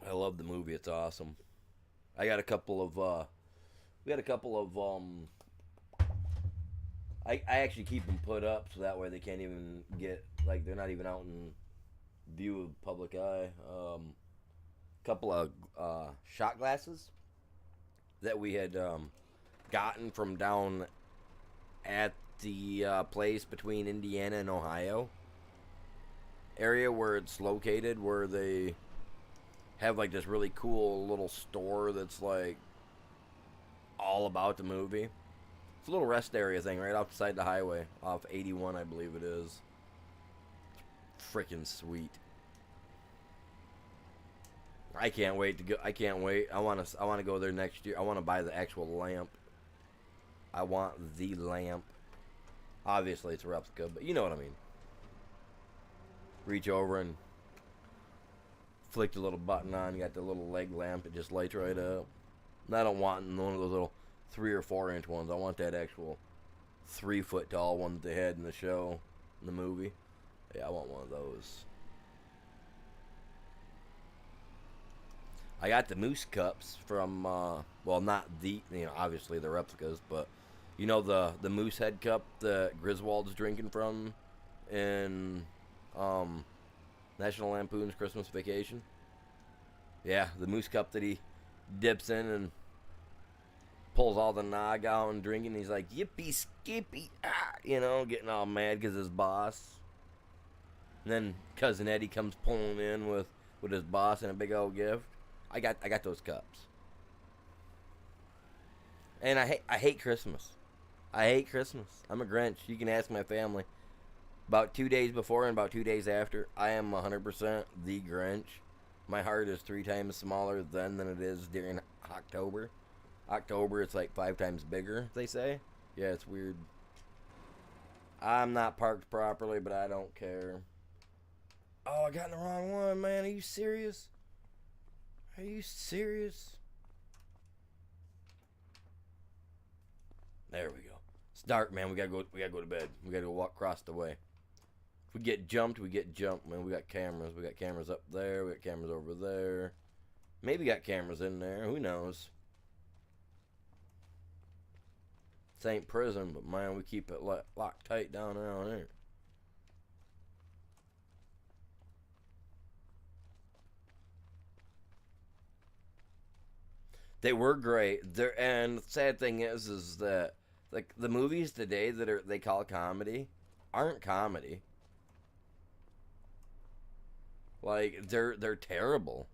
I love the movie. It's awesome. I got a couple of, we had a couple of, I actually keep them put up so that way they can't even get, like, they're not even out in view of public eye. Couple of shot glasses that we had gotten from down at the place between Indiana and Ohio area where it's located, where they have like this really cool little store that's like all about the movie. It's a little rest area thing right off the side of the highway, off 81, I believe it is. Freaking sweet. I can't wait to go. I can't wait. I want to go there next year. I want to buy the actual lamp. I want the lamp. Obviously, it's a replica, but you know what I mean. Reach over and flick the little button on. You got the little leg lamp. It just lights right up. And I don't want one of those little 3 or 4 inch ones. I want that actual 3 foot tall one that they had in the show, in the movie. Yeah, I want one of those. I got the moose cups from, well, not the, obviously the replicas, but, the moose head cup that Griswold's drinking from in National Lampoon's Christmas Vacation. Yeah, the moose cup that he dips in and pulls all the nog out and drinking. He's like, yippee skippy, getting all mad because his boss. And then Cousin Eddie comes pulling in with his boss and a big old gift. I got those cups. And I hate Christmas. I hate Christmas. I'm a Grinch. You can ask my family. About 2 days before and about 2 days after, I am 100% the Grinch. My heart is 3 times smaller then than it is during October. October, it's like 5 times bigger, they say. Yeah, it's weird. I'm not parked properly, but I don't care. Oh, I got in the wrong one, man. Are you serious? Are you serious? There we go. It's dark, man. We gotta go to bed. We gotta go walk across the way. If we get jumped, we get jumped, man. We got cameras. We got cameras up there. We got cameras over there. Maybe got cameras in there. Who knows? This ain't prison, but man, we keep it locked tight down around here. They were great. And the sad thing is that like the movies today that they call comedy aren't comedy. Like they're terrible.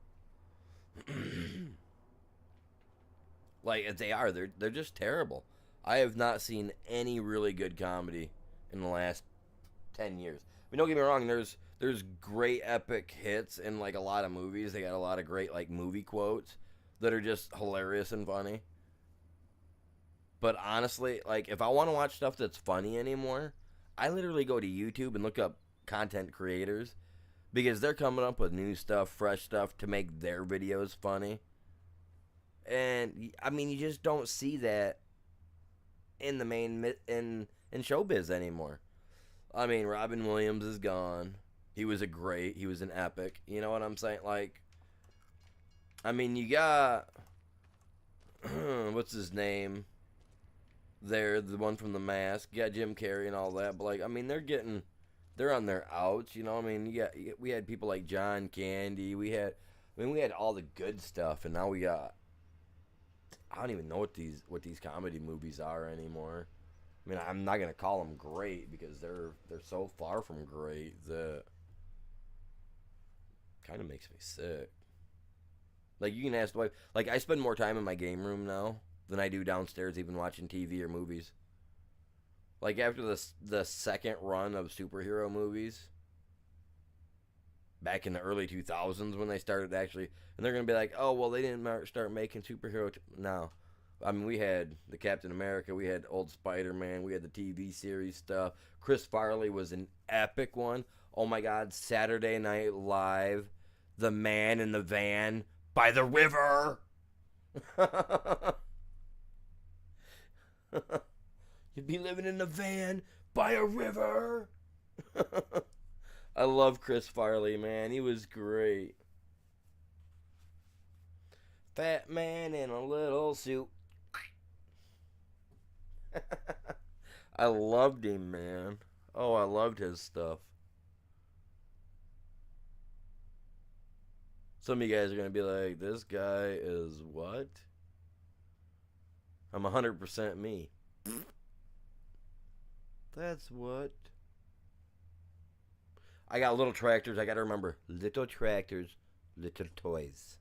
Like they are. They're just terrible. I have not seen any really good comedy in the last 10 years. I mean, don't get me wrong. There's great epic hits in like a lot of movies. They got a lot of great like movie quotes that are just hilarious and funny. But honestly, like if I want to watch stuff that's funny anymore, I literally go to YouTube and look up content creators because they're coming up with new stuff, fresh stuff to make their videos funny. And I mean, you just don't see that in the main in showbiz anymore. I mean, Robin Williams is gone. He was an epic. You know what I'm saying? Like, I mean, you got what's his name? There, the one from The Mask. You got Jim Carrey and all that. But like, I mean, they're on their outs. You know, I mean, we had people like John Candy. We had all the good stuff, and now we got. I don't even know what these comedy movies are anymore. I mean, I'm not gonna call them great because they're so far from great that kind of makes me sick. Like you can ask the wife. Like I spend more time in my game room now than I do downstairs, even watching TV or movies. Like after the second run of superhero movies, back in the early 2000s when they started actually, and they're gonna be like, oh well, they didn't start making superhero now. I mean, we had the Captain America, we had old Spider-Man, we had the TV series stuff. Chris Farley was an epic one. Oh my God, Saturday Night Live, The Man in the Van by the river. You'd be living in a van by a river. I love Chris Farley, man. He was great. Fat man in a little suit. I loved him, man. Oh, I loved his stuff. Some of you guys are going to be like, this guy is what? I'm 100% me. That's what. I got little tractors. I got to remember. Little tractors, little toys.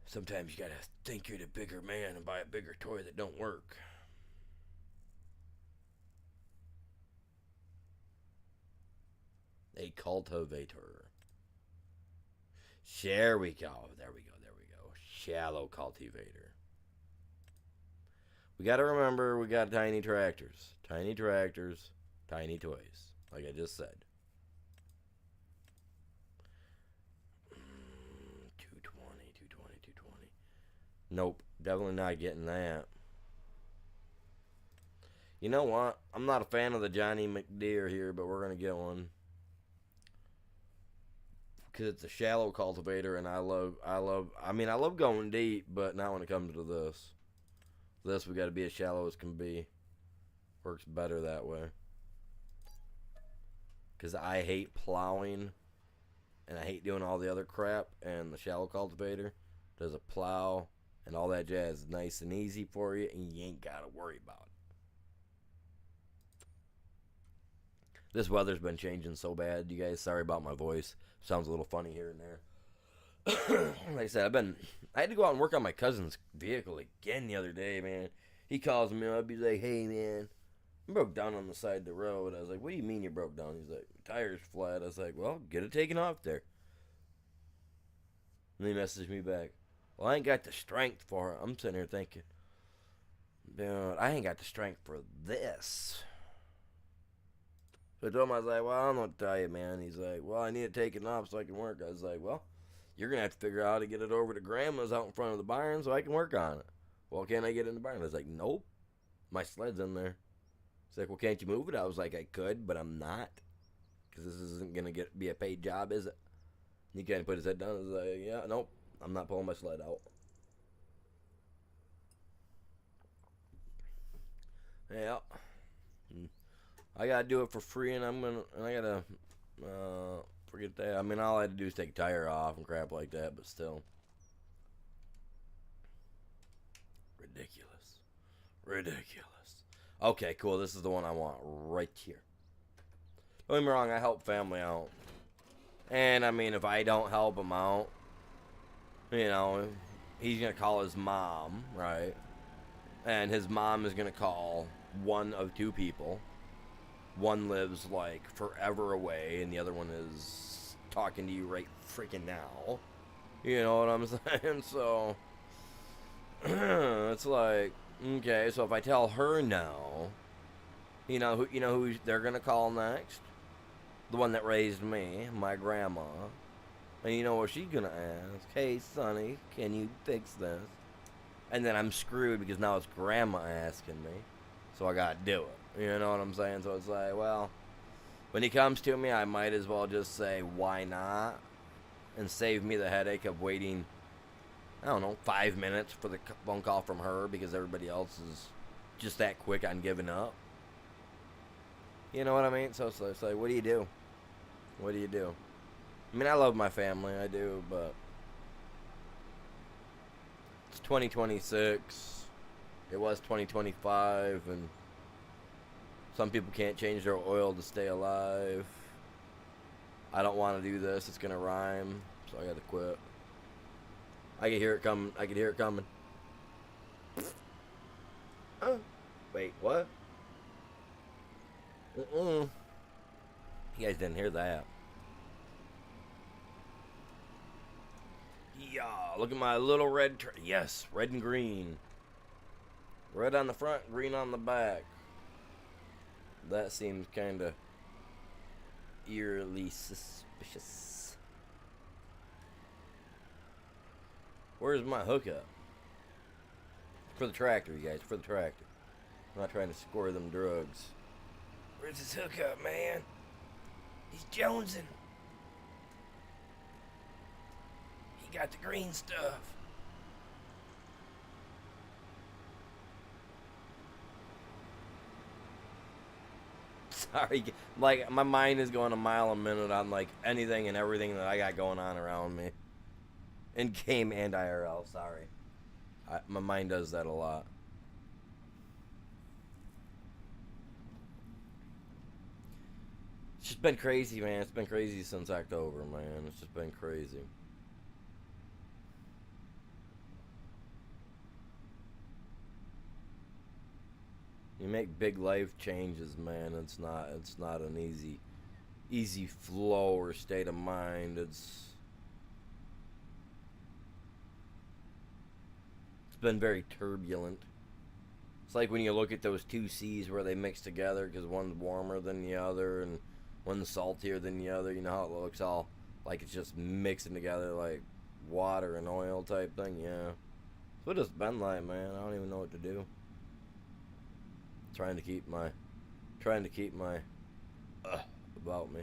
Sometimes you got to think you're the bigger man and buy a bigger toy that don't work. A cultivator. There we go. There we go. Shallow cultivator. We got to remember we got tiny tractors. Tiny tractors, tiny toys. Like I just said. 220. Nope. Definitely not getting that. You know what? I'm not a fan of the Johnny McDeere here, but we're going to get one. Because it's a shallow cultivator, and I love going deep, but not when it comes to this. This, we got to be as shallow as can be. Works better that way. Because I hate plowing, and I hate doing all the other crap, and the shallow cultivator does a plow and all that jazz is nice and easy for you, and you ain't gotta worry about it. This weather's been changing so bad, you guys. Sorry about my voice. Sounds a little funny here and there. Like I said, I had to go out and work on my cousin's vehicle again the other day, man. He calls me up. He's like, "Hey, man, I broke down on the side of the road." I was like, "What do you mean you broke down?" He's like, "Tire's flat." I was like, "Well, get it taken off there." And he messaged me back, "Well, I ain't got the strength for it." I'm sitting here thinking, dude, I ain't got the strength for this. So I told him, I was like, "Well, I don't know what to tell you, man." He's like, "Well, I need it taken off so I can work." I was like, "Well, you're going to have to figure out how to get it over to Grandma's out in front of the barn so I can work on it." "Well, can't I get it in the barn?" I was like, "Nope. My sled's in there." He's like, "Well, can't you move it?" I was like, "I could, but I'm not. Because this isn't going to be a paid job, is it?" And he kind of put his head down. I was like, "Yeah, nope. I'm not pulling my sled out." Yeah. I gotta do it for free, and I gotta forget that. I mean, all I had to do is take a tire off and crap like that, but still, ridiculous, ridiculous. Okay, cool. This is the one I want right here. Don't get me wrong. I help family out, and I mean, if I don't help him out, you know, he's gonna call his mom, right? And his mom is gonna call one of two people. One lives like forever away, and the other one is talking to you right freaking now. You know what I'm saying? So it's like, okay, so if I tell her no, you know who they're gonna call next? The one that raised me, my grandma. And you know what she's gonna ask? "Hey, Sonny, can you fix this?" And then I'm screwed because now it's grandma asking me, so I gotta do it. You know what I'm saying? So it's like, well, when he comes to me, I might as well just say, "Why not?" And save me the headache of waiting, I don't know, 5 minutes for the phone call from her because everybody else is just that quick on giving up. You know what I mean? So it's like, what do you do? What do you do? I mean, I love my family, I do, but it's 2026. It was 2025, and some people can't change their oil to stay alive. I don't want to do this. It's gonna rhyme, so I gotta quit. I can hear it coming. I can hear it coming. Wait, what? You guys didn't hear that. Yeah, look at my little red yes, red and green. Red on the front, green on the back. That seems kind of eerily suspicious. Where's my hookup? For the tractor, you guys, for the tractor. I'm not trying to score them drugs. Where's his hookup, man? He's jonesing. He got the green stuff. Sorry, like my mind is going a mile a minute on like anything and everything that I got going on around me, in game and IRL. Sorry, my mind does that a lot. It's just been crazy, man. It's been crazy since October, man. It's just been crazy. You make big life changes, man. It's not an easy flow or state of mind. It's been very turbulent. It's like when you look at those two seas where they mix together because one's warmer than the other and one's saltier than the other. You know how it looks all like it's just mixing together like water and oil type thing. Yeah, that's what it's been like, man. I don't even know what to do. Trying to keep my about me.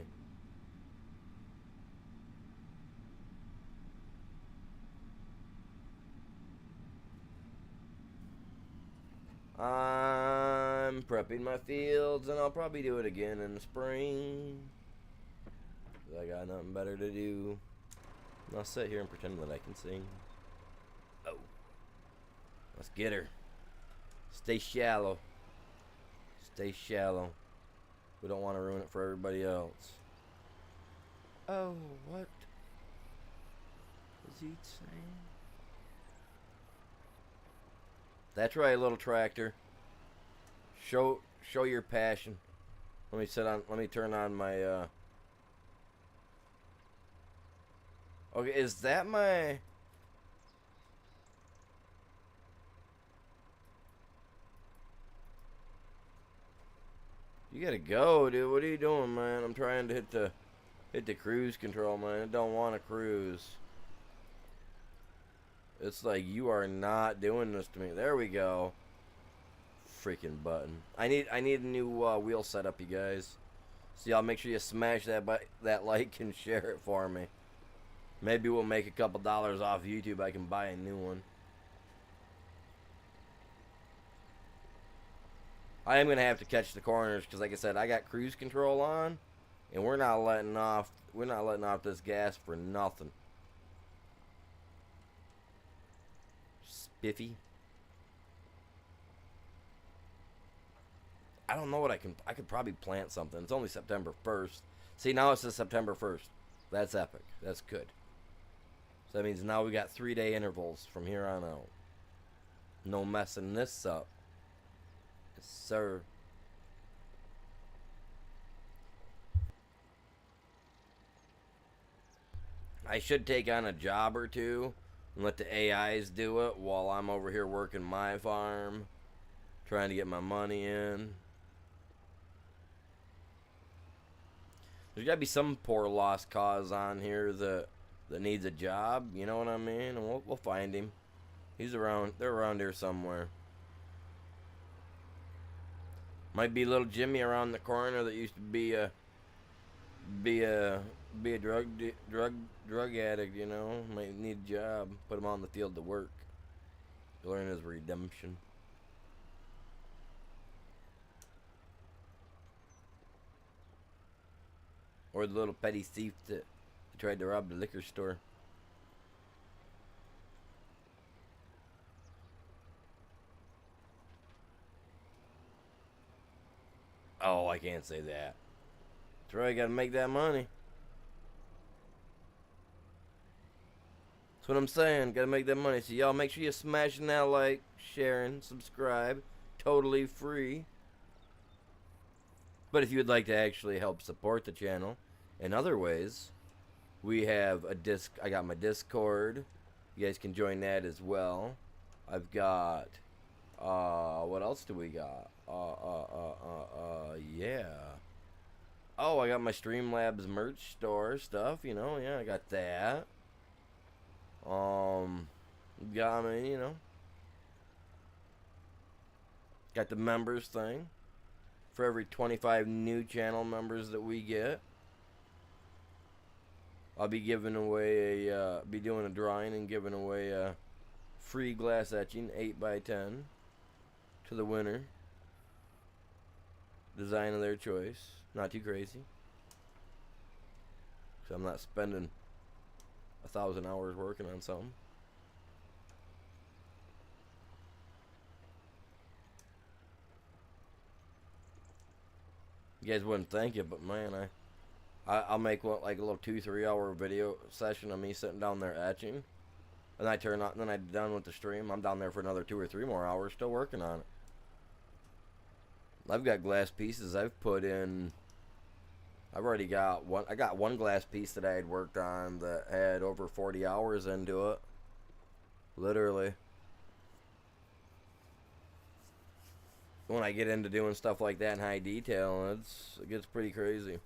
I'm prepping my fields, and I'll probably do it again in the spring. 'Cause I got nothing better to do. I'll sit here and pretend that I can sing. Oh. Let's get her. Stay shallow. Stay shallow. We don't want to ruin it for everybody else. Oh, what is he saying? That's right, little tractor. Show your passion. Let me turn on my Okay, is that my You gotta go, dude. What are you doing, man? I'm trying to hit the cruise control, man. I don't want to cruise. It's like you are not doing this to me. There we go. Freaking button. I need a new wheel setup, you guys. So y'all make sure you smash that like and share it for me. Maybe we'll make a couple dollars off YouTube. I can buy a new one. I am gonna have to catch the corners because, like I said, I got cruise control on, and we're not letting off this gas for nothing. Spiffy. I don't know what I could probably plant something. It's only September 1st. See, now it says September 1st. That's epic. That's good. So that means now we got 3-day intervals from here on out. No messing this up. Yes, sir. I should take on a job or two and let the AIs do it while I'm over here working my farm, trying to get my money in. There's got to be some poor lost cause on here that needs a job. You know what I mean? And we'll find him. He's around. They're around here somewhere. Might be little Jimmy around the corner that used to be a drug addict. You know, might need a job. Put him on the field to work. Learn his redemption. Or the little petty thief that tried to rob the liquor store. Oh, I can't say that. That's right, gotta make that money. That's what I'm saying, gotta make that money. So y'all make sure you're smashing that like, sharing, subscribe. Totally free. But if you would like to actually help support the channel in other ways, we have I got my Discord. You guys can join that as well. I've got what else do we got? Yeah. Oh, I got my Streamlabs merch store stuff, you know, yeah, I got that. Got me, you know. Got the members thing. For every 25 new channel members that we get, I'll be giving away be doing a drawing and giving away a free glass etching 8x10 to the winner. Design of their choice. Not too crazy. So I'm not spending 1,000 hours working on something. You guys wouldn't think it, but man, I'll make what, like a little 2-3 hour video session of me sitting down there etching, and I turn on, and then I'm done with the stream. I'm down there for another 2 or 3 more hours, still working on it. I've got glass pieces I've put in. I've already got one. I got one glass piece that I had worked on that had over 40 hours into it, literally. When I get into doing stuff like that in high detail, it gets pretty crazy.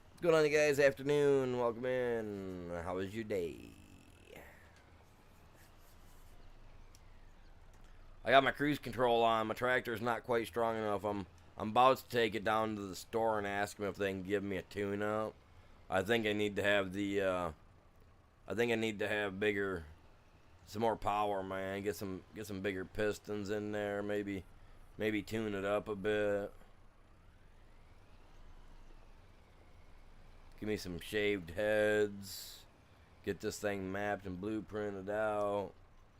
What's going on, you guys? Afternoon. Welcome in. How was your day? I got my cruise control on. My tractor's not quite strong enough. I'm about to take it down to the store and ask them if they can give me a tune-up. I think I need to have bigger, some more power, man. Get some bigger pistons in there. Maybe tune it up a bit. Give me some shaved heads. Get this thing mapped and blueprinted out.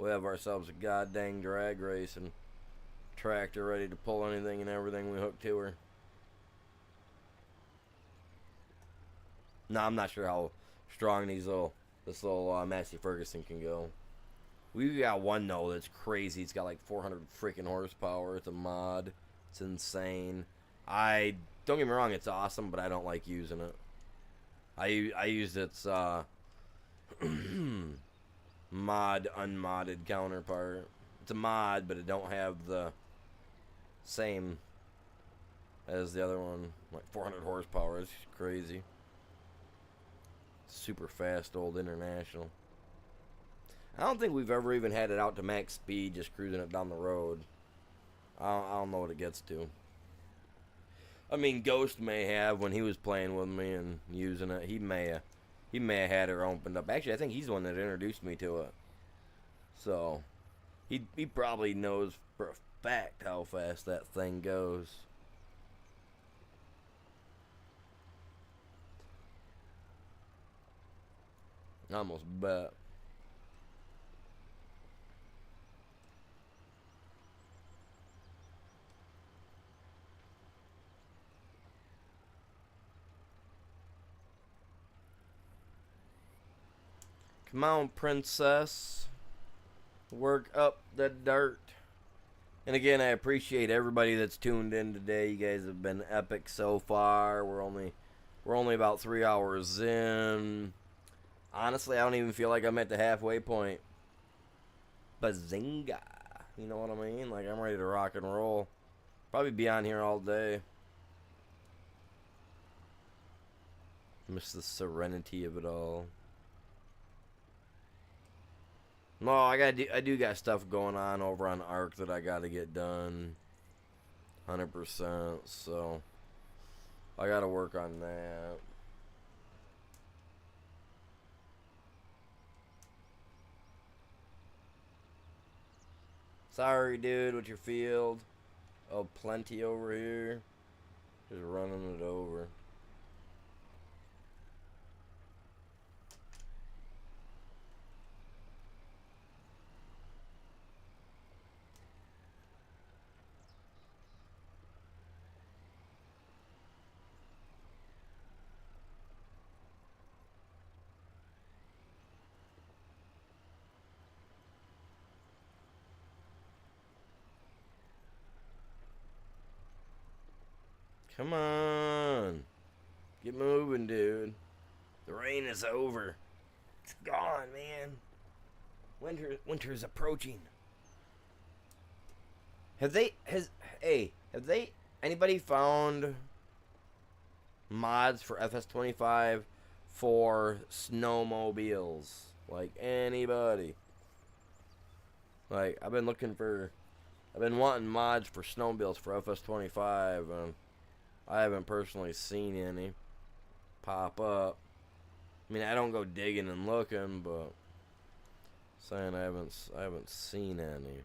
we'll have ourselves a goddamn drag race and tractor ready to pull anything and everything we hook to her. No, I'm not sure how strong this little Massey Ferguson can go. We got one though that's crazy. It's got like 400 freaking horsepower. It's a mod. It's insane. I don't get me wrong, it's awesome, but I don't like using it. I used its mod unmodded counterpart. It's a mod, but it don't have the same as the other one. Like 400 horsepower. It's crazy. Super fast old International. I don't think we've ever even had it out to max speed, just cruising it down the road. I don't know what it gets to. I mean, Ghost may have when he was playing with me and using it. He may have had her opened up. Actually, I think he's the one that introduced me to it. So, he probably knows for a fact how fast that thing goes. I almost bet. Come on, princess. Work up the dirt. And again, I appreciate everybody that's tuned in today. You guys have been epic so far. We're only about 3 hours in. Honestly, I don't even feel like I'm at the halfway point. Bazinga. You know what I mean? Like, I'm ready to rock and roll. Probably be on here all day. Miss the serenity of it all. No, I do got stuff going on over on Arc that I gotta get done. 100%. So I gotta work on that. Sorry, dude, with your field. Oh, plenty over here. Just running it over. Come on. Get moving, dude. The rain is over. It's gone, man. Winter's approaching. Have anybody found mods for FS25 for snowmobiles? Like, anybody? Like, I've been wanting mods for snowmobiles for FS25, and I haven't personally seen any pop up. I mean, I don't go digging and looking, but saying I haven't seen any.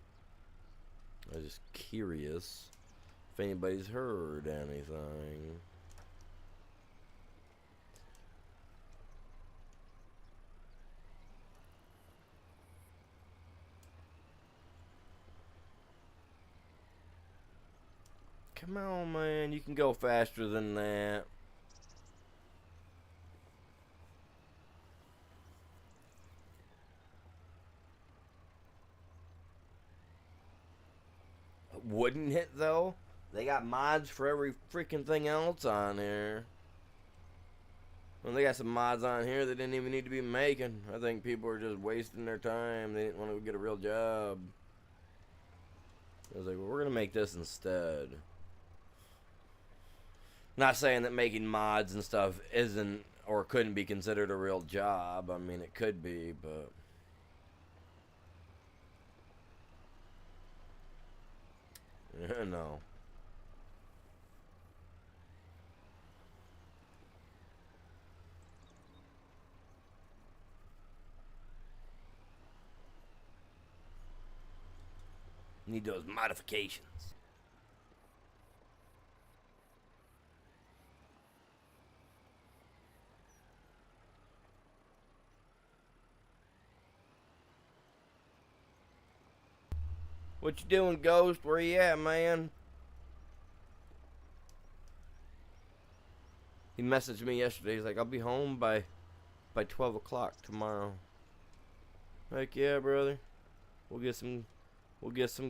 I was just curious if anybody's heard anything. Come on, man. You can go faster than that. Wouldn't it, though? They got mods for every freaking thing else on here. Well, they got some mods on here that didn't even need to be making. I think people are just wasting their time. They didn't want to get a real job. I was like, well, we're going to make this instead. Not saying that making mods and stuff isn't or couldn't be considered a real job. I mean, it could be, but... no. Need those modifications. What you doing, Ghost? Where you at, man? He messaged me yesterday. He's like, I'll be home by 12 o'clock tomorrow. Heck yeah, brother. We'll get some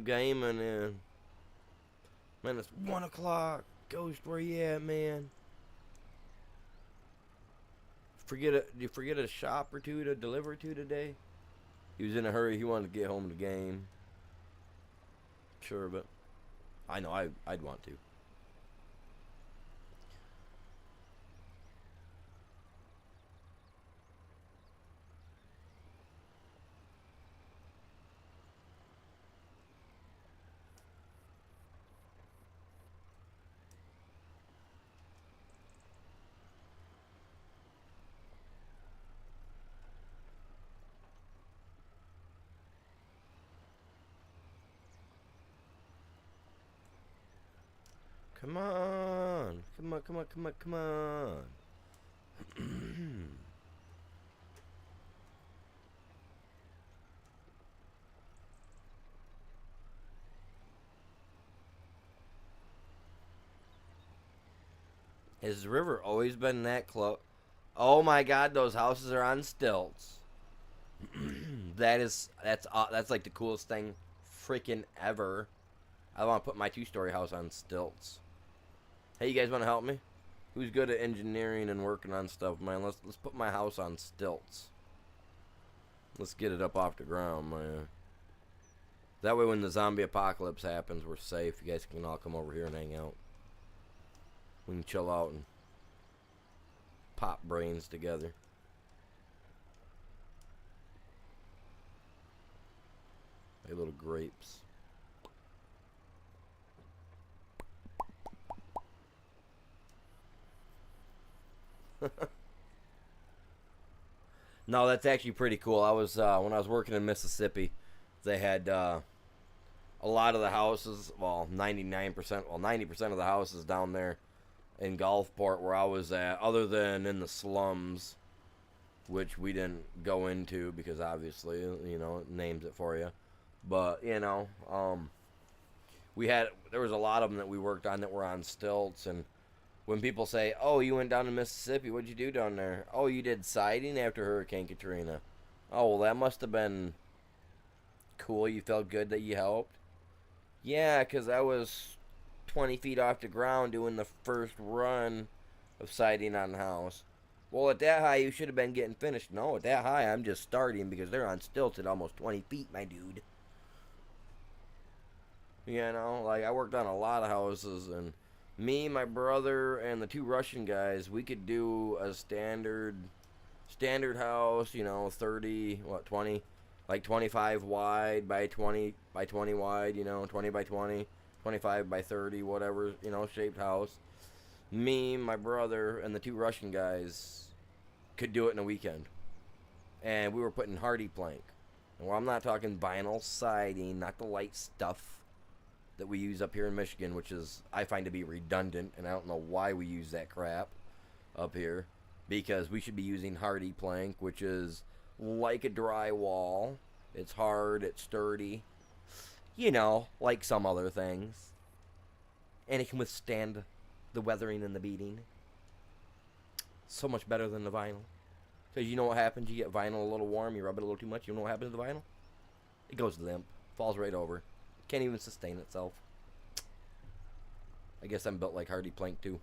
gaming in. Man, it's 1 o'clock. Ghost, where you at, man? Did you forget a shop or two to deliver to today? He was in a hurry. He wanted to get home to game. Sure, but I know I'd want to. Come on. Come on, come on, come on, come on. Has the river always been that close? Oh my god, those houses are on stilts. that's like the coolest thing freaking ever. I want to put my 2-story house on stilts. Hey, you guys want to help me? Who's good at engineering and working on stuff, man? Let's put my house on stilts. Let's get it up off the ground, man. That way when the zombie apocalypse happens, we're safe. You guys can all come over here and hang out. We can chill out and pop brains together. Hey, little grapes. No, that's actually pretty cool. I was when I was working in Mississippi, they had a lot of the houses, well, 90% of the houses down there in Gulfport where I was at, other than in the slums, which we didn't go into because obviously, you know, it names it for you. But, you know, there was a lot of them that we worked on that were on stilts. And when people say, oh, you went down to Mississippi, what'd you do down there? Oh, you did siding after Hurricane Katrina. Oh, well, that must have been cool. You felt good that you helped. Yeah, because I was 20 feet off the ground doing the first run of siding on the house. Well, at that high, you should have been getting finished. No, at that high, I'm just starting because they're on stilts at almost 20 feet, my dude. You know, like, I worked on a lot of houses, and me, my brother, and the 2 Russian guys, we could do a standard house, you know, 20, like 25 wide by 20 wide, you know, 20 by 20, 25 by 30, whatever, you know, shaped house. Me, my brother, and the 2 Russian guys could do it in a weekend. And we were putting hardy plank. And well, I'm not talking vinyl siding, not the light stuff that we use up here in Michigan, which is, I find to be redundant, and I don't know why we use that crap up here, because we should be using hardy plank, which is like a drywall. It's hard, it's sturdy, you know, like some other things, and it can withstand the weathering and the beating so much better than the vinyl. Because you know what happens, you get vinyl a little warm, you rub it a little too much, you know what happens to the vinyl? It goes limp, falls right over. Can't even sustain itself. I guess I'm built like hardy plank too.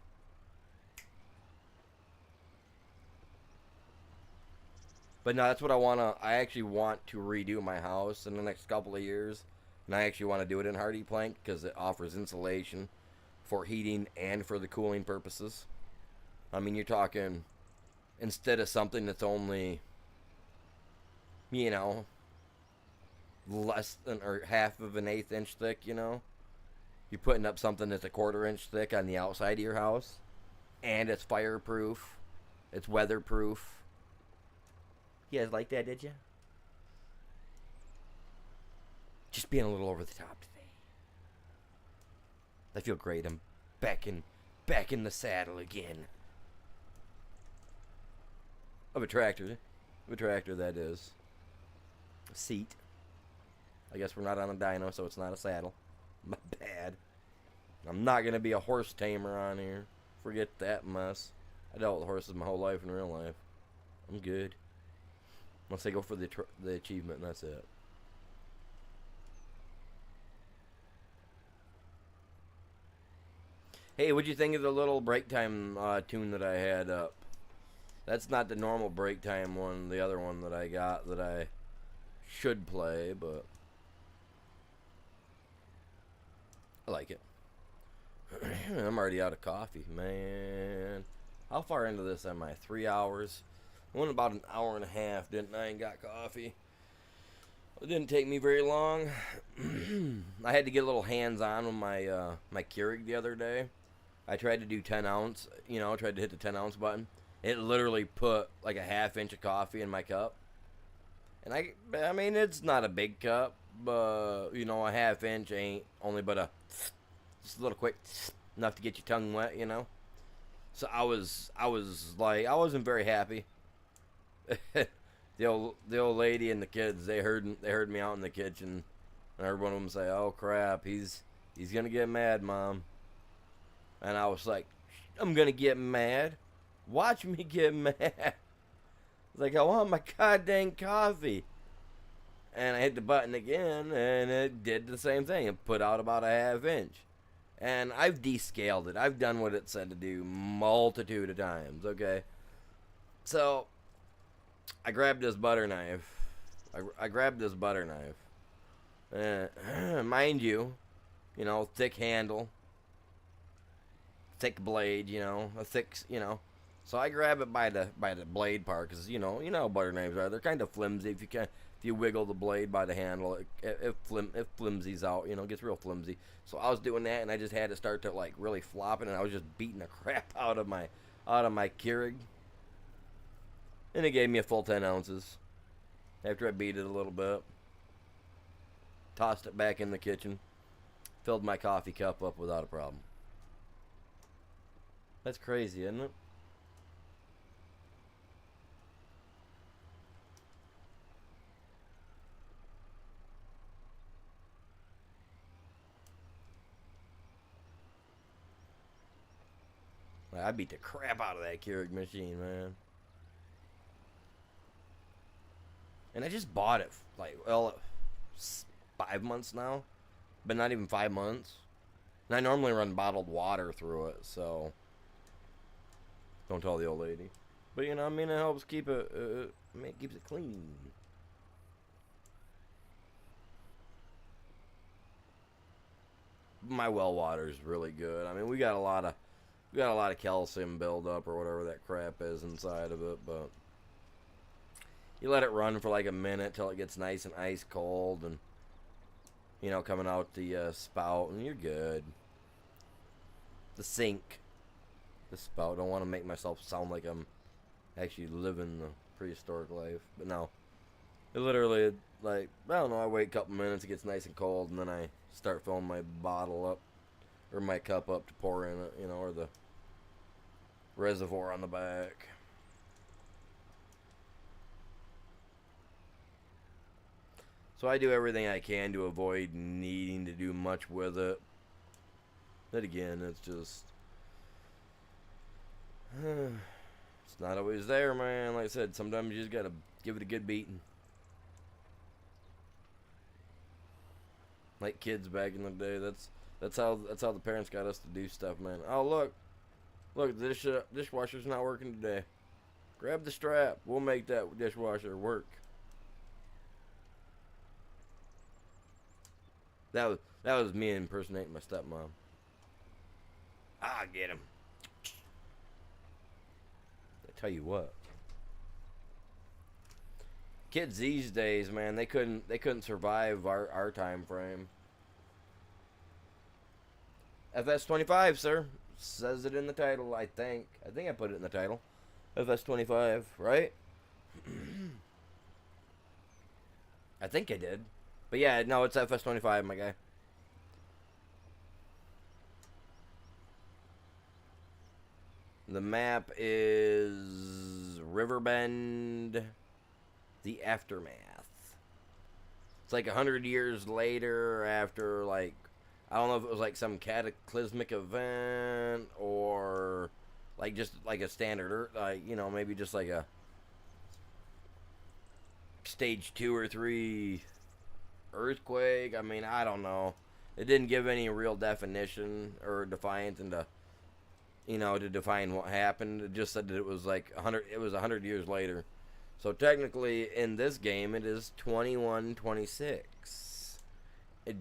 But no, that's what I actually want to redo my house in the next couple of years. And I actually want to do it in hardy plank because it offers insulation for heating and for the cooling purposes. I mean, you're talking, instead of something that's only, you know, less than or half of an 1/8 inch thick, you know, you're putting up something that's a 1/4 inch thick on the outside of your house, and it's fireproof, it's weatherproof. You guys like that, did you? Just being a little over the top today. I feel great. I'm back in the saddle again. Of a tractor, that is. A seat. I guess we're not on a dyno, so it's not a saddle. My bad. I'm not going to be a horse tamer on here. Forget that mess. I dealt with horses my whole life in real life. I'm good. Once I go for the achievement, and that's it. Hey, what'd you think of the little break time tune that I had up? That's not the normal break time one, the other one that I got that I should play, but I like it. I'm already out of coffee, man. How far into this am I? 3 hours? I went about an hour and a half, didn't I, and got coffee. It didn't take me very long. I had to get a little hands-on with my Keurig the other day. I tried to do 10 ounce, tried to hit the 10 ounce button. It literally put like a half inch of coffee in my cup. And I mean, it's not a big cup, but, a half inch ain't only but just a little quick, enough to get your tongue wet, So I was like, I wasn't very happy. the old lady and the kids, they heard me out in the kitchen, and I heard one of them say, "Oh crap, he's gonna get mad, Mom." And I was like, "I'm gonna get mad. Watch me get mad." It's like, I want my goddamn coffee. And I hit the button again, and it did the same thing. It put out about a half inch. And I've descaled it. I've done what it said to do multitude of times, okay? So, I grabbed this butter knife. I grabbed this butter knife. Mind you, thick handle. Thick blade, a thick, So I grab it by the blade part, because you know how butter knives are. They're kind of flimsy. If you wiggle the blade by the handle, it flimsies out. Gets real flimsy. So I was doing that, and I just had to start to like really flopping, and I was just beating the crap out of my Keurig, and it gave me a full 10 ounces. After I beat it a little bit, tossed it back in the kitchen, filled my coffee cup up without a problem. That's crazy, isn't it? I beat the crap out of that Keurig machine, man. And I just bought it, 5 months now. But not even 5 months. And I normally run bottled water through it, so don't tell the old lady. But it helps keep it, it keeps it clean. My well water is really good. I mean, we got a lot of calcium buildup or whatever that crap is inside of it, but you let it run for like a minute till it gets nice and ice cold, and coming out the spout, and you're good. The sink, the spout. Don't want to make myself sound like I'm actually living the prehistoric life, but no. It literally, I don't know, I wait a couple minutes, it gets nice and cold, and then I start filling my bottle up, or my cup up to pour in it, or the reservoir on the back. So I do everything I can to avoid needing to do much with it. But again, it's just it's not always there, man. Like I said, sometimes you just gotta give it a good beating. Like kids back in the day, that's how the parents got us to do stuff, man. Oh look, the dishwasher's not working today. Grab the strap. We'll make that dishwasher work. That was me impersonating my stepmom. Get him. I tell you what. Kids these days, man, they couldn't survive our time frame. FS25, sir. Says it in the title, I think. I think I put it in the title. FS25, right? I think I did. But yeah, no, it's FS25, my guy. The map is Riverbend the Aftermath. It's like 100 years later after, like, I don't know if it was like some cataclysmic event or like just like a standard, like, you know, maybe just like a stage 2 or 3 earthquake. I mean, I don't know. It didn't give any real definition or defiance into, you know, to define what happened. It just said that it was like 100. It was 100 years later. So technically, in this game, it is 2126,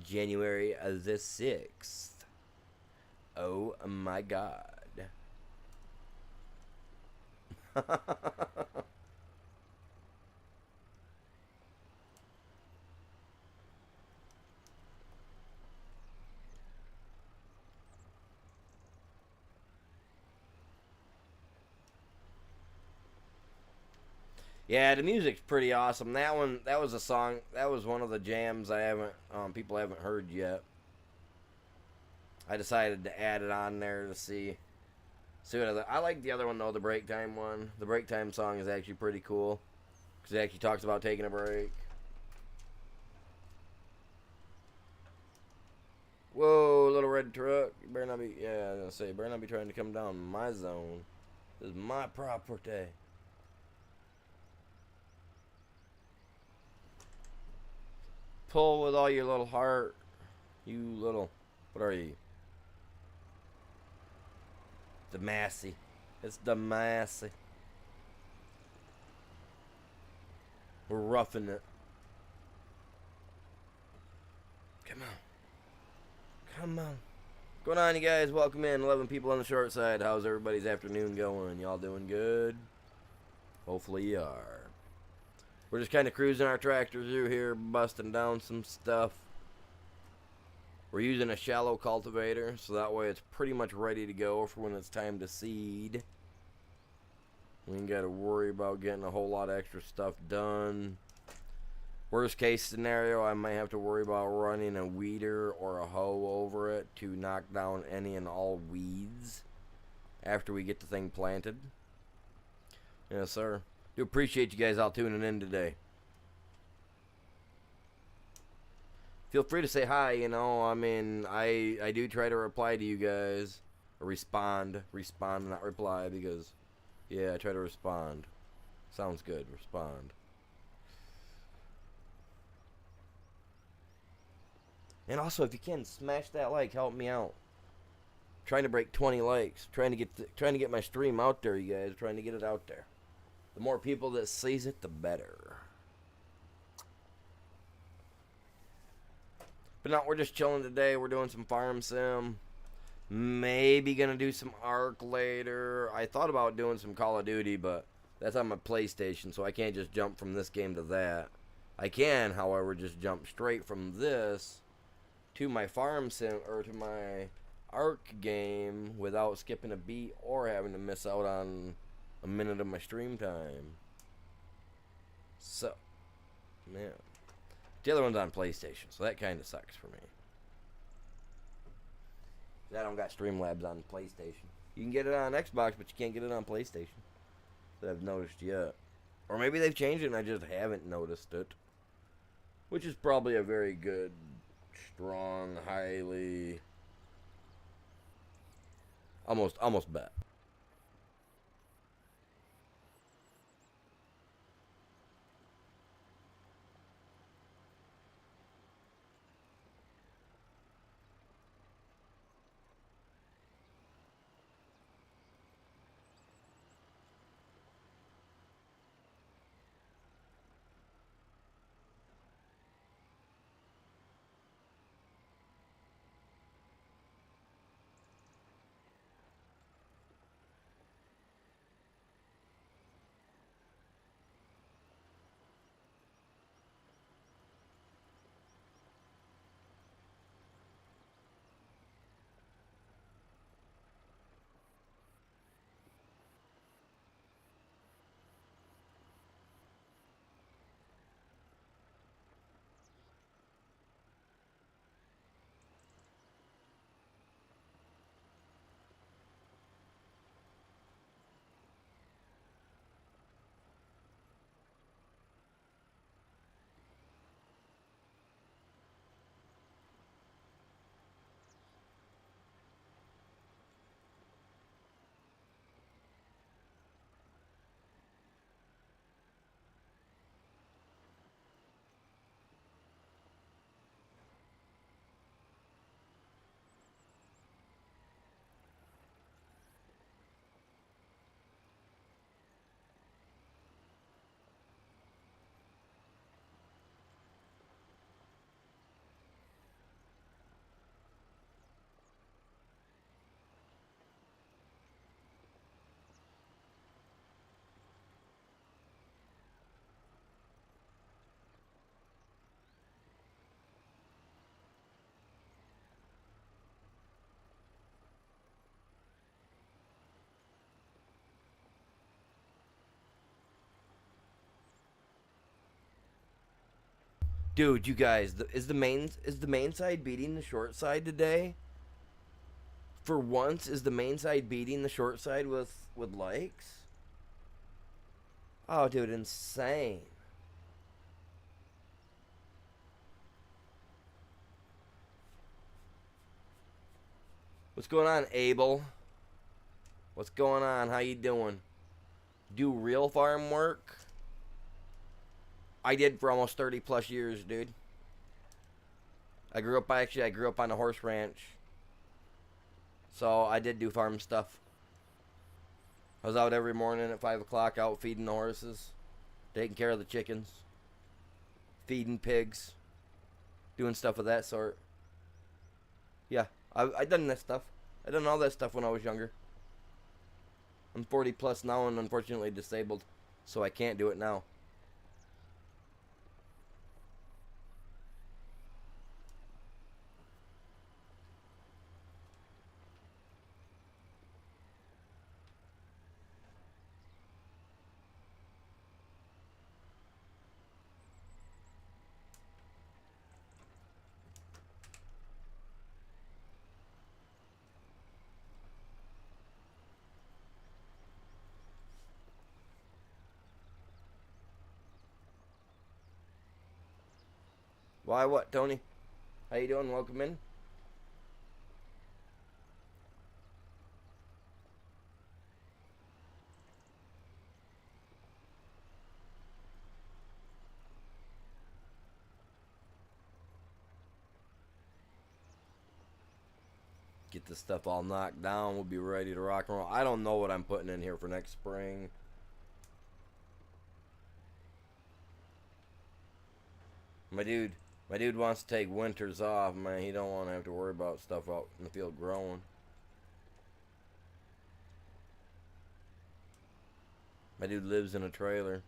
January the 6th. Oh my God. Yeah, the music's pretty awesome. That one, that was a song. That was one of the jams I haven't, people haven't heard yet. I decided to add it on there to see what other. I like the other one though, the break time one. The break time song is actually pretty cool because it actually talks about taking a break. Whoa, little red truck! You better not be. Yeah, I was gonna say, better not be trying to come down my zone. This is my property. Pull with all your little heart. You little. What are you? The Massey. It's the Massey. We're roughing it. Come on. Come on. What's going on, you guys? Welcome in. 11 people on the short side. How's everybody's afternoon going? Y'all doing good? Hopefully you are. We're just kind of cruising our tractor through here, busting down some stuff. We're using a shallow cultivator, so that way it's pretty much ready to go for when it's time to seed. We ain't got to worry about getting a whole lot of extra stuff done. Worst case scenario, I might have to worry about running a weeder or a hoe over it to knock down any and all weeds after we get the thing planted. Yes, sir. Do appreciate you guys all tuning in today. Feel free to say hi, you know. I mean, I do try to reply to you guys. Or respond, not reply, because, yeah, I try to respond. Sounds good, respond. And also, if you can, smash that like, help me out. Trying to break 20 likes, trying to get my stream out there, you guys, trying to get it out there. The more people that sees it, the better. But no, we're just chilling today. We're doing some farm sim. Maybe gonna do some Ark later. I thought about doing some Call of Duty, but that's on my PlayStation, so I can't just jump from this game to that. I can, however, just jump straight from this to my farm sim or to my Ark game without skipping a beat or having to miss out on a minute of my stream time. So, yeah. The other one's on PlayStation, so that kind of sucks for me. I don't got Streamlabs on PlayStation. You can get it on Xbox, but you can't get it on PlayStation. That I've noticed yet. Or maybe they've changed it and I just haven't noticed it. Which is probably a very good, strong, highly... Almost bet. Dude, you guys, is the main side beating the short side today? For once, is the main side beating the short side with likes? Oh, dude, insane. What's going on, Abel? What's going on? How you doing? Do real farm work? I did for almost 30 plus years, dude. I grew up on a horse ranch. So I did do farm stuff. I was out every morning at 5 o'clock out feeding the horses, taking care of the chickens, feeding pigs, doing stuff of that sort. Yeah, I done that stuff. I done all that stuff when I was younger. I'm 40 plus now and unfortunately disabled, so I can't do it now. Why what, Tony? How you doing? Welcome in. Get this stuff all knocked down. We'll be ready to rock and roll. I don't know what I'm putting in here for next spring. My dude, my dude wants to take winters off, man. He don't want to have to worry about stuff out in the field growing. My dude lives in a trailer.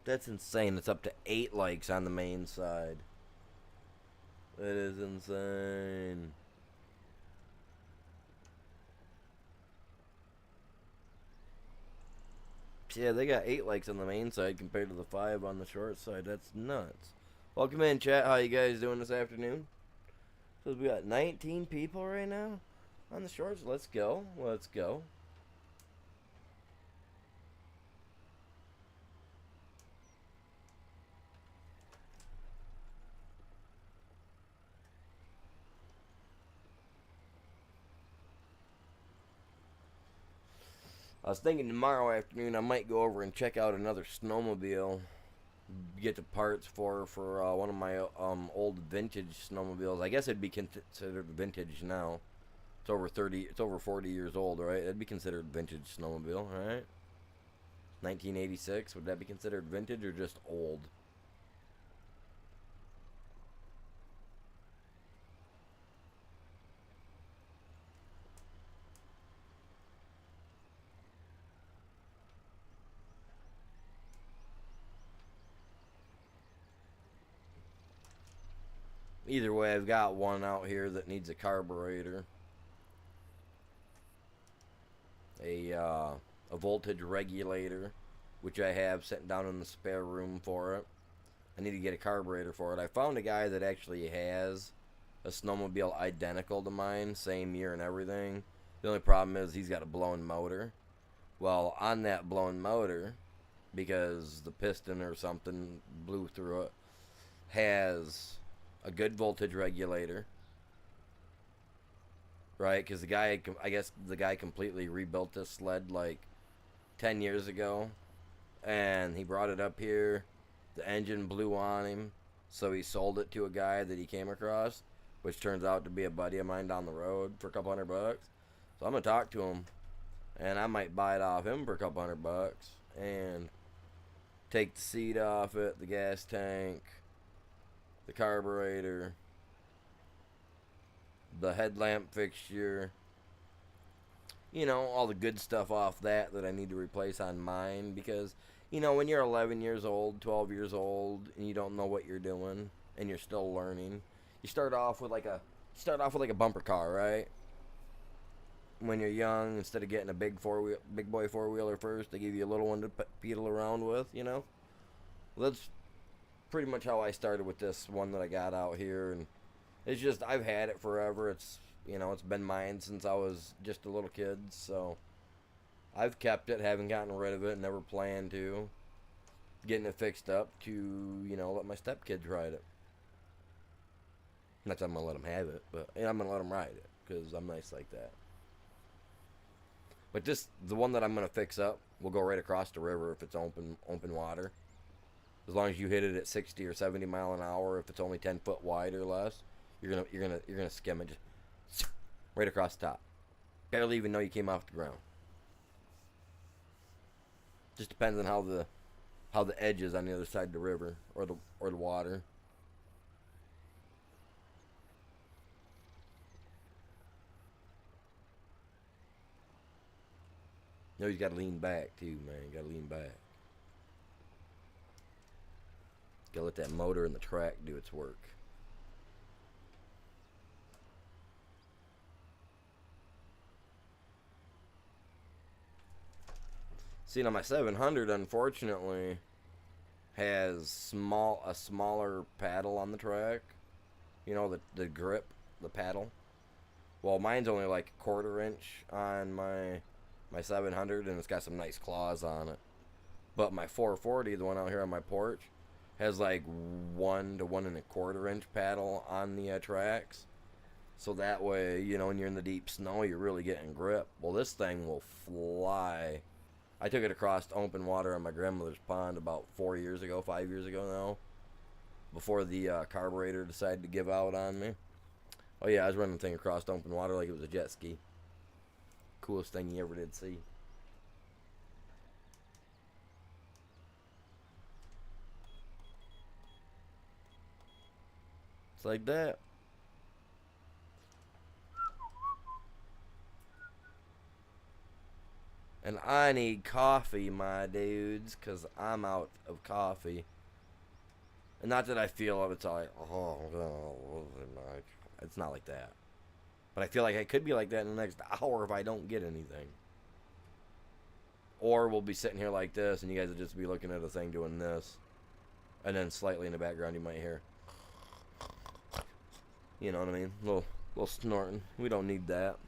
That's insane. It's up to 8 likes on the main side. That is insane. Yeah, they got 8 likes on the main side compared to the 5 on the short side. That's nuts. Welcome in, chat. How you guys doing this afternoon? So we got 19 people right now on the shorts. Let's go. Let's go. I was thinking tomorrow afternoon I might go over and check out another snowmobile. Get the parts for one of my old vintage snowmobiles. I guess it'd be considered vintage now. It's over 30. It's over 40 years old, right? It'd be considered vintage snowmobile, right? 1986. Would that be considered vintage or just old? Either way, I've got one out here that needs a carburetor, a voltage regulator, which I have sitting down in the spare room for it. I need to get a carburetor for it. I found a guy that actually has a snowmobile identical to mine, same year and everything. The only problem is he's got a blown motor. Well, on that blown motor, because the piston or something blew through it, has a good voltage regulator, right? Because the guy, I guess the guy completely rebuilt this sled like 10 years ago, and he brought it up here. The engine blew on him, so he sold it to a guy that he came across, which turns out to be a buddy of mine down the road for a couple $100. So I'm gonna talk to him, and I might buy it off him for a couple $100 and take the seat off it, the gas tank, the carburetor, the headlamp fixture, you know, all the good stuff off that I need to replace on mine. Because, you know, when you're 11 years old, 12 years old, and you don't know what you're doing, and you're still learning, you start off with like a start off with like a bumper car, right? When you're young, instead of getting a big boy four wheeler first, they give you a little one to pedal around with. Well, that's pretty much how I started with this one that I got out here, and it's just I've had it forever. It's been mine since I was just a little kid, so I've kept it, haven't gotten rid of it, never planned to. Getting it fixed up to let my stepkids ride it. Not that I'm gonna let them have it, but I'm gonna let them ride it because I'm nice like that. But the one that I'm gonna fix up, will go right across the river if it's open water. As long as you hit it at 60 or 70 mile an hour, if it's only 10 foot wide or less, you're gonna skim it just right across the top. Barely even know you came off the ground. Just depends on how the edge is on the other side of the river or the water. You gotta lean back too, man. You gotta lean back. Gotta let that motor and the track do its work. See, now my 700, unfortunately, has a smaller paddle on the track. The grip, the paddle. Well, mine's only like a 1/4 inch on my 700, and it's got some nice claws on it. But my 440, the one out here on my porch, has like 1 to 1 1/4 inch paddle on the tracks. So that way, when you're in the deep snow, you're really getting grip. Well, this thing will fly. I took it across open water on my grandmother's pond about 5 years ago now, before the carburetor decided to give out on me. Oh yeah, I was running the thing across open water like it was a jet ski. Coolest thing you ever did see. It's like that. And I need coffee, my dudes, because I'm out of coffee. And not that I feel it's like, it's not like that. But I feel like I could be like that in the next hour if I don't get anything. Or we'll be sitting here like this, and you guys will just be looking at a thing doing this. And then slightly in the background you might hear, you know what I mean? Little snorting. We don't need that.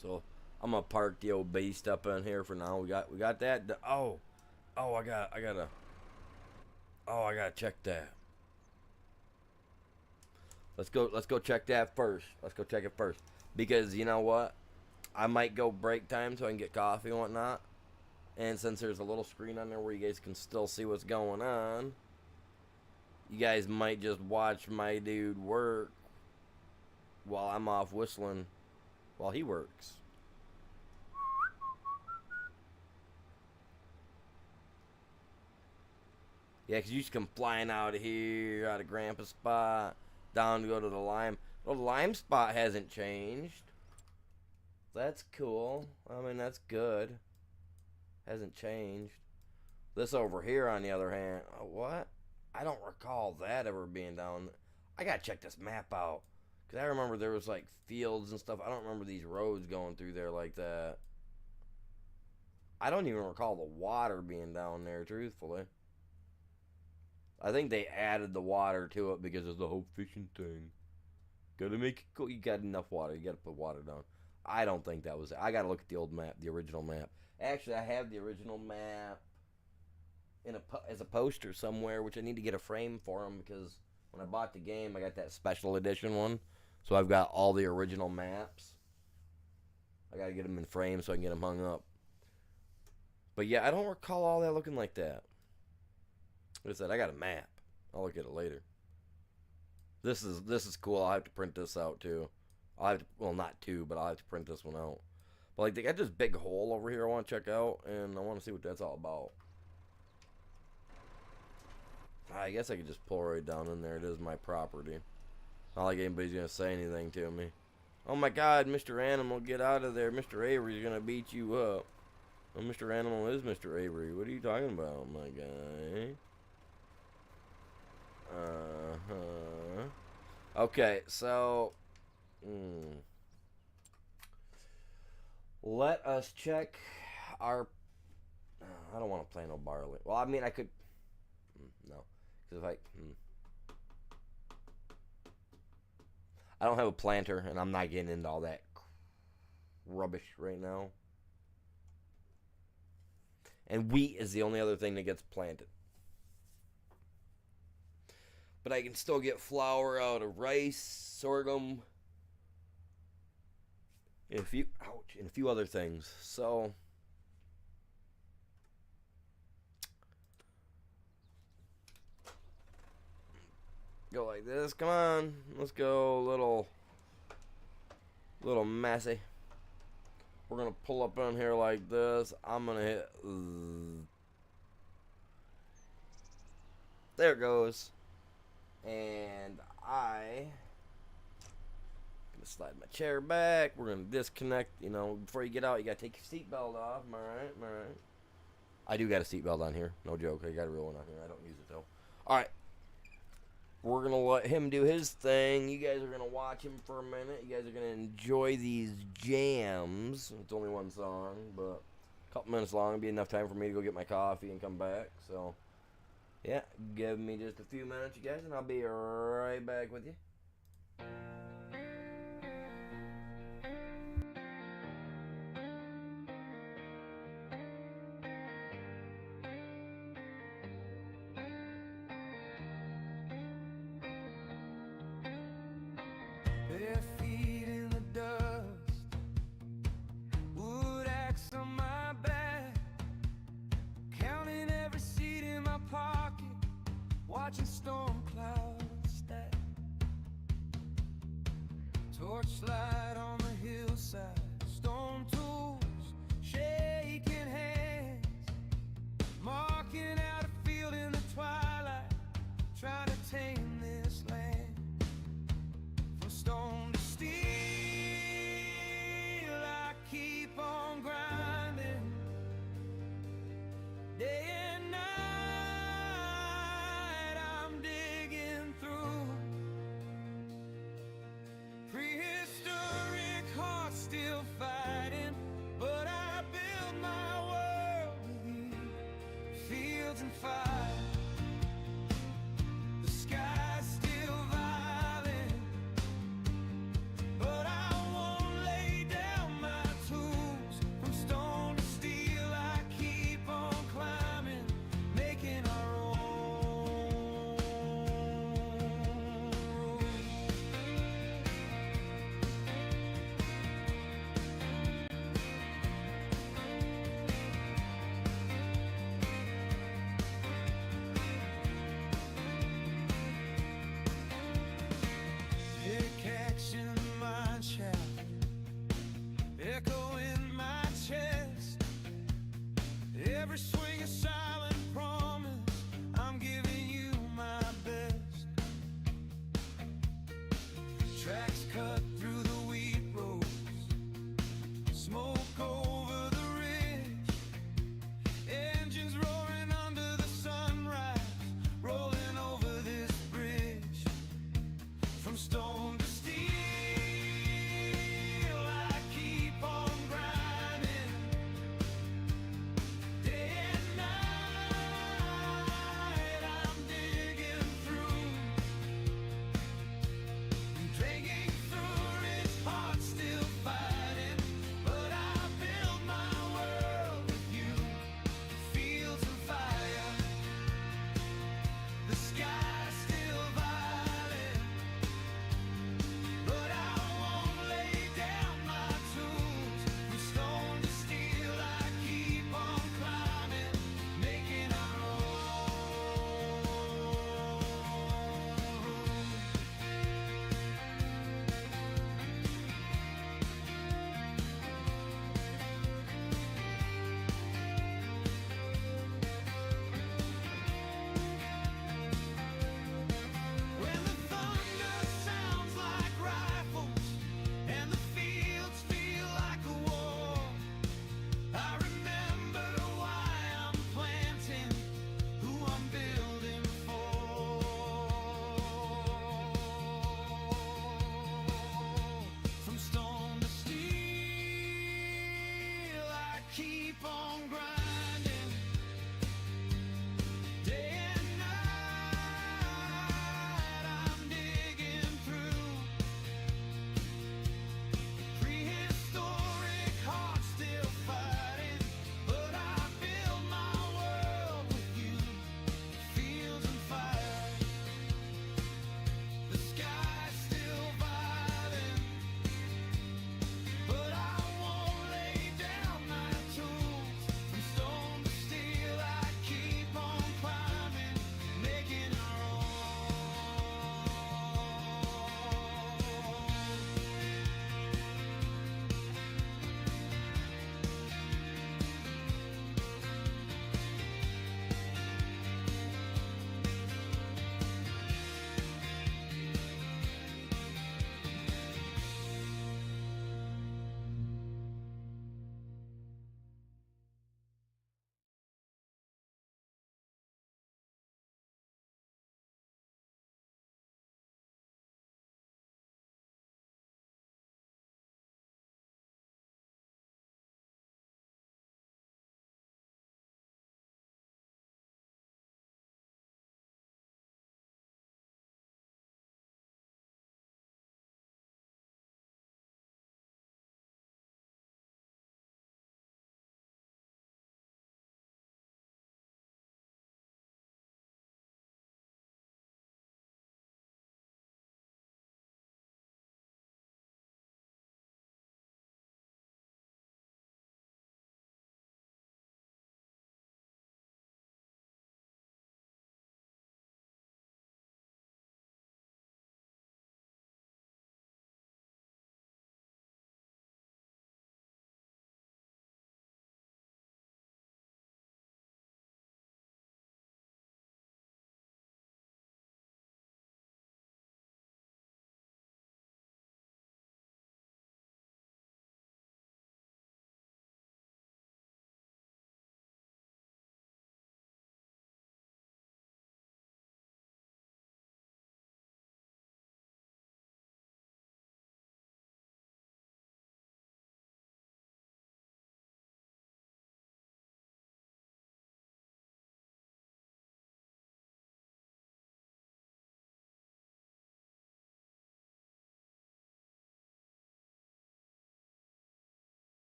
So I'm gonna park the old beast up in here for now. We got that. I gotta check that. Let's go check that first. Let's go check it first. Because you know what? I might go break time so I can get coffee and whatnot. And since there's a little screen on there where you guys can still see what's going on, you guys might just watch my dude work while I'm off whistling while he works. Yeah, because you just come flying out of here, out of Grandpa's spot, down to go to the lime. Well, the lime spot hasn't changed. That's cool. I mean, that's good. Hasn't changed. This over here, on the other hand, what? I don't recall that ever being down. I gotta check this map out. Because I remember there was like fields and stuff. I don't remember these roads going through there like that. I don't even recall the water being down there, truthfully. I think they added the water to it because of the whole fishing thing. Gotta make it cool. You got enough water. You gotta put water down. I don't think that was it. I gotta look at the old map, the original map. Actually, I have the original map as a poster somewhere, which I need to get a frame for them because when I bought the game, I got that special edition one. So I've got all the original maps. I gotta get them in frames so I can get them hung up. But yeah, I don't recall all that looking like that. Like I said, I got a map. I'll look at it later. This is cool. I'll have to print this out too. Well, not two, but I'll have to print this one out. But like they got this big hole over here I want to check out, and I want to see what that's all about. I guess I could just pull right down in there. It is my property. Not like anybody's gonna say anything to me. Oh my God, Mr. Animal, get out of there. Mr. Avery's gonna beat you up. Well, Mr. Animal is Mr. Avery. What are you talking about, my guy? Okay, so Mm. Let us check our. I don't want to plant no barley. Well, I mean, I could. No, because if I don't have a planter, and I'm not getting into all that rubbish right now. And wheat is the only other thing that gets planted. But I can still get flour out of rice, sorghum, and a few other things. So go like this. Come on, let's go little messy. We're gonna pull up on here like this. I'm gonna hit. There it goes. And I'm gonna slide my chair back. We're gonna disconnect. You know, before you get out, you gotta take your seatbelt off. Am I right? Am I right? I do got a seatbelt on here. No joke. I got a real one on here. I don't use it though. All right. We're gonna let him do his thing. You guys are gonna watch him for a minute. You guys are gonna enjoy these jams. It's only one song, but a couple minutes long. It'll be enough time for me to go get my coffee and come back. So, yeah, give me just a few minutes, you guys, and I'll be right back with you. Bare feet in the dust, wood axe on my back, counting every seed in my pocket, watching storm clouds stack. Torchlight on the hillside, stone tools, shaking hands, marking out a field in the twilight, trying to tame this land. From stone to steel, I keep on grinding, day and night I'm digging through. Prehistoric hearts still fighting, but I build my world with you. Fields and fire, the sky's still violet, but I won't lay down my tools. From stone to steel, I keep on climbing, making our own rules.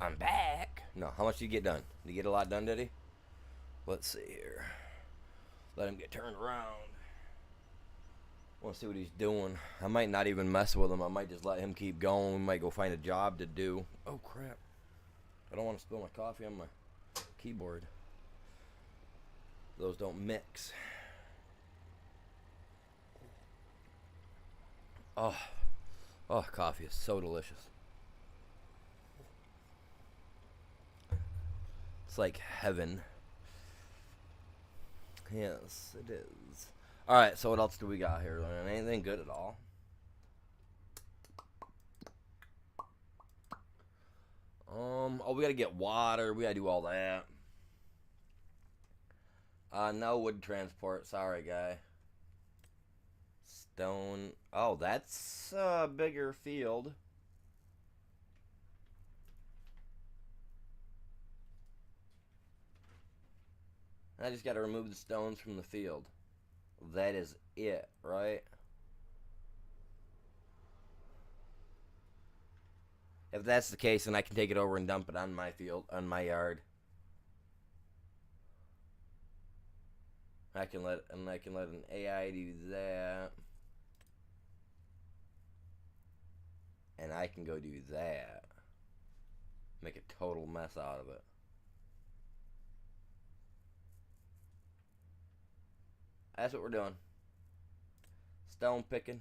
I'm back. No, how much did you get done? Did you get a lot done, did he? Let's see here. Let him get turned around. I want to see what he's doing. I might not even mess with him. I might just let him keep going. We might go find a job to do. Oh, crap. I don't want to spill my coffee on my keyboard. Those don't mix. Oh, coffee is so delicious. It's like heaven. Yes, it is. Alright, so what else do we got here? Anything good at all? Oh, we gotta get water. We gotta do all that. No wood transport. Sorry, guy. Stone. Oh, that's a bigger field. I just gotta remove the stones from the field. That is it, right? If that's the case, then I can take it over and dump it on my field, on my yard. I can let an AI do that. And I can go do that. Make a total mess out of it. That's what we're doing. Stone picking.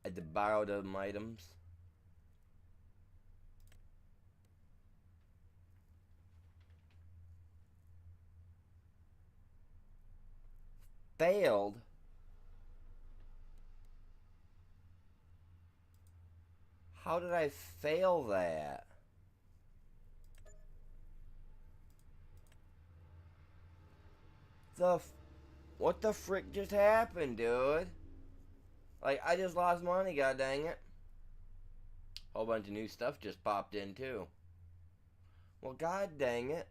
I had to borrow them items. Failed. How did I fail that? What the frick just happened, dude? Like, I just lost money, god dang it. Whole bunch of new stuff just popped in, too. Well, god dang it.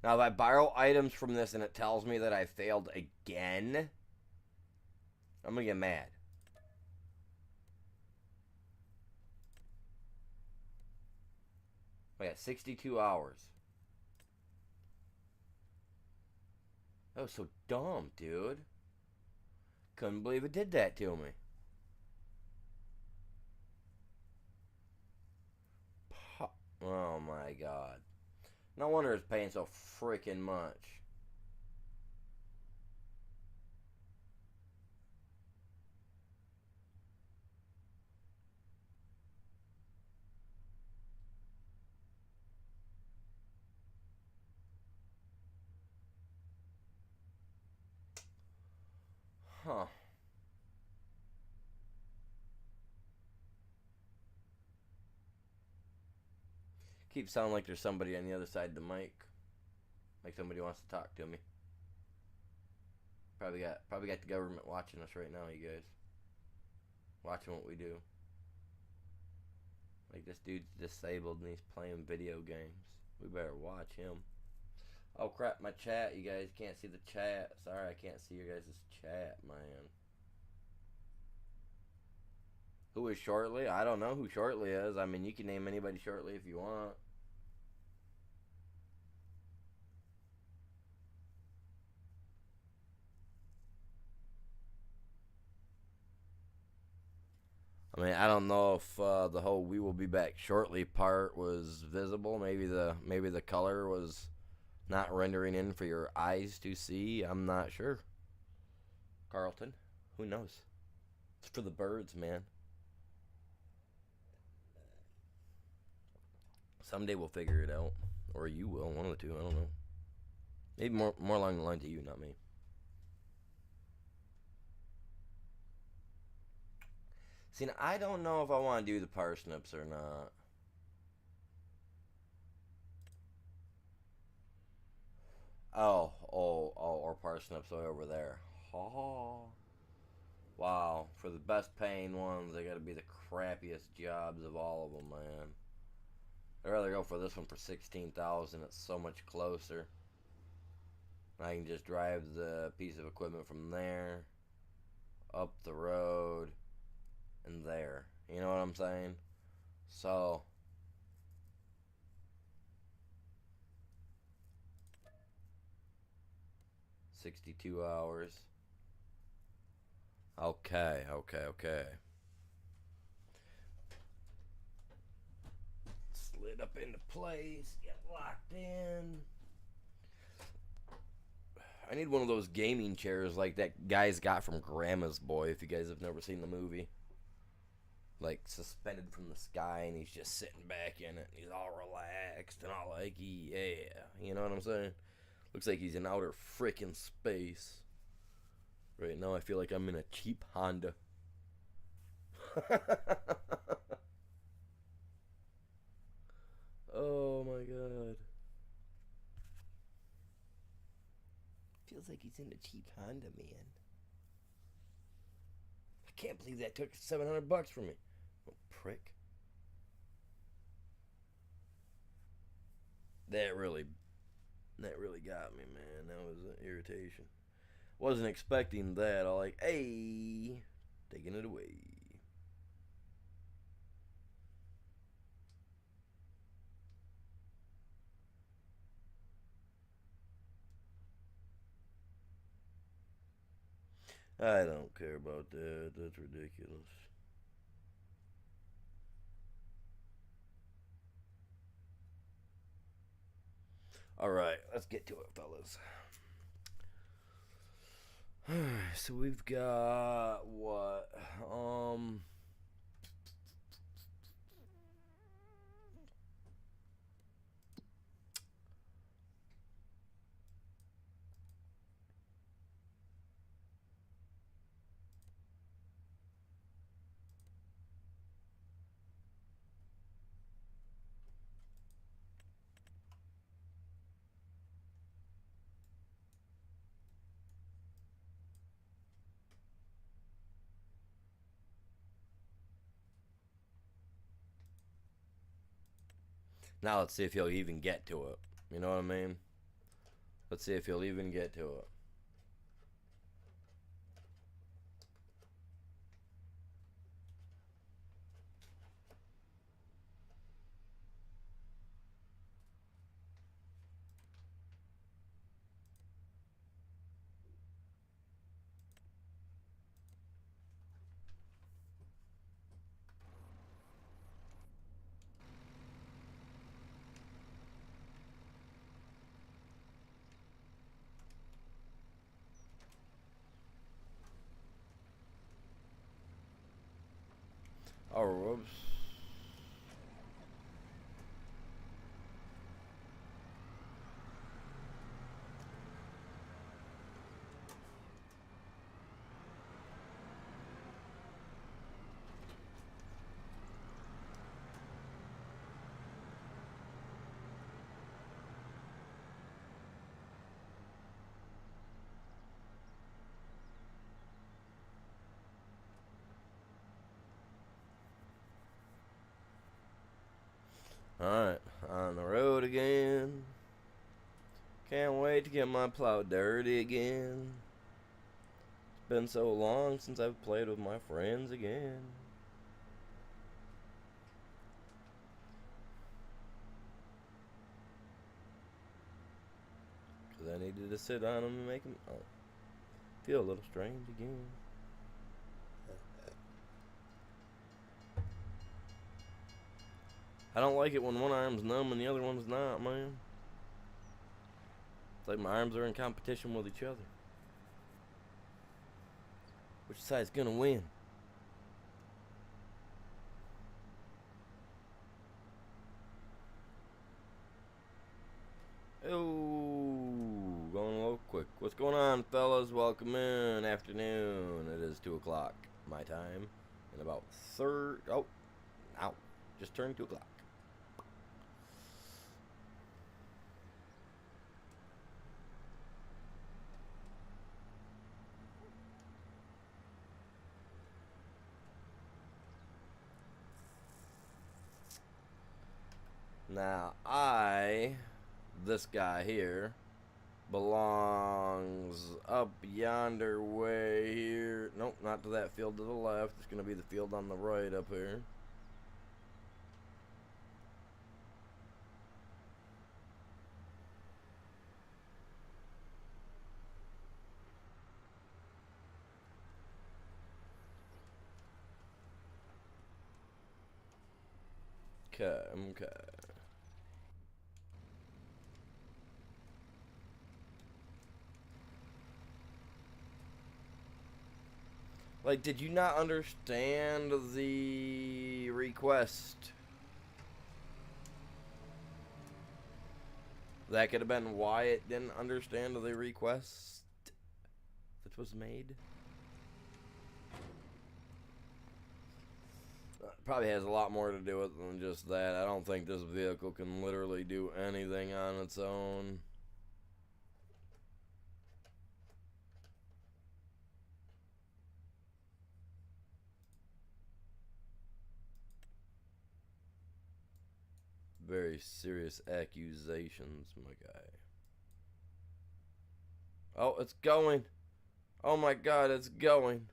Now, if I borrow items from this and it tells me that I failed again, I'm gonna get mad. I got 62 hours. That was so dumb, dude. Couldn't believe it did that to me. Oh my god. No wonder it's paying so freaking much. Huh. Keeps sounding like there's somebody on the other side of the mic. Like somebody wants to talk to me. Probably got the government watching us right now, you guys. Watching what we do. Like, this dude's disabled and he's playing video games. We better watch him. Oh crap, my chat, you guys can't see the chat. Sorry, I can't see your guys' chat, man. Who is Shortly? I don't know who Shortly is. I mean, you can name anybody Shortly if you want. I mean, I don't know if the whole "we will be back shortly" part was visible. Maybe the color was not rendering in for your eyes to see. I'm not sure. Carlton, who knows? It's for the birds, man. Someday we'll figure it out, or you will. One of the two. I don't know. Maybe more along the lines of you, not me. See, now, I don't know if I want to do the parsnips or not. Or parsnips way over there. Oh, wow. For the best paying ones, they got to be the crappiest jobs of all of them, man. I'd rather go for this one for 16,000. It's so much closer. I can just drive the piece of equipment from there, up the road, and there. You know what I'm saying? So, 62 hours. Okay, okay, okay. Slid up into place, get locked in. I need one of those gaming chairs like that guy's got from Grandma's Boy, if you guys have never seen the movie. Like, suspended from the sky, and he's just sitting back in it, and he's all relaxed and all like, yeah. You know what I'm saying? Looks like he's in outer frickin' space. Right now, I feel like I'm in a cheap Honda. Oh my god. Feels like he's in a cheap Honda, man. I can't believe that took $700 from me. Oh, prick. That really got me, man. That was an irritation. Wasn't expecting that. I like, hey, taking it away. I don't care about that. That's ridiculous. All right, let's get to it, fellas. So we've got what? Now let's see if he'll even get to it. You know what I mean? Let's see if he'll even get to it. Oh, whoops. Alright, on the road again. Can't wait to get my plow dirty again. It's been so long since I've played with my friends again. Because I needed to sit on them and make them feel a little strange again. I don't like it when one arm's numb and the other one's not, man. It's like my arms are in competition with each other. Which side's gonna win? Oh, going a little quick. What's going on, fellas? Welcome in. Afternoon. It is 2 o'clock my time. In about oh, ow. Just turned 2 o'clock. Now, this guy here, belongs up yonder way here. Nope, not to that field to the left. It's going to be the field on the right up here. Okay. Like, did you not understand the request? That could have been why it didn't understand the request that was made. Probably has a lot more to do with it than just that. I don't think this vehicle can literally do anything on its own. Very serious accusations, my guy. Oh, it's going. Oh my god, it's going.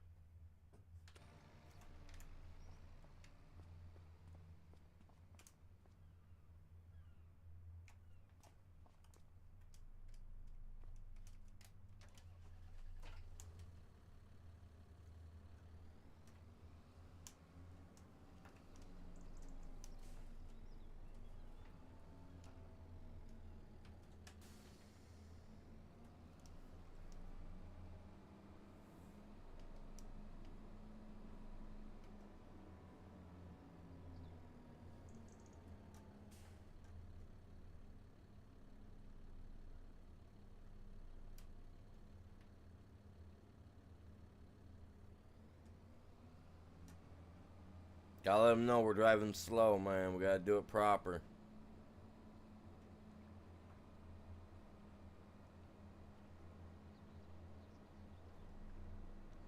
Gotta let them know we're driving slow, man. We gotta do it proper.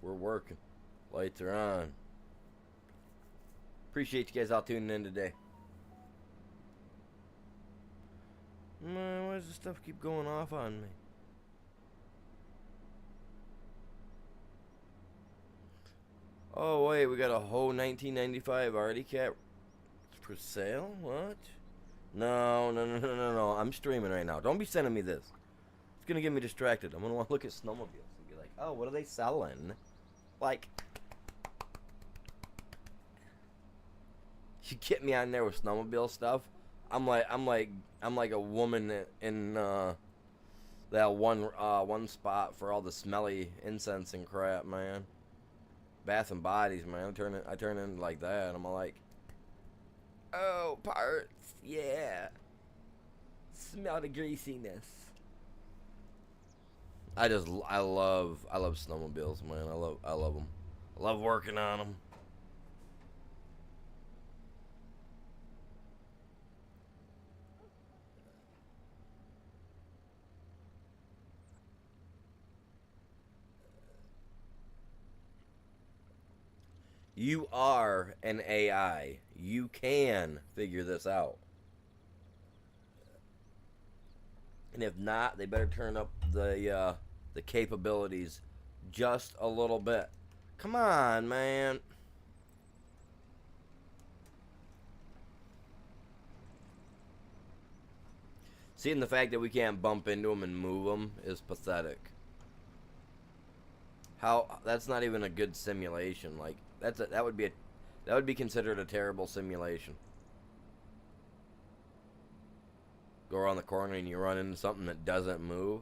We're working. Lights are on. Appreciate you guys all tuning in today. Man, why does this stuff keep going off on me? Oh, wait, we got a whole 1995 Artie Cat for sale? What? No. I'm streaming right now. Don't be sending me this. It's gonna get me distracted. I'm gonna want to look at snowmobiles and be like, oh, what are they selling? Like, you get me on there with snowmobile stuff. I'm like a woman in that one spot for all the smelly incense and crap, man. Bath and Bodies, man. I turn in like that. I'm like, oh, parts, yeah. Smell the greasiness. I love snowmobiles, man. I love them. I love working on them. You are an AI. You can figure this out. And if not, they better turn up the capabilities just a little bit. Come on, man. Seeing the fact that we can't bump into them and move them is pathetic. That's not even a good simulation. Like that would be considered a terrible simulation. Go around the corner and you run into something that doesn't move.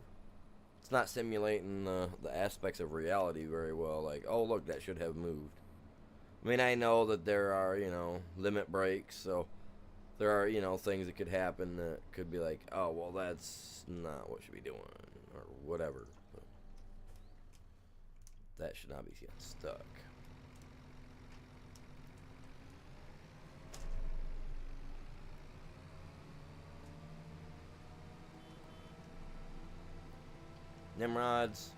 It's not simulating the aspects of reality very well. Like, oh look, that should have moved. I mean, I know that there are, limit breaks, so there are, things that could happen that could be like, oh, well, that's not what should be doing, or whatever. But that should not be getting stuck. Nimrods.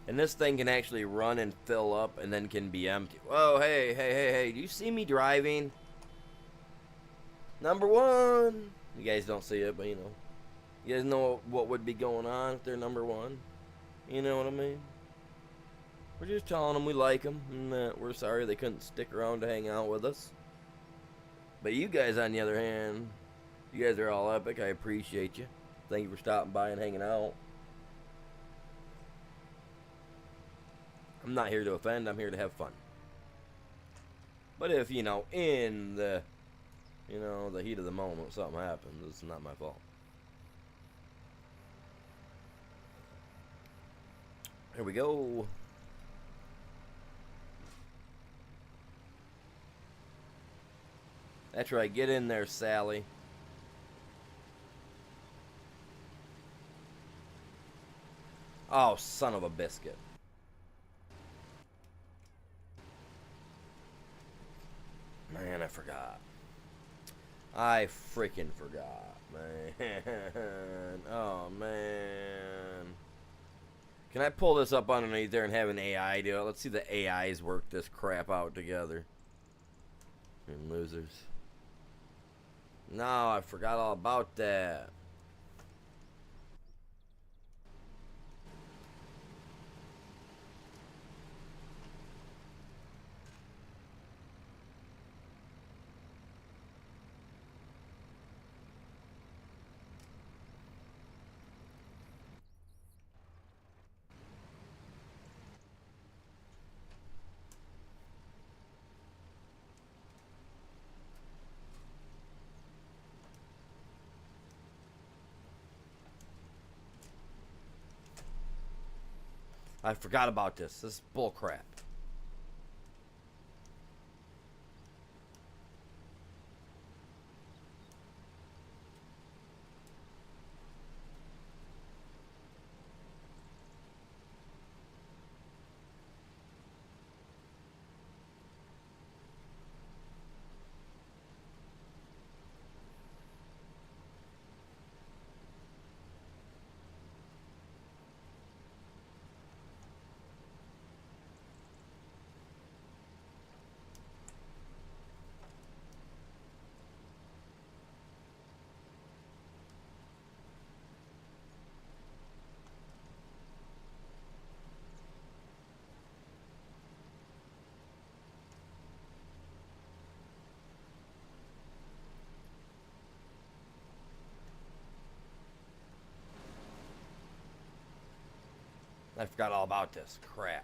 And this thing can actually run and fill up and then can be empty. Whoa, hey. Do you see me driving? Number one. You guys don't see it, but You guys know what would be going on if they're number one? You know what I mean? We're just telling them we like them and that we're sorry they couldn't stick around to hang out with us. But you guys, on the other hand, you guys are all epic. I appreciate you. Thank you for stopping by and hanging out. I'm not here to offend. I'm here to have fun. But if, you know, in the, you know, the heat of the moment, something happens, it's not my fault. Here we go. That's right. Get in there, Sally. Oh, son of a biscuit. Man, I forgot. I freaking forgot, man. Oh, man. Can I pull this up underneath there and have an AI do it? Let's see the AIs work this crap out together. And losers. No, I forgot all about that. I forgot about this. This is bullcrap. I forgot all about this crap.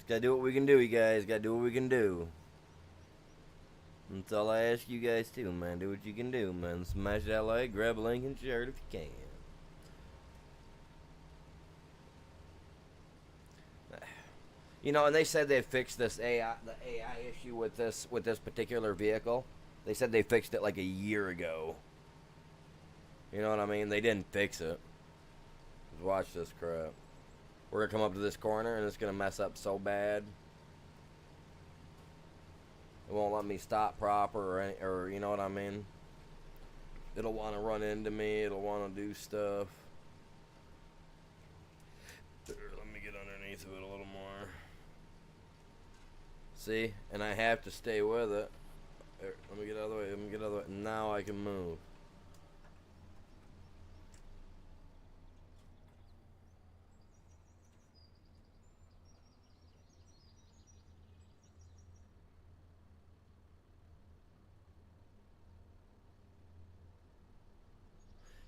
Gotta do what we can do, you guys. Gotta do what we can do. That's all I ask you guys too, man. Do what you can do, man. Smash that like, grab a link, and share it if you can. You know, and they said they fixed the AI issue with this particular vehicle. They said they fixed it like a year ago. You know what I mean? They didn't fix it. Just watch this crap. We're gonna come up to this corner and it's gonna mess up so bad. It won't let me stop proper or you know what I mean? It'll want to run into me. It'll want to do stuff. Let me get underneath of it a little more. See? And I have to stay with it. Let me get out of the way. Let me get out of the way. Now I can move.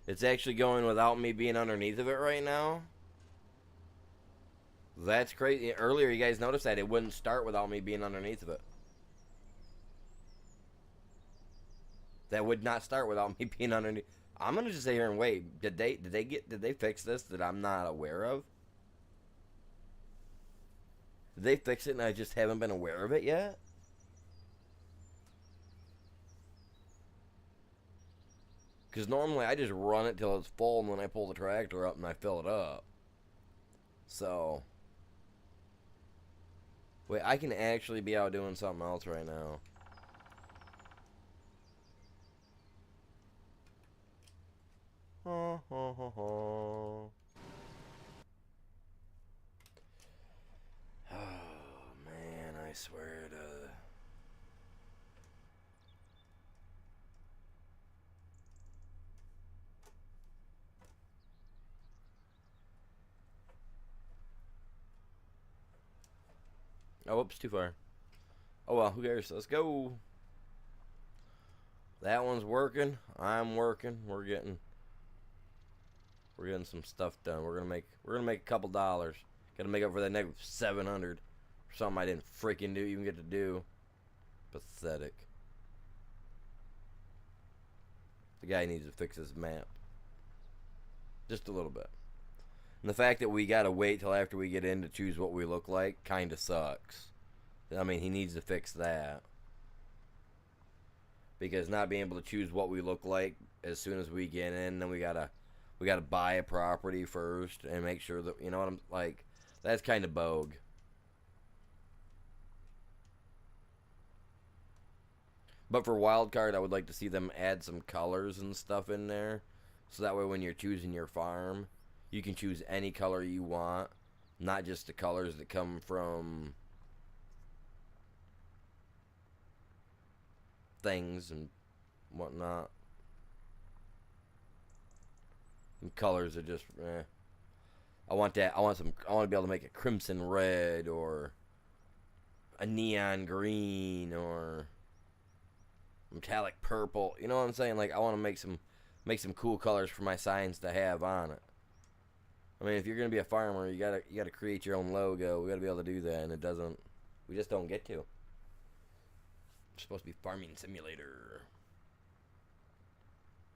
It's actually going without me being underneath of it right now. That's crazy. Earlier, you guys noticed that it wouldn't start without me being underneath of it. That would not start without me being underneath. I'm gonna just sit here and wait. Did they fix this that I'm not aware of? Did they fix it and I just haven't been aware of it yet? Because normally I just run it till it's full and then I pull the tractor up and I fill it up. So. Wait, I can actually be out doing something else right now. Oh man, I swear to. Oh, whoops, too far. Oh well, who cares? Let's go. That one's working. I'm working. We're getting some stuff done. We're gonna make a couple dollars. Gotta make up for that negative 700 for something I didn't freaking even get to do. Pathetic. The guy needs to fix his map. Just a little bit. And the fact that we gotta wait till after we get in to choose what we look like kinda sucks. I mean, he needs to fix that. Because not being able to choose what we look like as soon as we get in, then we gotta buy a property first and make sure that, you know what I'm like, that's kind of bogue. But for wildcard, I would like to see them add some colors and stuff in there, so that way when you're choosing your farm, you can choose any color you want, not just the colors that come from things and whatnot. And colors are just, I want that. I want to be able to make a crimson red or a neon green or metallic purple. You know what I'm saying? Like, I want to make some cool colors for my signs to have on it. I mean, if you're gonna be a farmer, you gotta create your own logo. We gotta be able to do that, and we just don't get to. It's supposed to be farming simulator.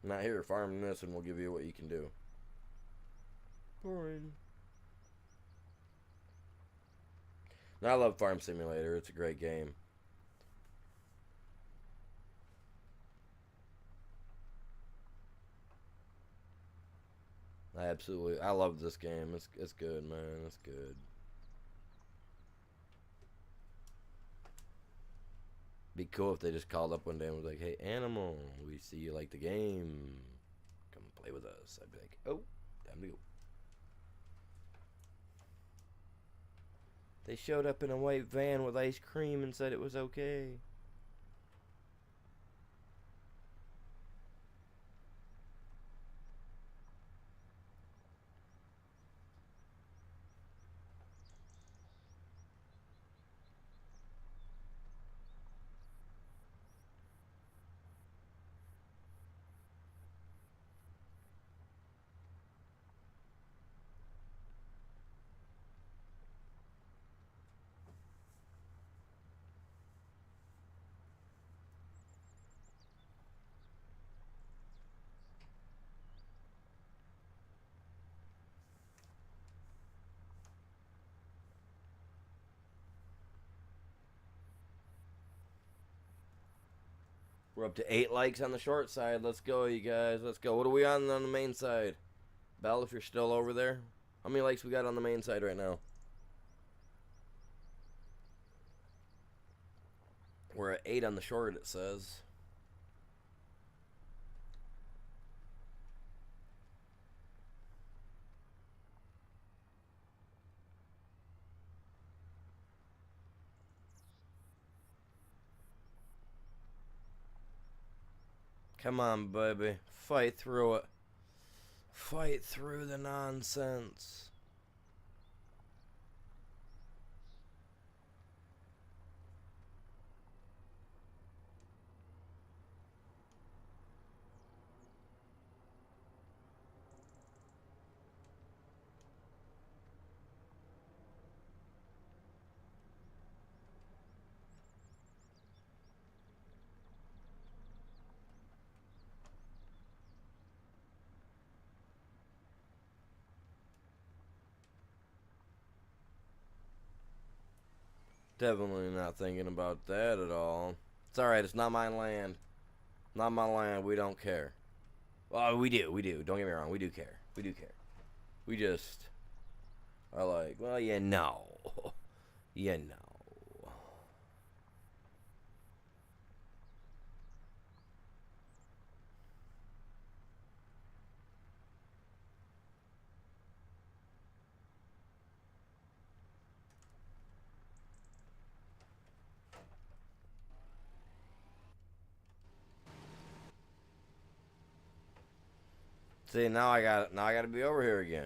I'm not here farming this, and we'll give you what you can do. Boring. No, I love Farm Simulator. It's a great game. I love this game. It's good, man. It's good. Be cool if they just called up one day and was like, "Hey, animal, we see you like the game. Come play with us." I'd be like, "Oh, time to go." They showed up in a white van with ice cream and said it was okay. We're up to 8 likes on the short side. Let's go, you guys. Let's go. What are we on the main side? Bell, if you're still over there. How many likes we got on the main side right now? We're at 8 on the short, it says. Come on, baby. Fight through it. Fight through the nonsense. Definitely not thinking about that at all. It's alright, it's not my land. Not my land, we don't care. Well, we do. Don't get me wrong, we do care. We do care. We just are like, well, yeah, no. Yeah, no. See, now I got to be over here again.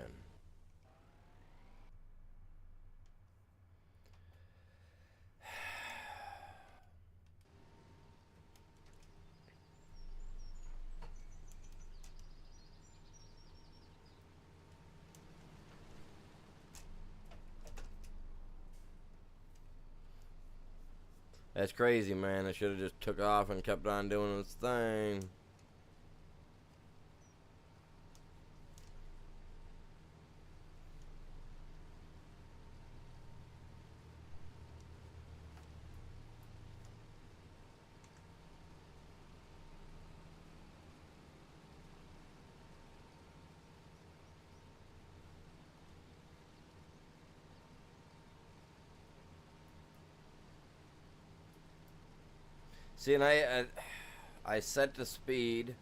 That's crazy, man. I should have just took off and kept on doing its thing. See, and I set the speed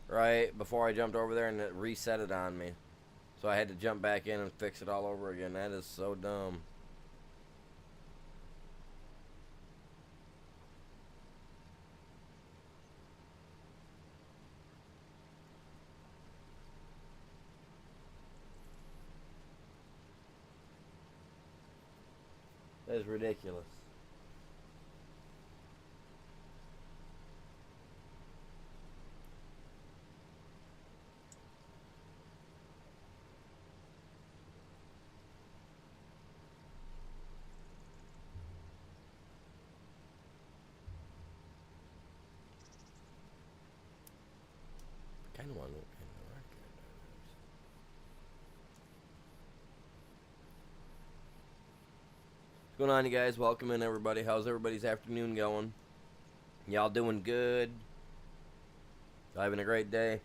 right before I jumped over there, and it reset it on me. So I had to jump back in and fix it all over again. That is so dumb. That is ridiculous. Kind of want to. What's going on, you guys? Welcome in, everybody. How's everybody's afternoon going? Y'all doing good? Having a great day?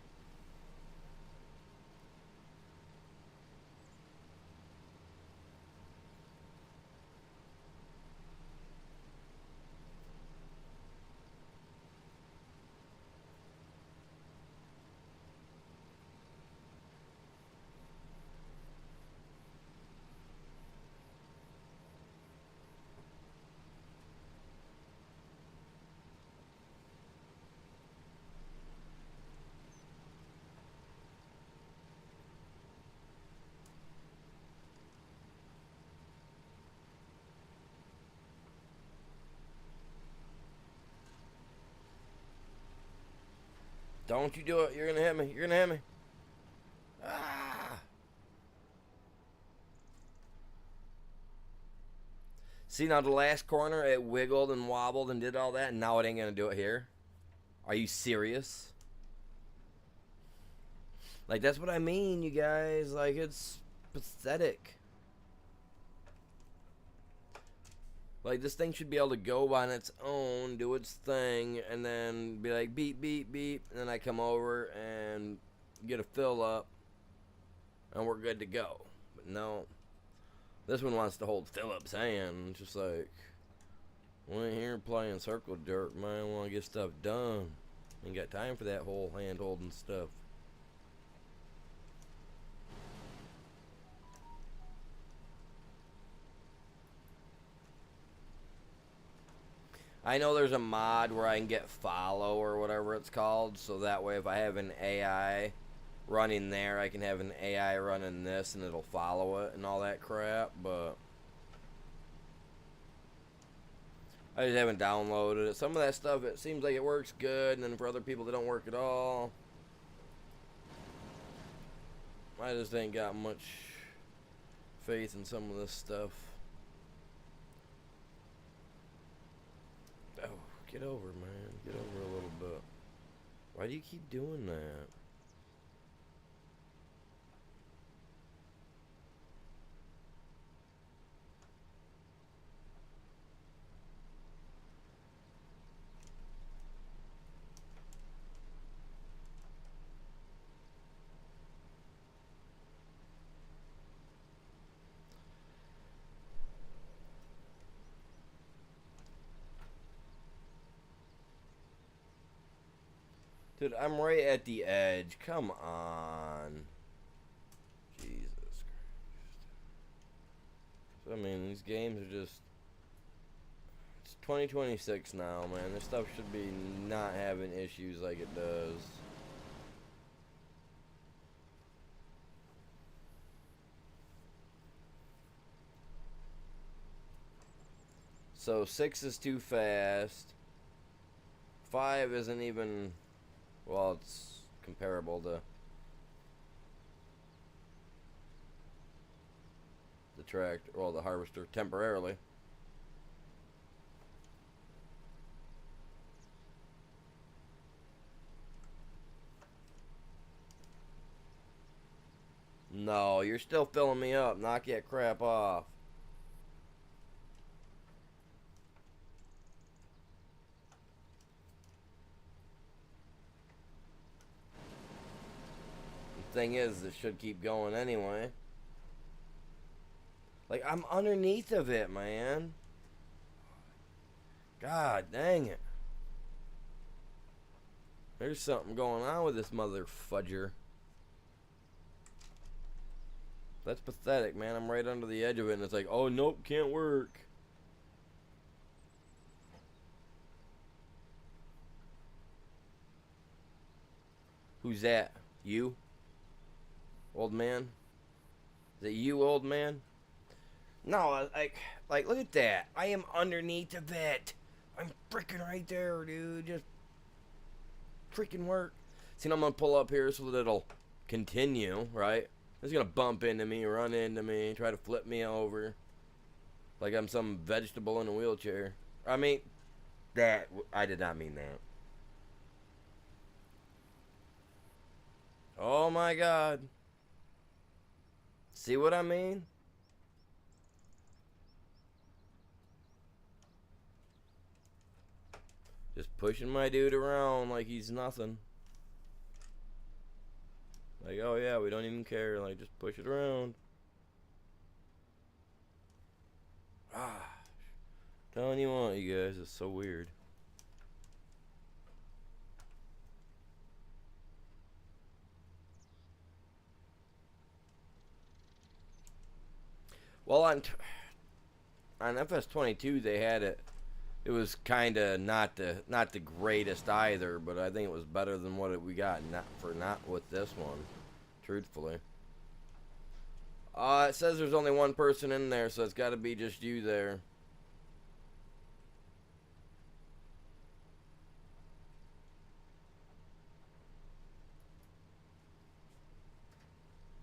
Don't you do it. You're going to hit me. You're going to hit me. Ah! See, now the last corner, it wiggled and wobbled and did all that, and now it ain't going to do it here? Are you serious? Like, that's what I mean, you guys. Like, it's pathetic. Like, this thing should be able to go on its own, do its thing, and then be like, beep, beep, beep. And then I come over and get a fill up, and we're good to go. But no, this one wants to hold Philip's hand. It's just like, we ain't here playing circle jerk, man. I want to get stuff done. Ain't got time for that whole hand holding stuff. I know there's a mod where I can get follow or whatever it's called, so that way if I have an AI running there, I can have an AI running this and it'll follow it and all that crap, but I just haven't downloaded it. Some of that stuff, it seems like it works good, and then for other people, they don't work at all. I just ain't got much faith in some of this stuff. Oh, get over, man. Get over a little bit. Why do you keep doing that? Dude, I'm right at the edge. Come on. Jesus Christ. So, I mean, these games are just... It's 2026 now, man. This stuff should be not having issues like it does. So 6 is too fast. 5 isn't even, well, it's comparable to the tractor, well, the harvester temporarily. No, you're still filling me up. Knock that crap off. The thing is, it should keep going anyway. Like, I'm underneath of it, man. God dang it. There's something going on with this mother fudger. That's pathetic, man. I'm right under the edge of it, and it's like, oh, nope, can't work. Who's that? You? Old man? Is it you, old man? No, like, look at that. I am underneath of it. I'm freaking right there, dude. Just freaking work. See, now I'm going to pull up here so that it'll continue, right? It's going to bump into me, run into me, try to flip me over. Like I'm some vegetable in a wheelchair. I mean, I did not mean that. Oh my God. See what I mean? Just pushing my dude around like he's nothing. Like, oh yeah, we don't even care. Like, just push it around. Ah, telling you what, you guys, it's so weird. Well, on FS22 they had it. It was kind of not the greatest either, but I think it was better than what we got. Not with this one, truthfully. It says there's only one person in there, so it's got to be just you there.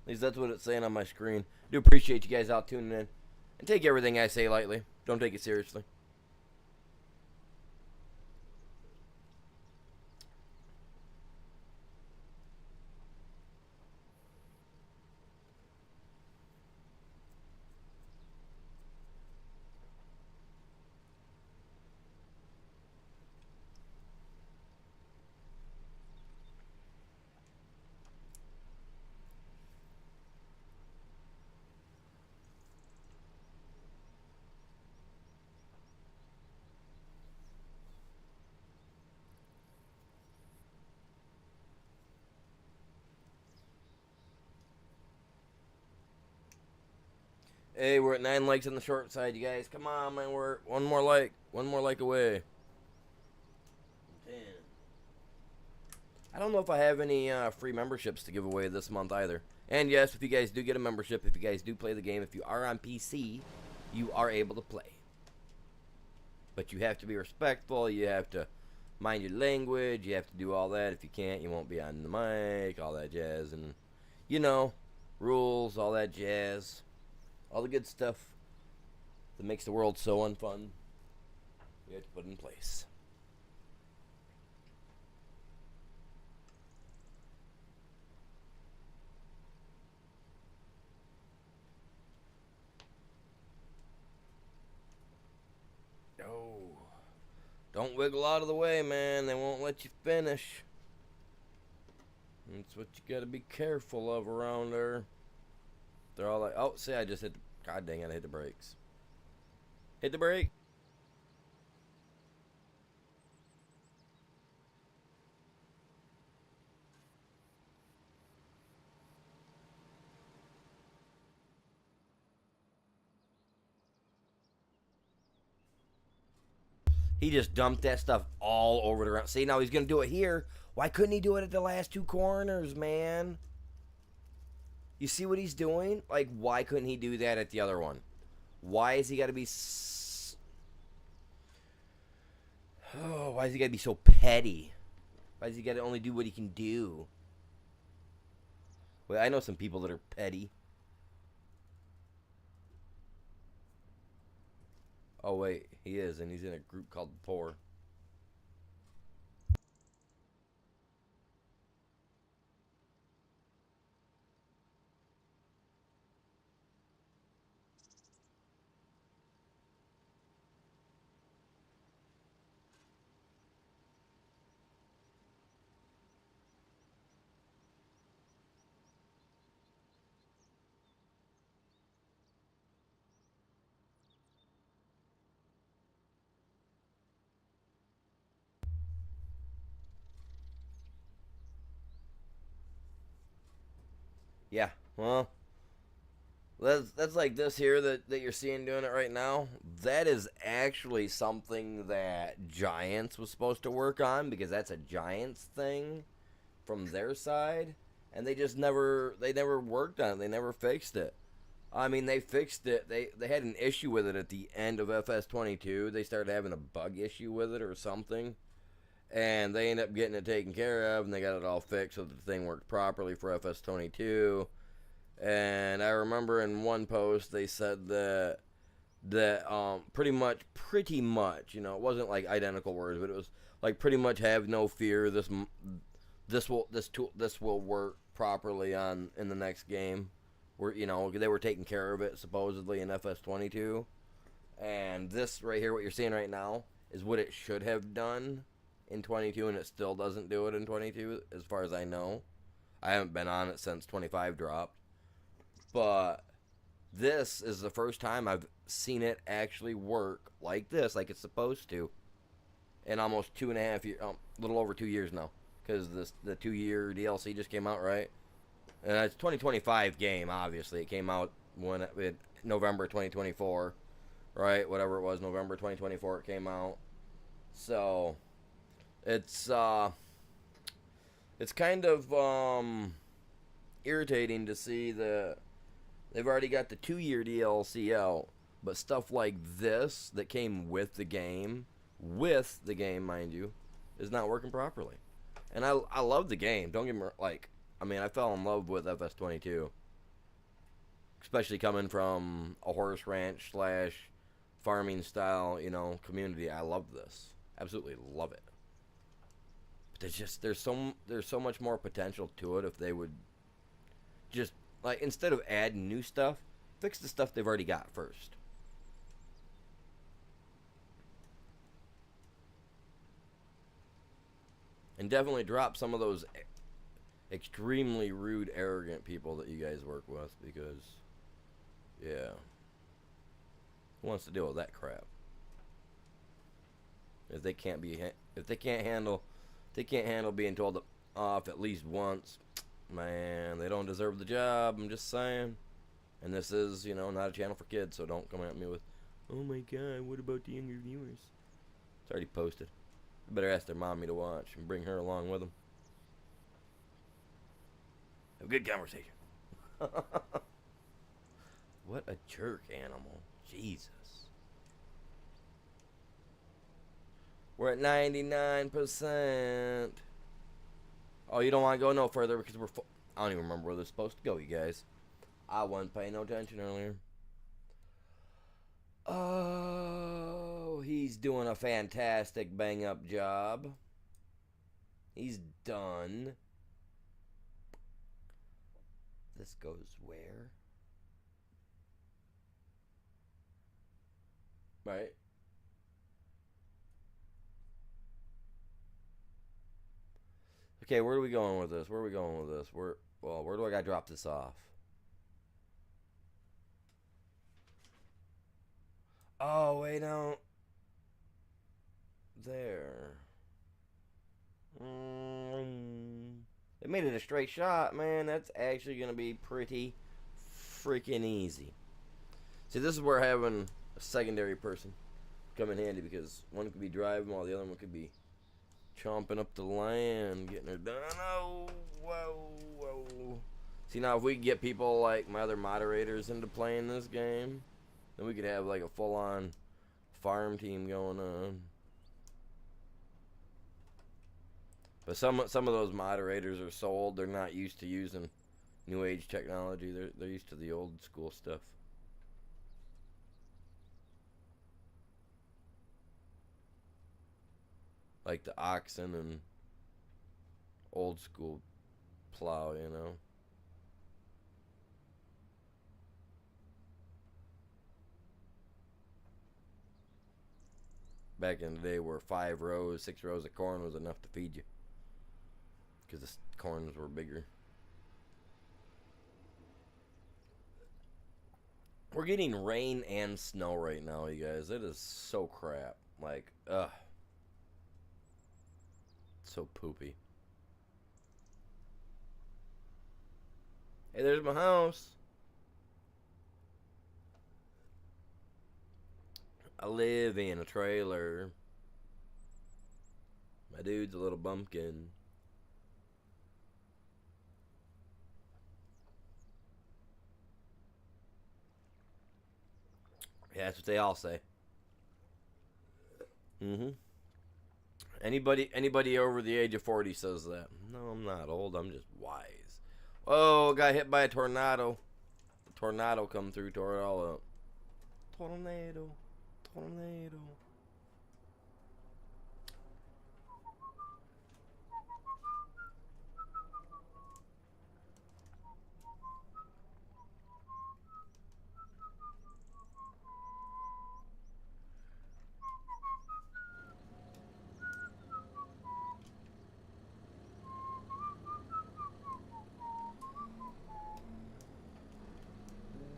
At least that's what it's saying on my screen. I do appreciate you guys out tuning in. And take everything I say lightly. Don't take it seriously. Hey, we're at 9 likes on the short side, you guys. Come on, man. We're one more like away. 10. I don't know if I have any free memberships to give away this month either. And yes, if you guys do get a membership, if you guys do play the game, if you are on PC, you are able to play. But you have to be respectful. You have to mind your language. You have to do all that. If you can't, you won't be on the mic, all that jazz. And, you know, rules, all that jazz. All the good stuff that makes the world so unfun, we have to put in place. Oh, don't wiggle out of the way, man. They won't let you finish. That's what you got to be careful of around there. They're all like, oh, see, I just hit the, God dang it, I hit the brakes. Hit the brake. He just dumped that stuff all over the ground. See, now he's going to do it here. Why couldn't he do it at the last two corners, man? You see what he's doing? Like, why couldn't he do that at the other one? Why is he got to be... Oh, why does he gotta be so petty? Why does he gotta only do what he can do? Well, I know some people that are petty. Oh wait, he is, and he's in a group called the Poor. Yeah, well, that's like this here that you're seeing doing it right now. That is actually something that Giants was supposed to work on because that's a Giants thing from their side, and they never worked on it. They never fixed it. I mean, they fixed it. They had an issue with it at the end of FS22. They started having a bug issue with it or something, and they ended up getting it taken care of, and they got it all fixed so that the thing worked properly for FS22. And I remember in one post they said that pretty much, it wasn't like identical words, but it was like pretty much have no fear. This will work properly in the next game. Where they were taking care of it supposedly in FS22, and this right here, what you're seeing right now, is what it should have done in 22, and it still doesn't do it in 22, as far as I know. I haven't been on it since 25 dropped, but this is the first time I've seen it actually work like this, like it's supposed to, in almost 2.5 years, a little over 2 years now, because the 2-year DLC just came out, right? And it's 2025 game, obviously. It came out November 2024, right? Whatever it was, November 2024 it came out. So it's kind of irritating to see that they've already got the 2-year DLC out, but stuff like this that came with the game, mind you, is not working properly. And I love the game. Don't get me I fell in love with FS22, especially coming from a horse ranch / farming style, community. I love this, absolutely love it. But there's so much more potential to it if they would just instead of adding new stuff, fix the stuff they've already got first. And definitely drop some of those extremely rude, arrogant people that you guys work with, because, yeah, who wants to deal with that crap? If they can't handle, being told off at least once, man, they don't deserve the job. I'm just saying. And this is, not a channel for kids, so don't come at me with, oh my god, what about the younger viewers? It's already posted. I better ask their mommy to watch and bring her along with them. Have a good conversation. What a jerk animal. Jesus. We're at 99%. Oh, you don't want to go no further because I don't even remember where this is supposed to go, you guys. I wasn't paying no attention earlier. Oh, he's doing a fantastic bang-up job. He's done. This goes where? Right. Okay, where are we going with this? Where do I gotta drop this off? Oh, wait, no. There. They made it a straight shot, man. That's actually going to be pretty freaking easy. See, this is where having a secondary person come in handy, because one could be driving while the other one could be chomping up the land, getting her done. Oh, whoa. See, now if we could get people like my other moderators into playing this game, then we could have like a full-on farm team going on. But some of those moderators are so old they're not used to using new age technology. They're used to the old school stuff. Like the oxen and old school plow, you know. Back in the day where 5 rows, 6 rows of corn was enough to feed you. Because the corns were bigger. We're getting rain and snow right now, you guys. It is so crap. Like, ugh. So poopy. Hey, there's my house. I live in a trailer. My dude's a little bumpkin. Yeah, that's what they all say. Mm-hmm. Anybody over the age of 40 says that. No, I'm not old. I'm just wise. Oh, got hit by a tornado. A tornado come through, tore it all up. Tornado. Tornado.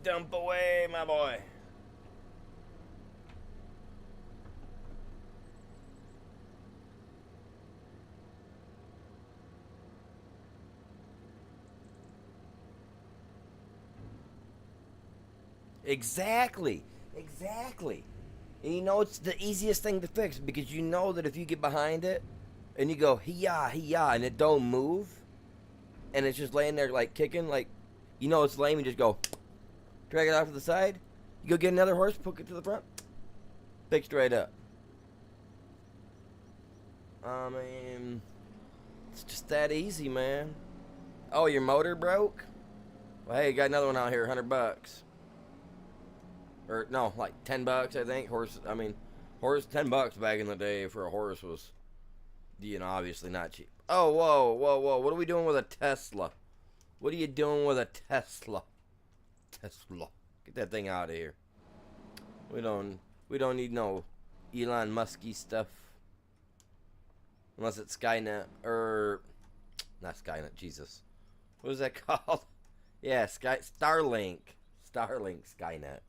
Dump away, my boy. Exactly. Exactly. And you know it's the easiest thing to fix because you know that if you get behind it and you go hee-yah, and it don't move and it's just laying there like kicking, like you know it's lame, you just go drag it off to the side. You go get another horse, hook it to the front, fixed right up. I mean, it's just that easy, man. Oh, your motor broke? Well, hey, you got another one out here, $100. Or no, like $10, I think. Horse 10 bucks back in the day for a horse was, you know, obviously not cheap. Oh, whoa, whoa, whoa! What are we doing with a Tesla? What are you doing with a Tesla? Tesla, get that thing out of here. We don't need no Elon Musky stuff. Unless it's Skynet or not Skynet. Jesus, what is that called? Yeah, Starlink. Starlink Skynet.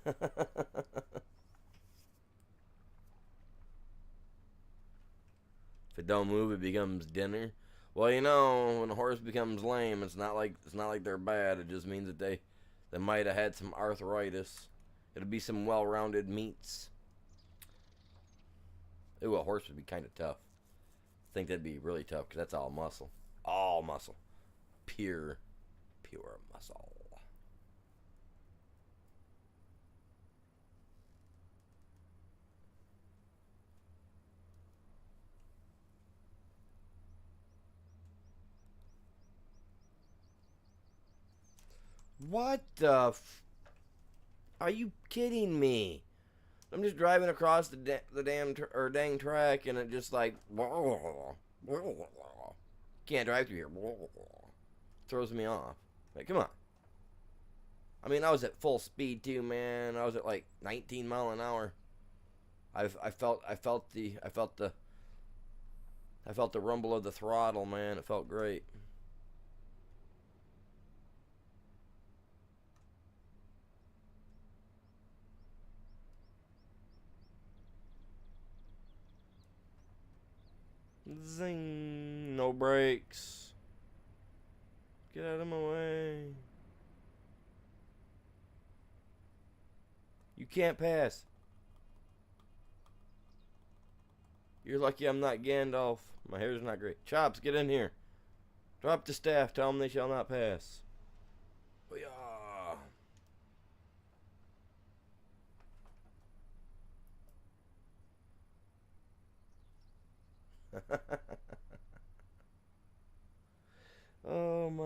If it don't move, it becomes dinner. Well, you know, when a horse becomes lame, it's not like they're bad. It just means that they might have had some arthritis. It'll be some well-rounded meats. Ooh, a horse would be kind of tough. I think that'd be really tough because that's all muscle. All muscle. Pure muscle. What the Are you kidding me? I'm just driving across the dang track and it just like can't drive through here. Throws me off. Like, come on. I mean, I was at full speed too, man. I was at like 19 mile an hour. I felt the rumble of the throttle, man. It felt great. Zing. No brakes. Get out of my way. You can't pass. You're lucky I'm not Gandalf. My hair's not great. Chops, get in here. Drop the staff. Tell them they shall not pass.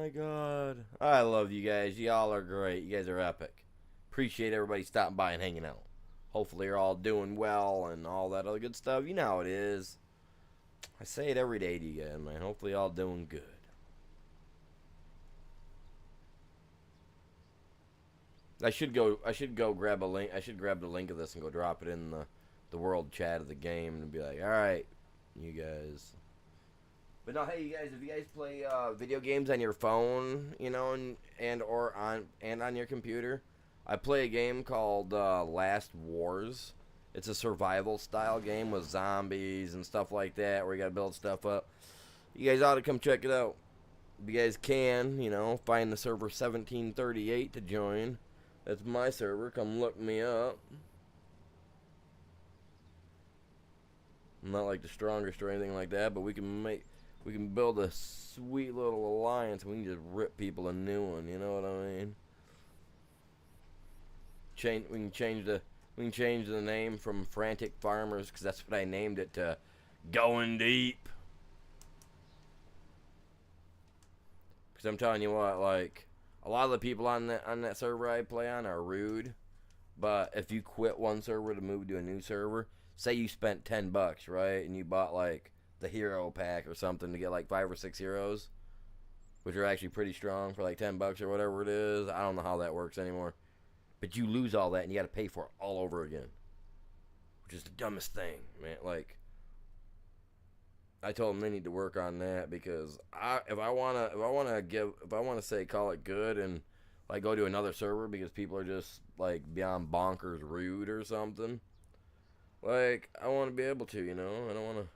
my god. I love you guys. Y'all are great. You guys are epic. Appreciate everybody stopping by and hanging out. Hopefully you're all doing well and all that other good stuff. You know how it is. I say it every day to you guys, man. Hopefully y'all doing good. I should go grab a link. I should grab the link of this and go drop it in the world chat of the game and be like, all right, you guys. But no, hey, you guys, if you guys play video games on your phone, you know, and on your computer, I play a game called Last Wars. It's a survival style game with zombies and stuff like that, where you gotta build stuff up. You guys ought to come check it out. If you guys can, you know, find the server 1738 to join. That's my server. Come look me up. I'm not like the strongest or anything like that, but we can build a sweet little alliance. We can just rip people a new one. You know what I mean? We can change the name from Frantic Farmers, because that's what I named it, to Going Deep. Because I'm telling you what, like, a lot of the people on that server I play on are rude. But if you quit one server to move to a new server, say you spent $10, right, and you bought like the hero pack or something to get like 5 or 6 heroes, which are actually pretty strong for like $10 or whatever it is. I don't know how that works anymore. But you lose all that and you got to pay for it all over again, which is the dumbest thing, man. Like, I told them they need to work on that, because if I wanna say call it good and like go to another server because people are just like beyond bonkers rude or something, like, I want to be able to, you know. I don't want to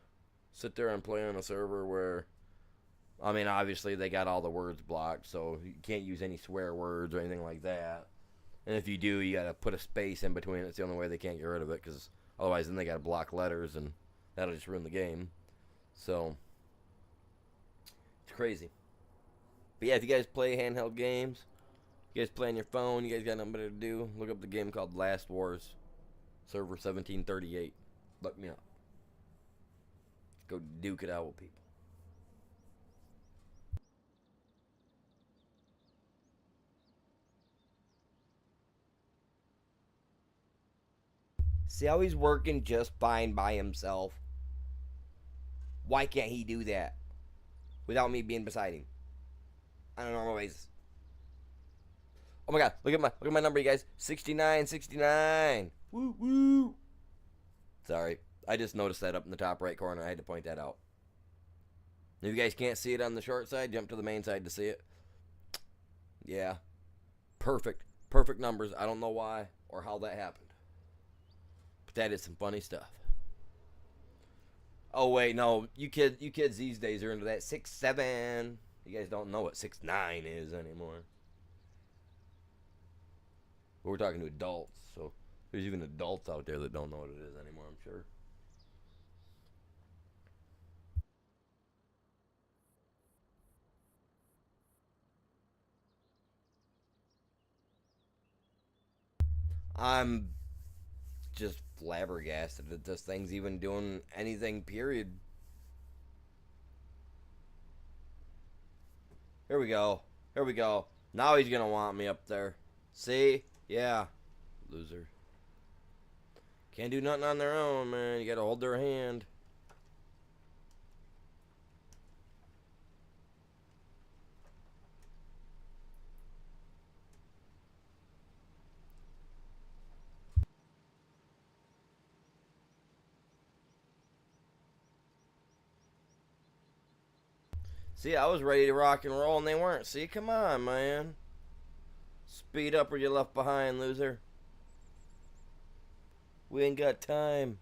sit there and play on a server where, I mean, obviously they got all the words blocked, so you can't use any swear words or anything like that. And if you do, you got to put a space in between. It's the only way they can't get rid of it, because otherwise then they got to block letters and that'll just ruin the game. So, it's crazy. But yeah, if you guys play handheld games, you guys play on your phone, you guys got nothing better to do, look up the game called Last Wars, server 1738. Look me up. Go duke it out with people. See how he's working just fine by himself? Why can't he do that without me being beside him on a normal basis? Oh my god, look at my number, you guys. 69. Woo woo. Sorry, I just noticed that up in the top right corner. I had to point that out. If you guys can't see it on the short side, jump to the main side to see it. Yeah, perfect numbers. I don't know why or how that happened, but that is some funny stuff. Oh wait, no, you kids these days are into that 6'7". You guys don't know what 6'9" is anymore. But we're talking to adults, so there's even adults out there that don't know what it is anymore, I'm sure. I'm just flabbergasted that this thing's even doing anything, period. Here we go. Now he's gonna want me up there. See? Yeah. Loser. Can't do nothing on their own, man. You gotta hold their hand. See, I was ready to rock and roll and they weren't. See, come on, man. Speed up or you're left behind, loser. We ain't got time.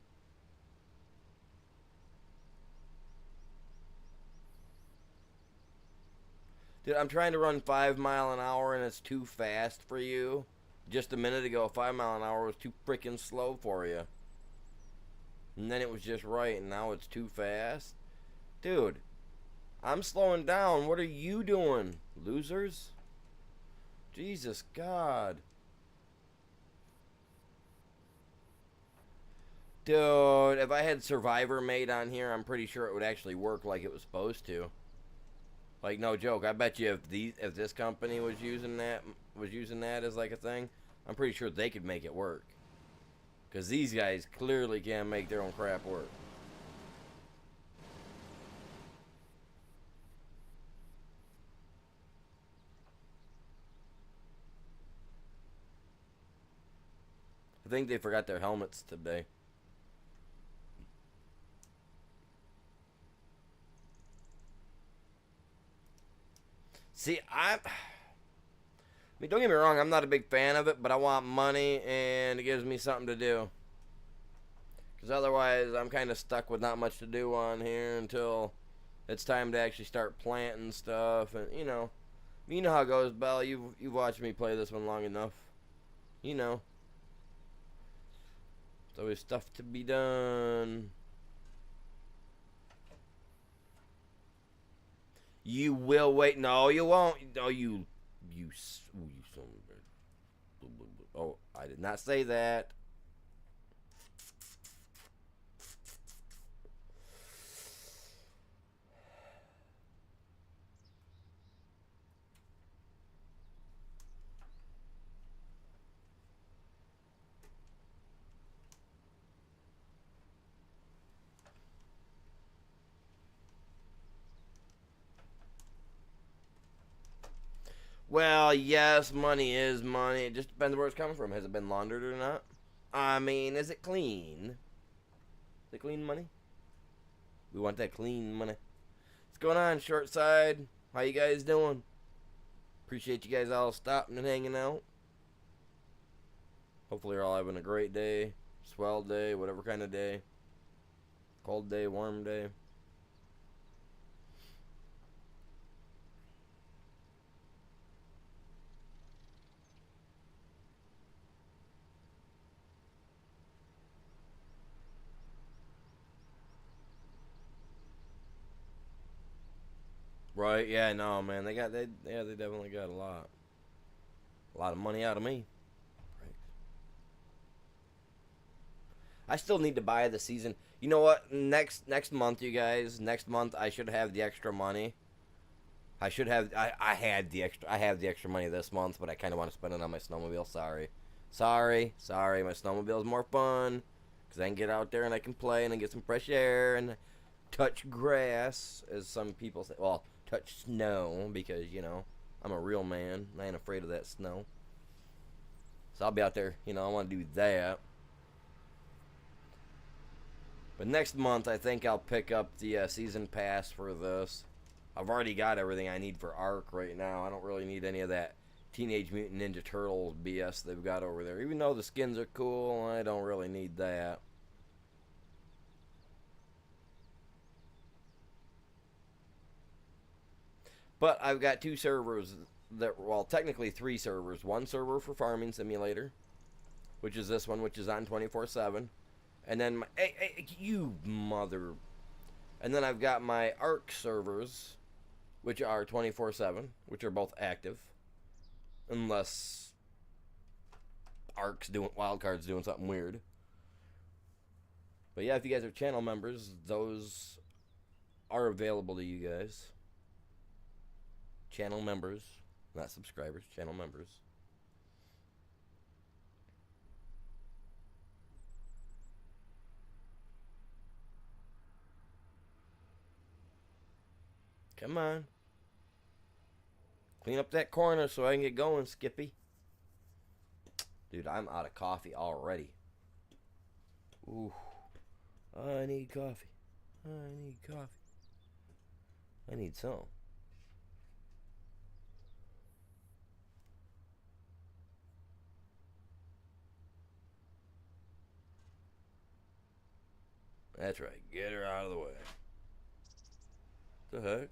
Dude, I'm trying to run 5 mile an hour and it's too fast for you. Just a minute ago, 5 mile an hour was too freaking slow for you. And then it was just right, and now it's too fast. Dude, I'm slowing down. What are you doing, losers? Jesus God. Dude, if I had Survivor made on here, I'm pretty sure it would actually work like it was supposed to. Like no joke. I bet you if this company was using that as like a thing, I'm pretty sure they could make it work. Cause these guys clearly can't make their own crap work. I think they forgot their helmets today. See, I mean, don't get me wrong, I'm not a big fan of it, but I want money and it gives me something to do. Because otherwise, I'm kind of stuck with not much to do on here until it's time to actually start planting stuff. And, you know how it goes, Bell. You've watched me play this one long enough. You know. There's always stuff to be done. You will wait. No, you won't. No, you son of a... Oh, I did not say that. Well, yes, money is money. It just depends where it's coming from. Has it been laundered or not? I mean, is it clean? Is it clean money? We want that clean money. What's going on, short side? How you guys doing? Appreciate you guys all stopping and hanging out. Hopefully you're all having a great day. Swell day, whatever kind of day. Cold day, warm day. Right, yeah, no, man. They definitely got a lot of money out of me. Right. I still need to buy the season. You know what? Next month, you guys. Next month, I should have the extra money. I had the extra. I have the extra money this month, but I kind of want to spend it on my snowmobile. Sorry. My snowmobile is more fun because I can get out there and I can play and I get some fresh air and touch grass, as some people say. Well, touch snow because I'm a real man. I ain't afraid of that snow. So I'll be out there. I want to do that. But next month, I think I'll pick up the season pass for this. I've already got everything I need for ARC right now. I don't really need any of that Teenage Mutant Ninja Turtles BS they've got over there. Even though the skins are cool, I don't really need that. But I've got two servers technically three servers. One server for Farming Simulator, which is this one, which is on 24/7. And then hey, you mother. And then I've got my ARC servers, which are 24/7, which are both active. Unless Wildcard's doing something weird. But yeah, if you guys are channel members, those are available to you guys. Channel members, not subscribers, channel members. Come on. Clean up that corner so I can get going, Skippy. Dude, I'm out of coffee already. Ooh. I need coffee. I need some. That's right. Get her out of the way. The heck?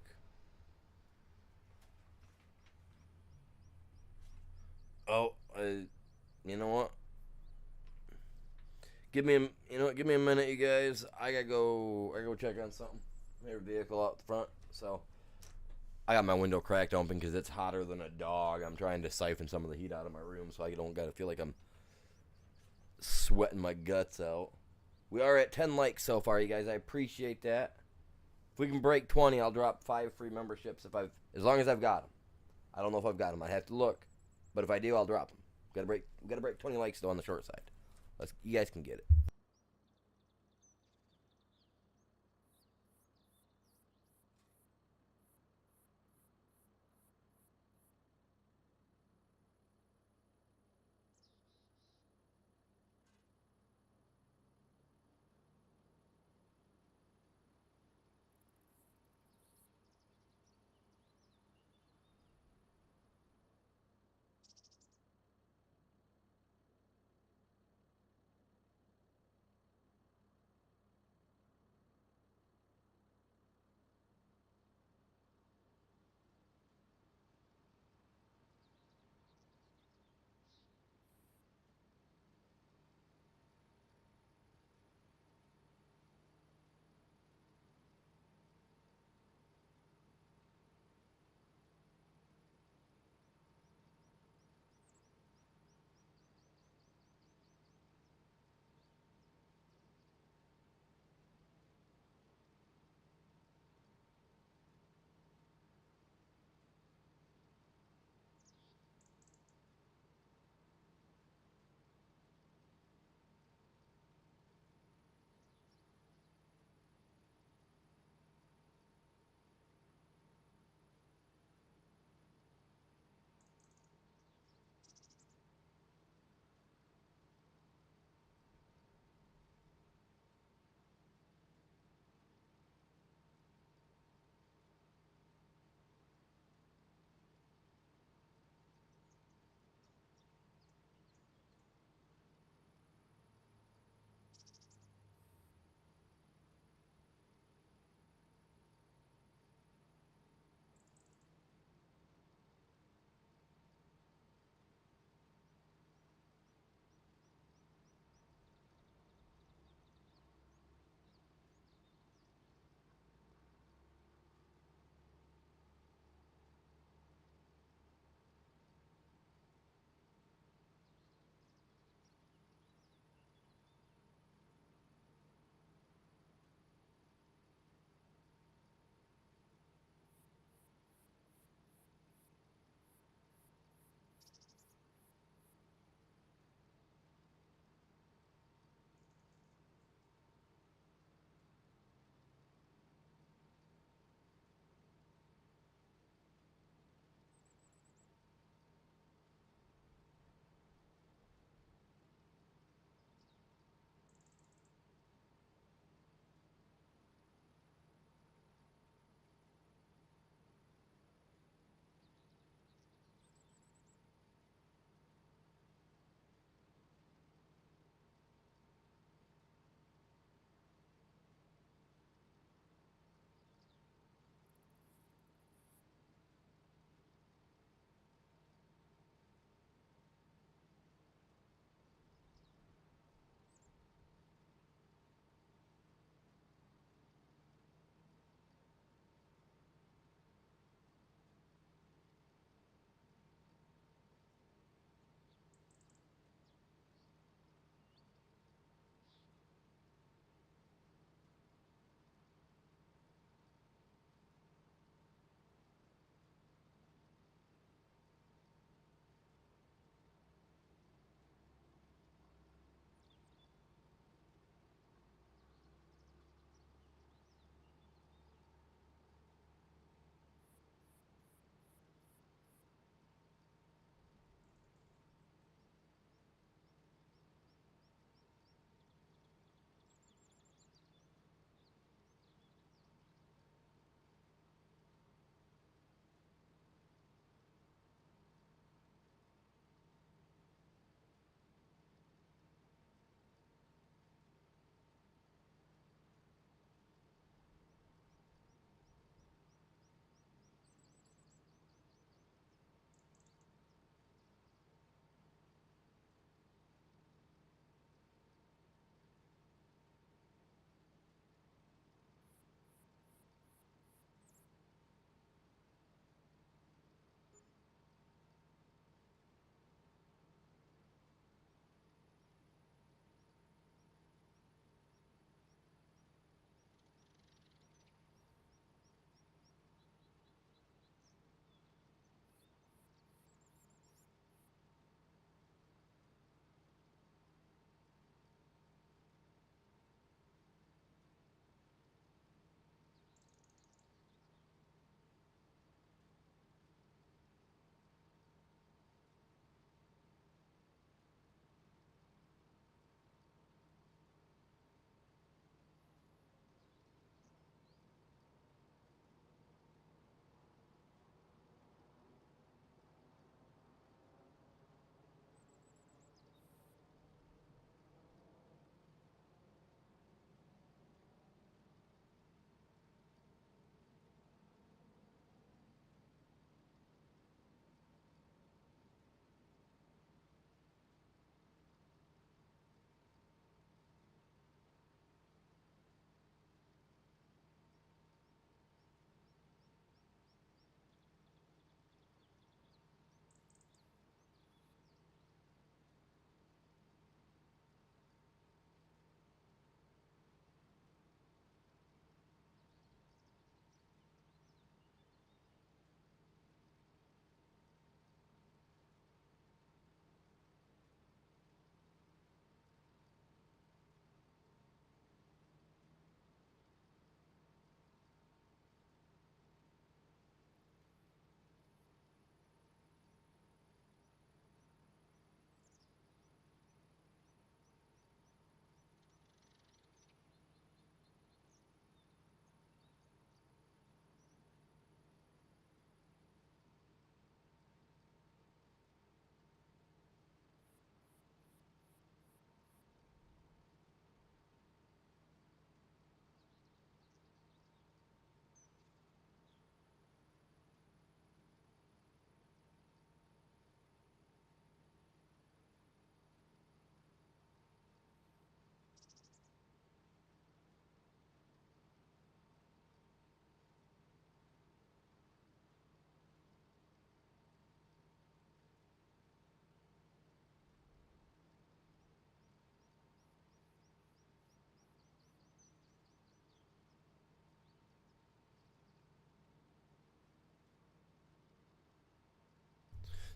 Oh, you know what? Give me a minute, you guys. I gotta go check on something. There's a vehicle out the front, so I got my window cracked open because it's hotter than a dog. I'm trying to siphon some of the heat out of my room, so I don't gotta feel like I'm sweating my guts out. We are at 10 likes so far, you guys. I appreciate that. If we can break 20, I'll drop 5 free memberships as long as I've got them. I don't know if I've got them. I have to look, but if I do, I'll drop them. We gotta break 20 likes though on the short side. You guys can get it.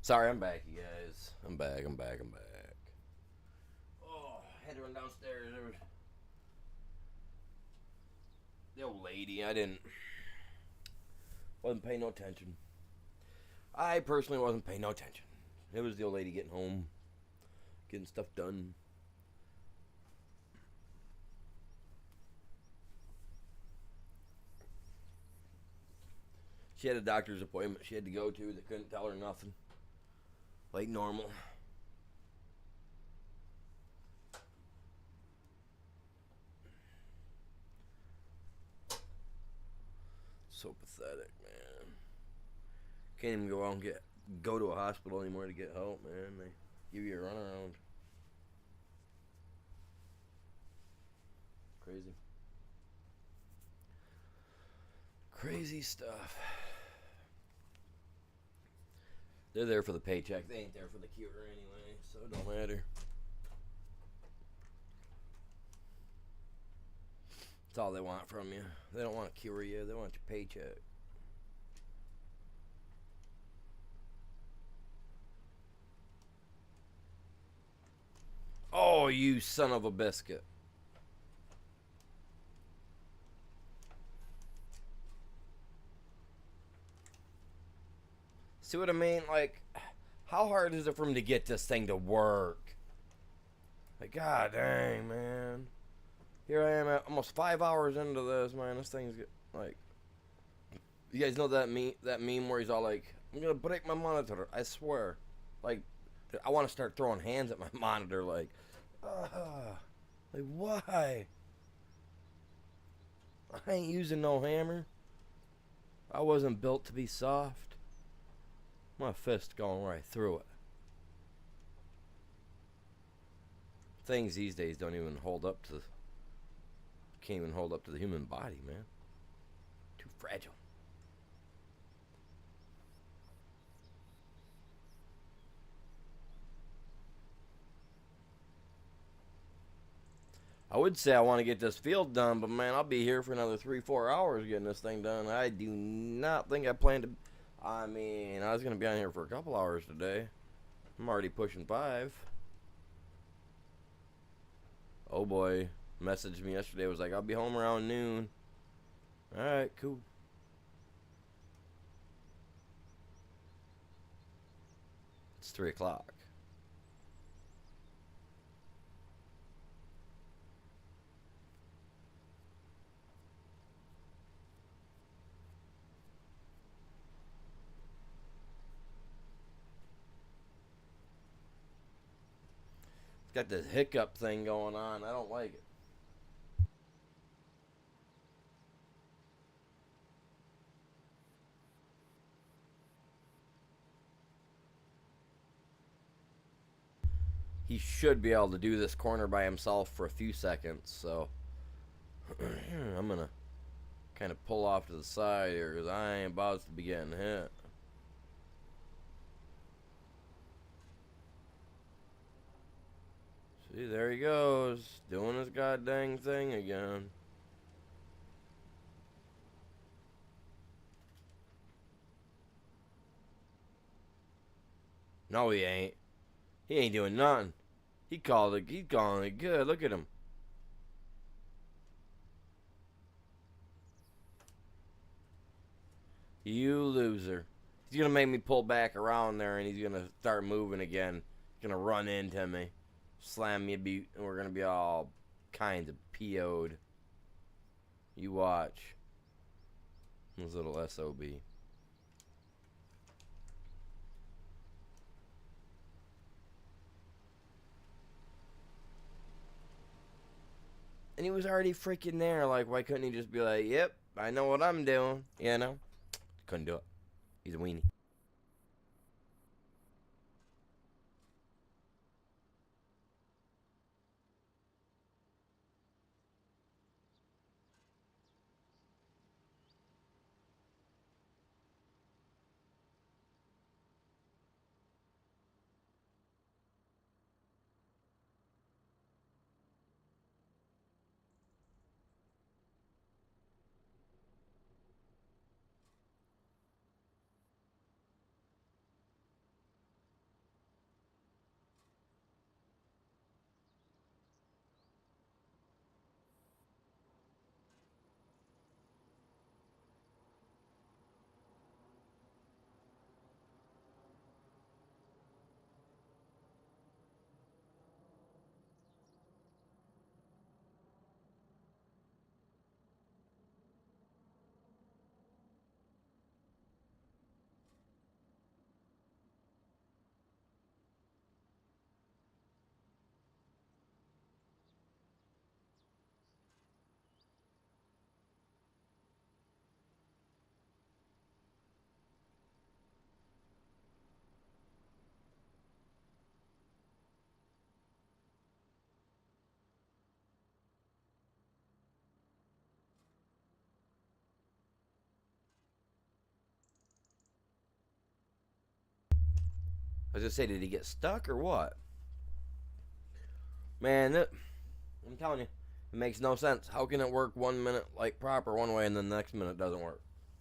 Sorry, I'm back, you guys. I'm back. Oh, I had to run downstairs. There was the old lady. Wasn't paying no attention. I personally wasn't paying no attention. It was the old lady getting home, getting stuff done. She had a doctor's appointment she had to go to. They couldn't tell her nothing. Like normal. So pathetic, man. Can't even go out and go to a hospital anymore to get help, man. They give you a runaround. Crazy. Crazy stuff. They're there for the paycheck. They ain't there for the cure anyway, so it don't matter. That's all they want from you. They don't want to cure you. They want your paycheck. Oh, you son of a biscuit. See what I mean? Like, how hard is it for him to get this thing to work? Like, god dang, man. Here I am at almost 5 hours into this, man. This thing's like, you guys know that meme where he's all like, I'm gonna break my monitor, I swear. Like, I want to start throwing hands at my monitor, like, like why? I ain't using no hammer. I wasn't built to be soft. My fist going right through it. Things these days don't even hold up to. Can't even hold up to the human body, man. Too fragile. I would say I want to get this field done, but man, I'll be here for another 3-4 hours getting this thing done. I do not think I plan to. I mean, I was going to be on here for a couple hours today. I'm already pushing 5. Oh boy. Messaged me yesterday. Was like, I'll be home around noon. Alright, cool. It's 3 o'clock. It's got this hiccup thing going on. I don't like it. He should be able to do this corner by himself for a few seconds, so I'm gonna kind of pull off to the side here because I ain't about to be getting hit. See, there he goes, doing his goddamn thing again. No, he ain't. He ain't doing nothing. He's calling it good. Look at him. You loser. He's gonna make me pull back around there and he's gonna start moving again. He's gonna run into me. Slam me a beat and we're gonna be all kinds of PO'd. You watch. This little SOB. And he was already freaking there. Like, why couldn't he just be like, yep, I know what I'm doing? You know? Couldn't do it. He's a weenie. I was gonna say, did he get stuck or what? Man, I'm telling you, it makes no sense. How can it work 1 minute like proper one way and then the next minute doesn't work?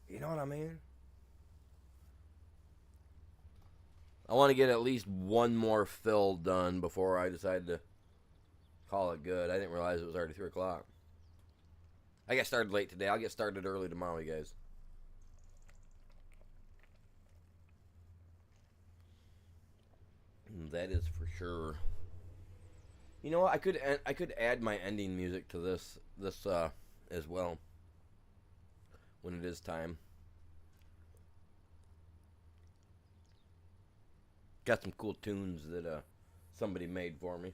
You know what I mean? I want to get at least one more fill done before I decide to call it good. I didn't realize it was already 3 o'clock. I got started late today. I'll get started early tomorrow, you guys. That is for sure. You know what? I could add my ending music to this as well when it is time. Got some cool tunes that somebody made for me.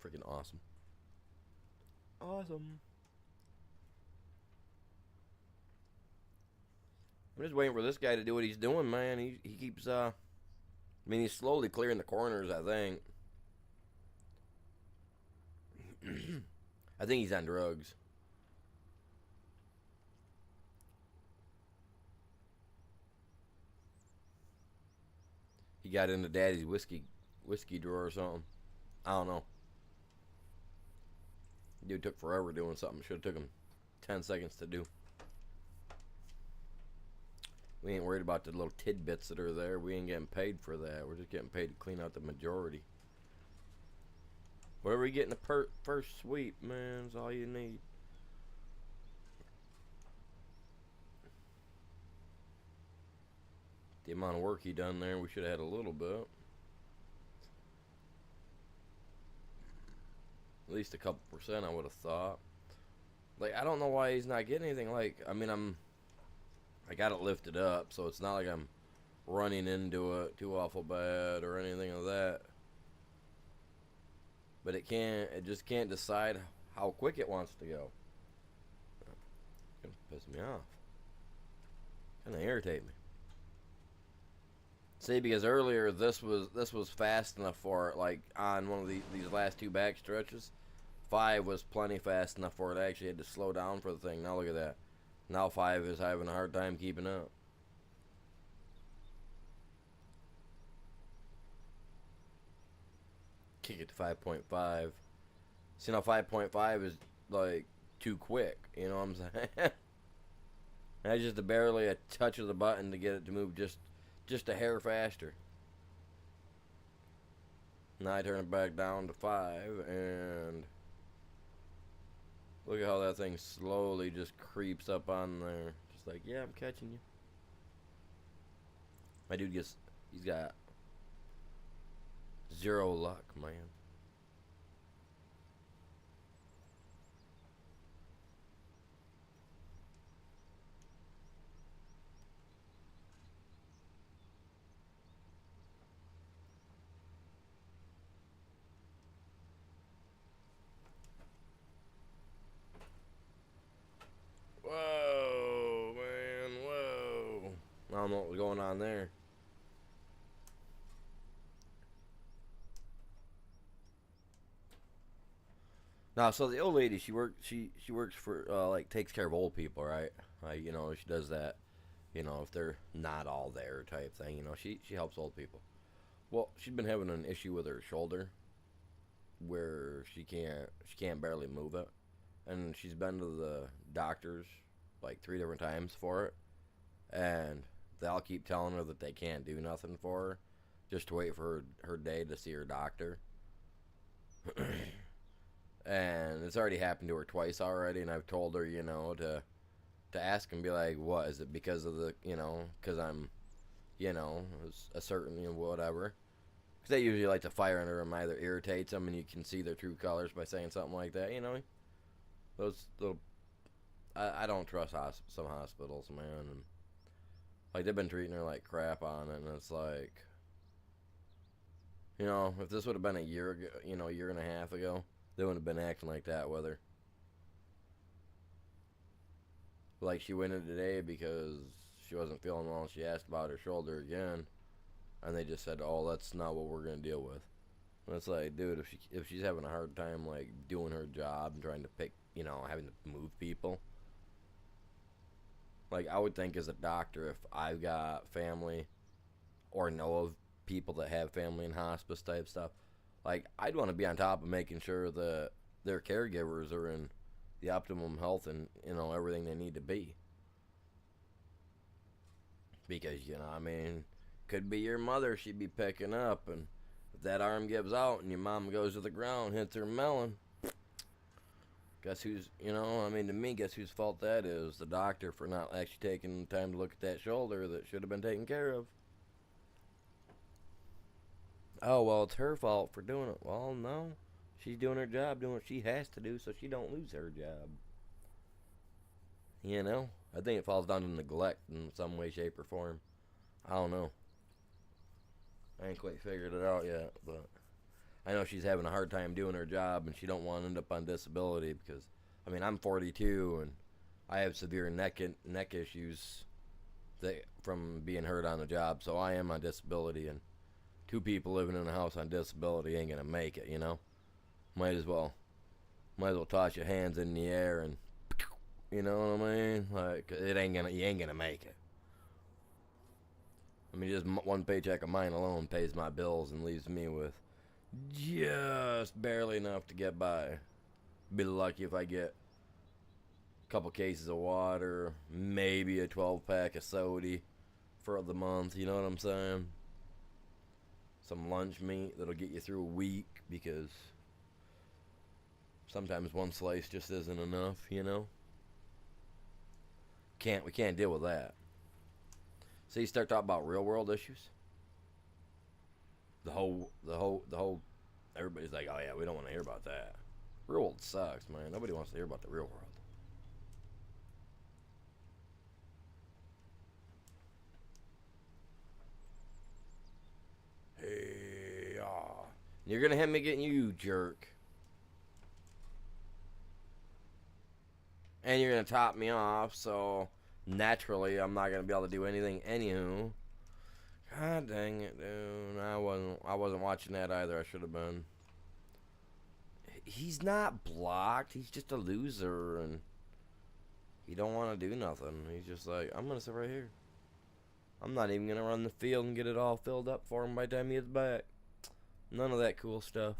Freaking awesome. Awesome. I'm just waiting for this guy to do what he's doing, man. He keeps I mean, he's slowly clearing the corners, I think. I think he's on drugs. He got into Daddy's whiskey drawer or something. I don't know. Dude took forever doing something. Should have took him 10 seconds to do. We ain't worried about the little tidbits that are there. We ain't getting paid for that. We're just getting paid to clean out the majority. Whatever we get in the first sweep, man, is all you need. The amount of work he done there, we should have had a little bit. At least a couple percent, I would have thought. Like, I don't know why he's not getting anything. Like, I mean, I got it lifted up, so it's not like I'm running into it too awful bad or anything of that. But it just can't decide how quick it wants to go. It's gonna piss me off. Kinda irritate me. See, because earlier this was fast enough for it, like on one of these last two back stretches. 5 was plenty fast enough for it. I actually had to slow down for the thing. Now look at that. Now 5 is having a hard time keeping up. Kick it to 5.5. See, now 5.5 is like too quick. You know what I'm saying? That's just barely a touch of the button to get it to move just a hair faster. Now I turn it back down to 5 and look at how that thing slowly just creeps up on there. Just like, yeah, I'm catching you. My dude he's got 0 luck, man. Whoa, man, whoa. I don't know what was going on there. Now, so the old lady, she works for like takes care of old people, right? You know, she does that. You know, if they're not all there, type thing. You know, she helps old people. Well, she's been having an issue with her shoulder, where she can't barely move it, and she's been to the doctors like 3 different times for it, and they all keep telling her that they can't do nothing for her, just to wait for her day to see her doctor. And it's already happened to her twice already, and I've told her, you know, to ask and be like, what is it, because of the, you know, because I'm, you know, a certain, you know, whatever. Because they usually like to fire under them, either irritates them and you can see their true colors by saying something like that, you know. Those little, I don't trust some hospitals, man, and like they've been treating her like crap on it, and it's like, you know, if this would have been a year ago, you know, a year and a half ago, they wouldn't have been acting like that with her. Like, she went in today because she wasn't feeling well. She asked about her shoulder again, and they just said, "Oh, that's not what we're gonna deal with." And it's like, dude, if she's having a hard time like doing her job and trying to pick, you know, having to move people, like I would think as a doctor, if I've got family or know of people that have family in hospice type stuff. Like, I'd want to be on top of making sure that their caregivers are in the optimum health and, everything they need to be. Because, I mean, could be your mother she'd be picking up, and if that arm gives out and your mom goes to the ground, hits her melon, guess who's, to me, guess whose fault that is? The doctor for not actually taking the time to look at that shoulder that should have been taken care of. Oh, well, it's her fault for doing it. Well, no. She's doing her job, doing what she has to do so she don't lose her job. I think it falls down to neglect in some way, shape, or form. I don't know. I ain't quite figured it out yet, but I know she's having a hard time doing her job, and she don't want to end up on disability because, I'm 42, and I have severe neck issues from being hurt on the job, so I am on disability, and 2 people living in a house on disability ain't gonna make it, Might as well toss your hands in the air and, you know what I mean? Like, you ain't gonna make it. Just one paycheck of mine alone pays my bills and leaves me with just barely enough to get by. Be lucky if I get a couple cases of water, maybe a 12-pack of soda for the month, you know what I'm saying? Some lunch meat that'll get you through a week, because sometimes one slice just isn't enough, We can't deal with that. So you start talking about real world issues. The whole everybody's like, oh yeah, we don't want to hear about that. Real world sucks, man. Nobody wants to hear about the real world. Hey, you're gonna have me getting you, jerk. And you're gonna top me off, so naturally I'm not gonna be able to do anything. Anywho, god dang it, dude. I wasn't watching that either. I should have been. He's not blocked. He's just a loser, and he don't want to do nothing. He's just like, I'm gonna sit right here. I'm not even gonna run the field and get it all filled up for him by the time he gets back. None of that cool stuff.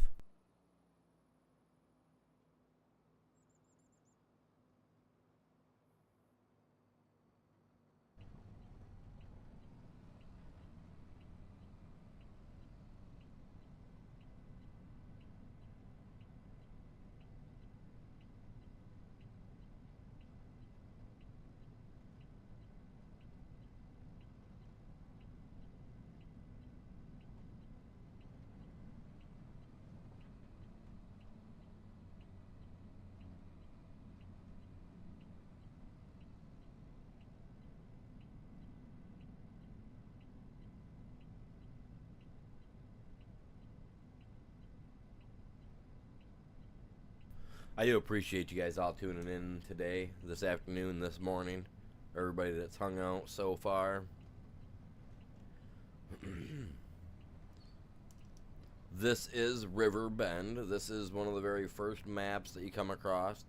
I do appreciate you guys all tuning in today, this afternoon, this morning. Everybody that's hung out so far. This is Riverbend. This is one of the very first maps that you come across.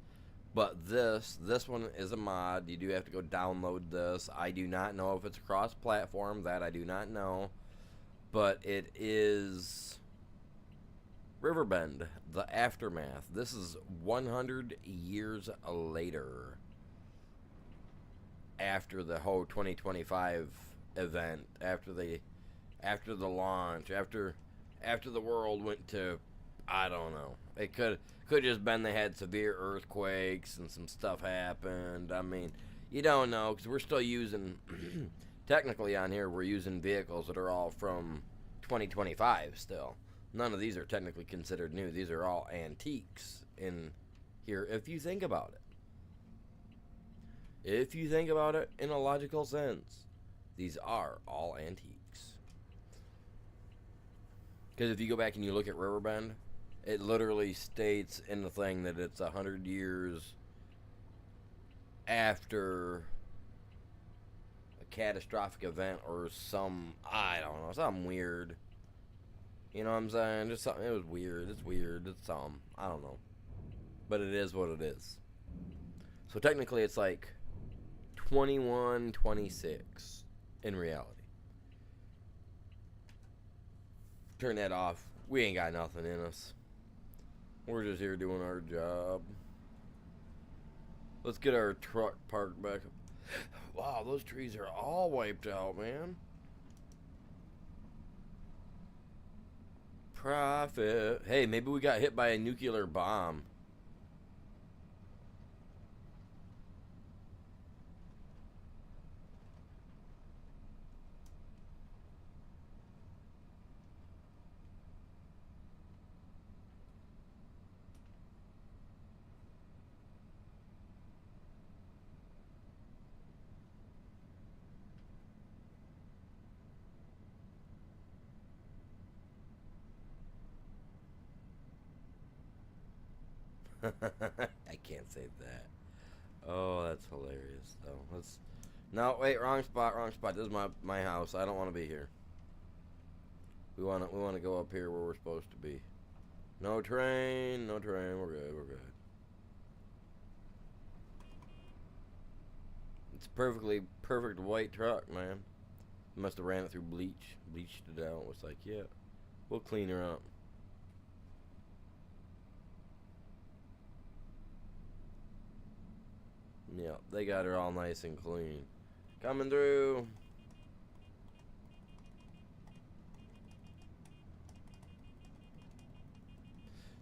But this one is a mod. You do have to go download this. I do not know if it's cross-platform. That I do not know. But it is Riverbend the Aftermath. This is 100 years later. After the whole 2025 event. After the launch. After the world went to, I don't know. It could just been they had severe earthquakes and some stuff happened. You don't know, because we're still using, technically on here, we're using vehicles that are all from 2025 still. None of these are technically considered new. These are all antiques in here, if you think about it. If you think about it in a logical sense, these are all antiques. Because if you go back and you look at Riverbend, it literally states in the thing that it's 100 years after a catastrophic event or I don't know, something weird. You know what I'm saying? Just something, it was weird. It's weird. It's something. I don't know. But it is what it is. So technically it's like 2126 in reality. Turn that off. We ain't got nothing in us. We're just here doing our job. Let's get our truck parked back up. Wow, those trees are all wiped out, man. Profit. Hey, maybe we got hit by a nuclear bomb. I can't say that. Oh, that's hilarious. So let's. No, wait, wrong spot, wrong spot. This is my house. I don't want to be here. We wanna go up here where we're supposed to be. No train, no train. We're good. We're good. It's a perfect white truck, man. Must have ran it through bleached it out. It's like, yeah, we'll clean her up. Yeah, they got her all nice and clean. Coming through.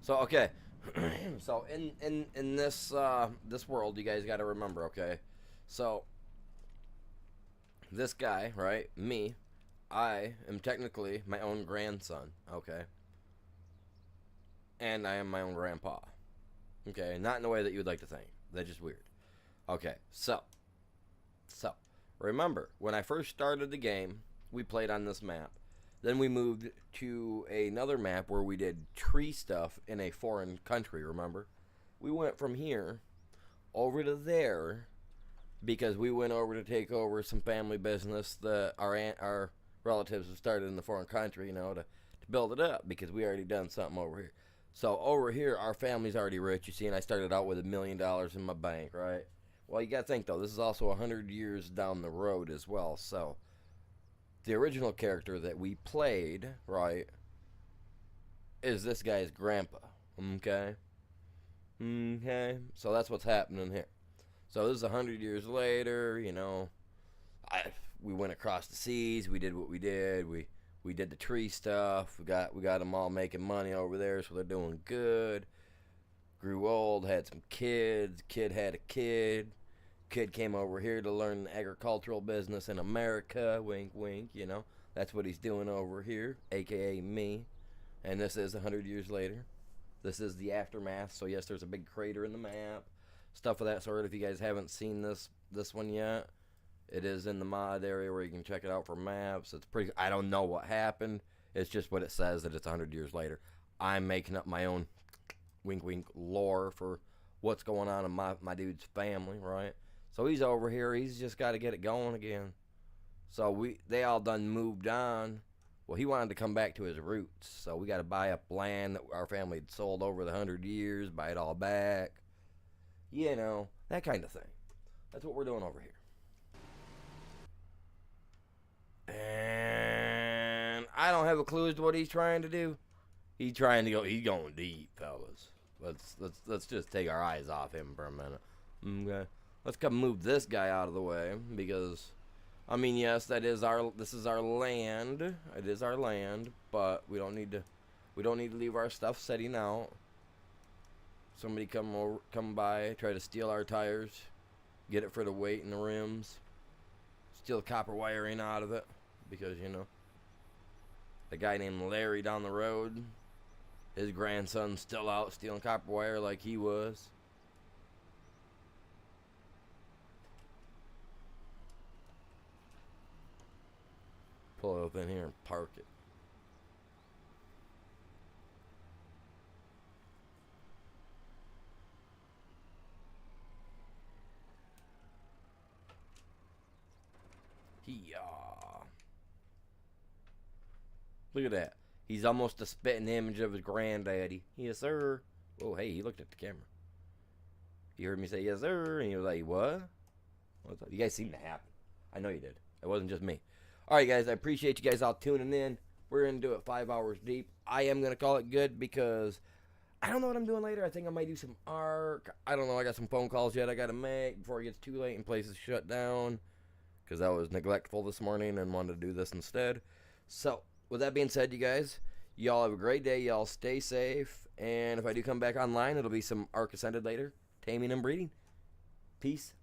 So okay, so in this this world, you guys got to remember, okay. So this guy, right? Me, I am technically my own grandson, okay, and I am my own grandpa, okay. Not in the way that you would like to think. That's just weird. Okay, so remember when I first started the game, we played on this map. Then we moved to another map where we did tree stuff in a foreign country, remember? We went from here over to there because we went over to take over some family business that our relatives have started in the foreign country, you know, to build it up because we already done something over here. So over here, our family's already rich, you see, and I started out with $1 million in my bank, right? Well, you got to think, though, this is also 100 years down the road as well, so the original character that we played, right, is this guy's grandpa. Okay? Okay? So that's what's happening here. So this is 100 years later, you know. We went across the seas. We did what we did. We did the tree stuff. We got them all making money over there, so they're doing good. Grew old, had some kids. Kid had a kid. Kid came over here to learn the agricultural business in America. Wink, wink, you know. That's what he's doing over here, a.k.a. me. And this is 100 years later. This is the aftermath. So, yes, there's a big crater in the map. Stuff of that sort. If you guys haven't seen this one yet, it is in the mod area where you can check it out for maps. It's pretty. I don't know what happened. It's just what it says that it's 100 years later. I'm making up my own wink, wink lore for what's going on in my dude's family, right? So he's over here. He's just got to get it going again. So they all done moved on. Well, he wanted to come back to his roots. So we got to buy up land that our family had sold over the 100 years, buy it all back. You know, that kind of thing. That's what we're doing over here. And I don't have a clue as to what he's trying to do. He's trying to go. He's going deep, fellas. Let's just take our eyes off him for a minute. Okay. Let's come move this guy out of the way because, I mean, yes, this is our land. It is our land, but we don't need to leave our stuff sitting out. Somebody come by, try to steal our tires, get it for the weight in the rims, steal the copper wiring out of it because, you know, the guy named Larry down the road, his grandson's still out stealing copper wire like he was. Pull it up in here and park it. Look at that. He's almost a spitting image of his granddaddy. Yes, sir. Oh, hey, he looked at the camera. He heard me say, yes, sir. And he was like, what? What's up? You guys seem to happen. I know you did. It wasn't just me. All right, guys. I appreciate you guys all tuning in. We're going to do it 5 hours deep. I am going to call it good because I don't know what I'm doing later. I think I might do some arc. I don't know. I got some phone calls yet I got to make before it gets too late and places shut down, because I was neglectful this morning and wanted to do this instead. So, with that being said, you guys, y'all have a great day. Y'all stay safe. And if I do come back online, it'll be some Arc Ascended later. Taming and breeding. Peace.